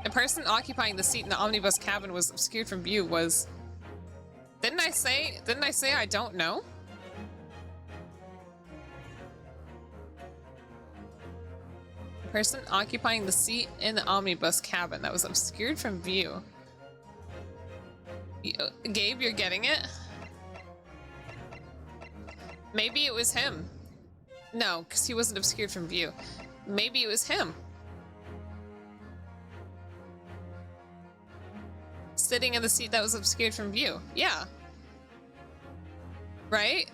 the person occupying the seat in the omnibus cabin was obscured from view was... Didn't I say I don't know? The person occupying the seat in the omnibus cabin that was obscured from view. Gabe, you're getting it? Maybe it was him. No, because he wasn't obscured from view. Maybe it was him. Sitting in the seat that was obscured from view. Yeah. Right?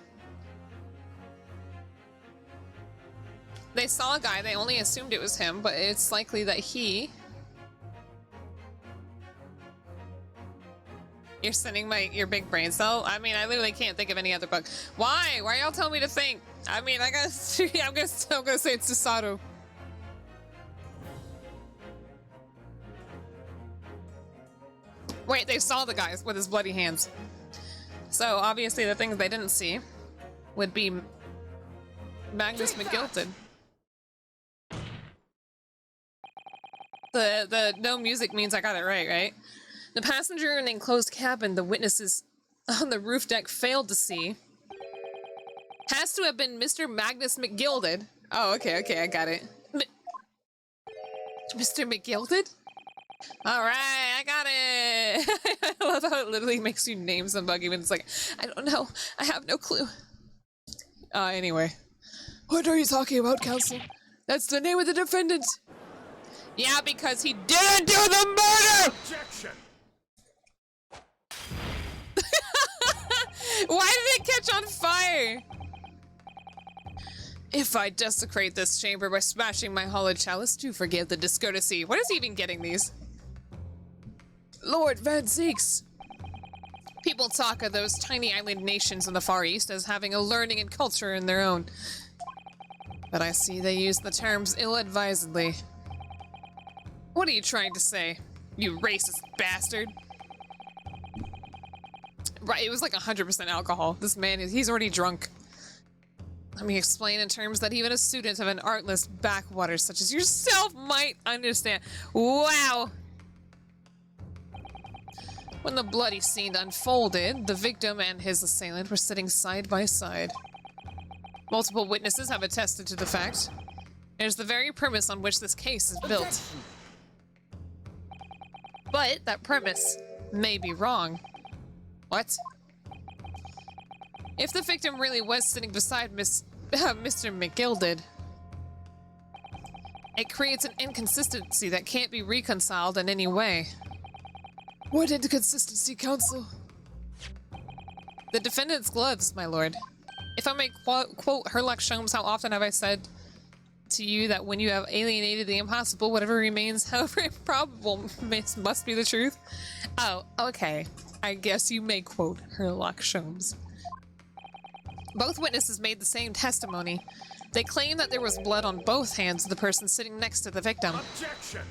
They saw a guy, they only assumed it was him, but it's likely that he... You're sending your big brain cell? I mean, I literally can't think of any other bug. Why? Why y'all tell me to think? I mean, I'm gonna say it's Susato. Wait, they saw the guys with his bloody hands. So, obviously, the things they didn't see would be Magnus McGilton. The no music means I got it right? The passenger in the enclosed cabin the witnesses on the roof deck failed to see has to have been Mr. Magnus McGilded. Oh, okay, I got it. Mr. McGilded? Alright, I got it! I love how it literally makes you name some buggy when it's like, I don't know, I have no clue. Anyway. What are you talking about, Counsel? That's the name of the defendant! Yeah, because he didn't do the murder! Objection! Why did it catch on fire? If I desecrate this chamber by smashing my hollowed chalice, do forgive the discourtesy. What is he even getting these? Lord Van Zeeks! People talk of those tiny island nations in the Far East as having a learning and culture in their own. But I see they use the terms ill-advisedly. What are you trying to say, you racist bastard? Right, it was like 100% alcohol. This man he's already drunk. Let me explain in terms that even a student of an artless backwater such as yourself might understand. Wow! When the bloody scene unfolded, the victim and his assailant were sitting side by side. Multiple witnesses have attested to the fact. It is the very premise on which this case is built. But that premise may be wrong. What? If the victim really was sitting beside Mr. McGilded, it creates an inconsistency that can't be reconciled in any way. What inconsistency, Counsel? The defendant's gloves, my lord. If I may quote Herlock Sholmes, how often have I said to you that when you have alienated the impossible, whatever remains, however improbable, must be the truth? Oh, okay. I guess you may quote Herlock Sholmes. Both witnesses made the same testimony. They claim that there was blood on both hands of the person sitting next to the victim. Objection!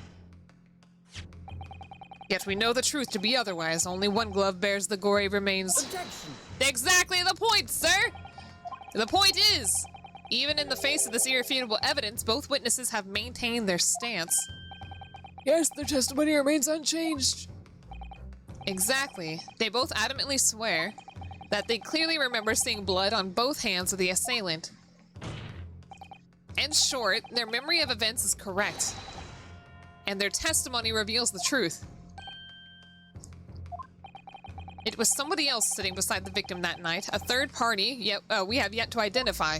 Yet we know the truth to be otherwise. Only one glove bears the gory remains. Objection! Exactly the point, sir! The point is, even in the face of this irrefutable evidence, both witnesses have maintained their stance. Yes, their testimony remains unchanged. Exactly. They both adamantly swear that they clearly remember seeing blood on both hands of the assailant. In short, their memory of events is correct, and their testimony reveals the truth. It was somebody else sitting beside the victim that night, a third party we have yet to identify.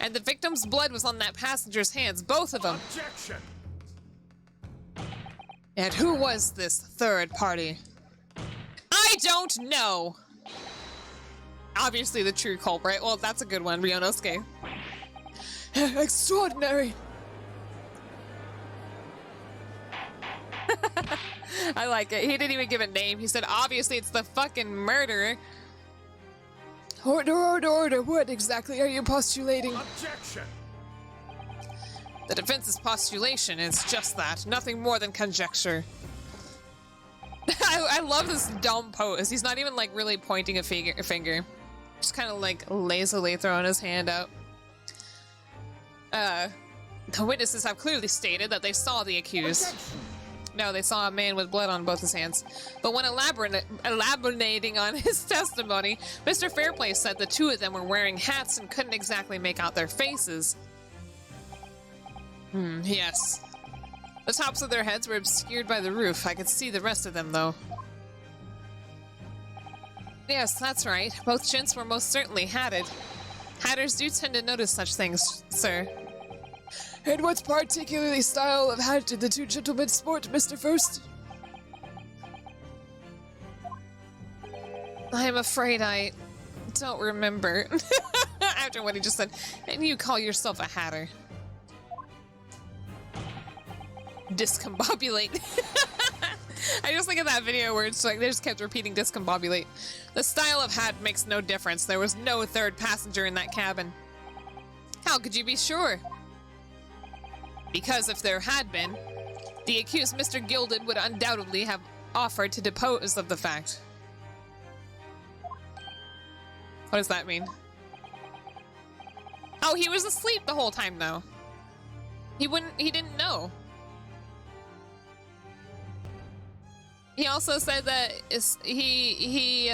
And the victim's blood was on that passenger's hands, both of them. Objection! And who was this third party? I don't know! Obviously the true culprit. Well, that's a good one, Ryonosuke. Extraordinary! I like it. He didn't even give a name. He said, obviously it's the fucking murderer. Order. What exactly are you postulating? Objection! The defense's postulation is just that. Nothing more than conjecture. I love this dumb pose. He's not even like really pointing a finger. Just kind of like lazily throwing his hand out. The witnesses have clearly stated that they saw the accused. Objection! No, they saw a man with blood on both his hands. But when elaborating on his testimony, Mr. Fairplay said the two of them were wearing hats and couldn't exactly make out their faces. Yes. The tops of their heads were obscured by the roof. I could see the rest of them, though. Yes, that's right. Both gents were most certainly hatted. Hatters do tend to notice such things, sir. And what particularly style of hat did the two gentlemen sport, Mr. First? I'm afraid I don't remember. After what he just said. And you call yourself a hatter. Discombobulate. I just think of that video where it's like they just kept repeating discombobulate. The style of hat makes no difference. There was no third passenger in that cabin. How could you be sure? Because if there had been, the accused Mr. Gilded would undoubtedly have offered to depose of the fact. What does that mean? Oh, he was asleep the whole time though. He didn't know. He also said that he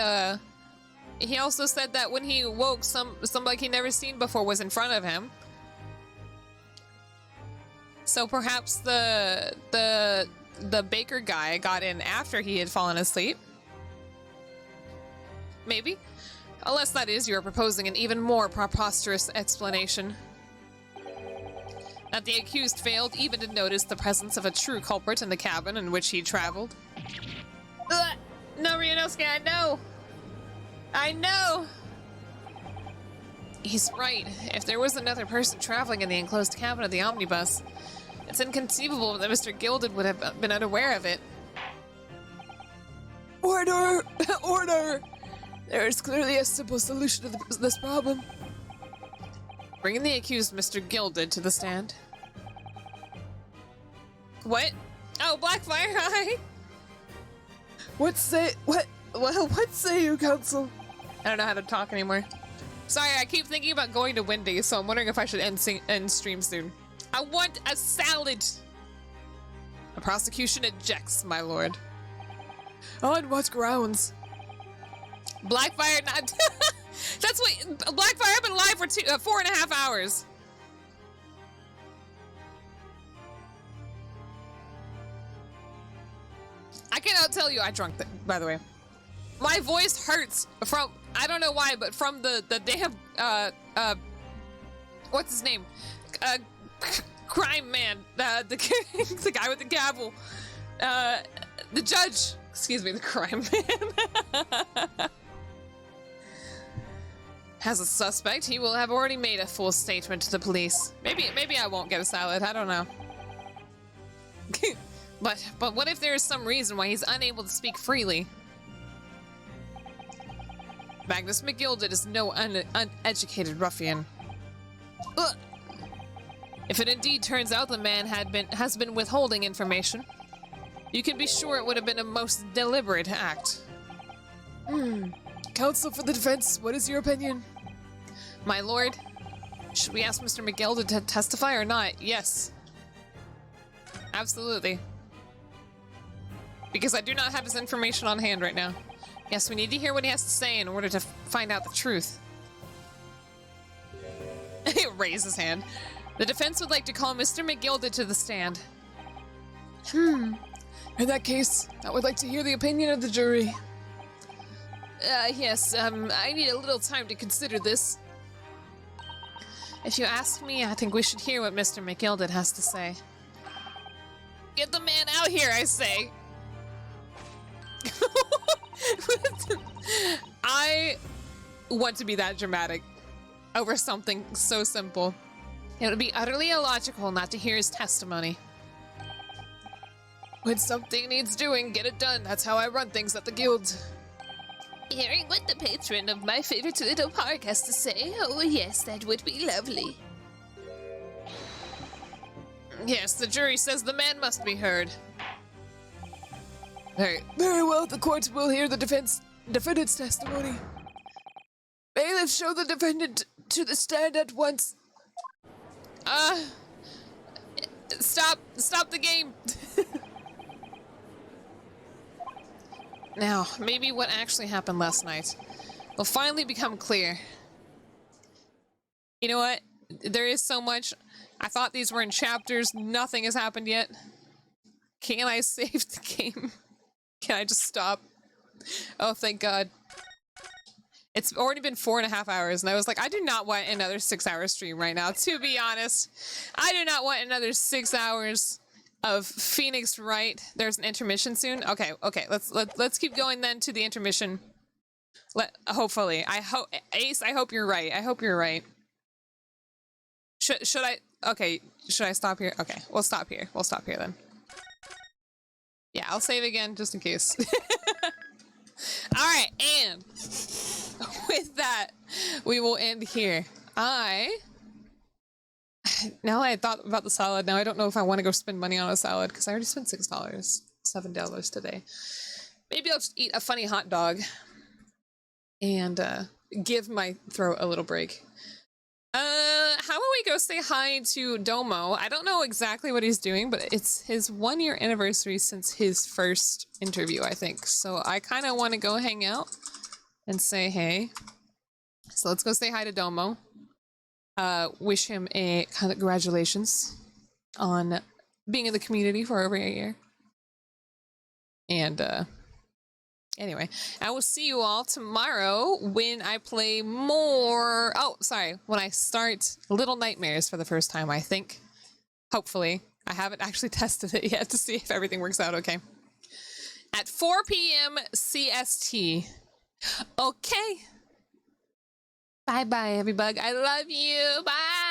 also said that when he woke, somebody he never seen before was in front of him. So perhaps the baker guy got in after he had fallen asleep. Maybe? Unless that is you're proposing an even more preposterous explanation. That the accused failed even to notice the presence of a true culprit in the cabin in which he traveled. Ugh. No, Ryunosuke, I know! I know! He's right. If there was another person traveling in the enclosed cabin of the omnibus, it's inconceivable that Mr. Gilded would have been unaware of it. Order! Order! There is clearly a simple solution to this problem. Bringing the accused Mr. Gilded to the stand. What? Oh, Blackfire, hi! What say you, counsel? I don't know how to talk anymore. Sorry, I keep thinking about going to Wendy's, so I'm wondering if I should end stream soon. I want a salad! The prosecution ejects, my lord. On what grounds? Blackfire not- That's what- Blackfire, I've been live for 4.5 hours. I cannot tell you I drunk, by the way. My voice hurts from, I don't know why, but from the damn, what's his name? Crime man, the guy with the gavel. The judge, excuse me, the crime man. As a suspect, he will have already made a full statement to the police. Maybe I won't get a salad, I don't know. But what if there is some reason why he's unable to speak freely? Magnus McGilded is no uneducated ruffian. Ugh. If it indeed turns out the man has been withholding information, you can be sure it would have been a most deliberate act. Counsel for the defense, what is your opinion? My lord, should we ask Mr. McGilded to testify or not? Yes. Absolutely. Because I do not have his information on hand right now. Yes, we need to hear what he has to say in order to find out the truth. He raised his hand. The defense would like to call Mr. McGilded to the stand. In that case, I would like to hear the opinion of the jury. Yes, I need a little time to consider this. If you ask me, I think we should hear what Mr. McGilded has to say. Get the man out here, I say! I want to be that dramatic over something so simple. It would be utterly illogical not to hear his testimony. When something needs doing, get it done. That's how I run things at the guild. Hearing what the patron of my favorite little park has to say, oh yes, that would be lovely. Yes, the jury says the man must be heard. Very well, the court will hear the defendant's testimony. Bailiff, show the defendant to the stand at once. Stop the game. Now, maybe what actually happened last night will finally become clear. You know what? There is so much. I thought these were in chapters. Nothing has happened yet. Can I save the game? Can I just stop? Oh, thank God. It's already been 4.5 hours, and I was like, I do not want another 6-hour stream right now, to be honest. I do not want another 6 hours of Phoenix Wright. There's an intermission soon? Okay, let's keep going then to the intermission. Hopefully. Ace, I hope you're right. I hope you're right. Should I? Okay, should I stop here? Okay, we'll stop here. We'll stop here then. Yeah, I'll save again just in case. Alright, and with that, we will end here. Now that I thought about the salad, now I don't know if I want to go spend money on a salad, because I already spent $6, $7 today. Maybe I'll just eat a funny hot dog and give my throat a little break. How about we go say hi to Domo? I don't know exactly what he's doing, but it's his 1-year anniversary since his first interview, I think. So I kind of want to go hang out and say hey. So let's go say hi to Domo. Wish him a congratulations on being in the community for over a year. And anyway, I will see you all tomorrow when I play more. Oh, sorry, when I start Little Nightmares for the first time, I think. Hopefully. I haven't actually tested it yet to see if everything works out okay. At 4 p.m. CST. Okay. Bye-bye, everybody. I love you. Bye.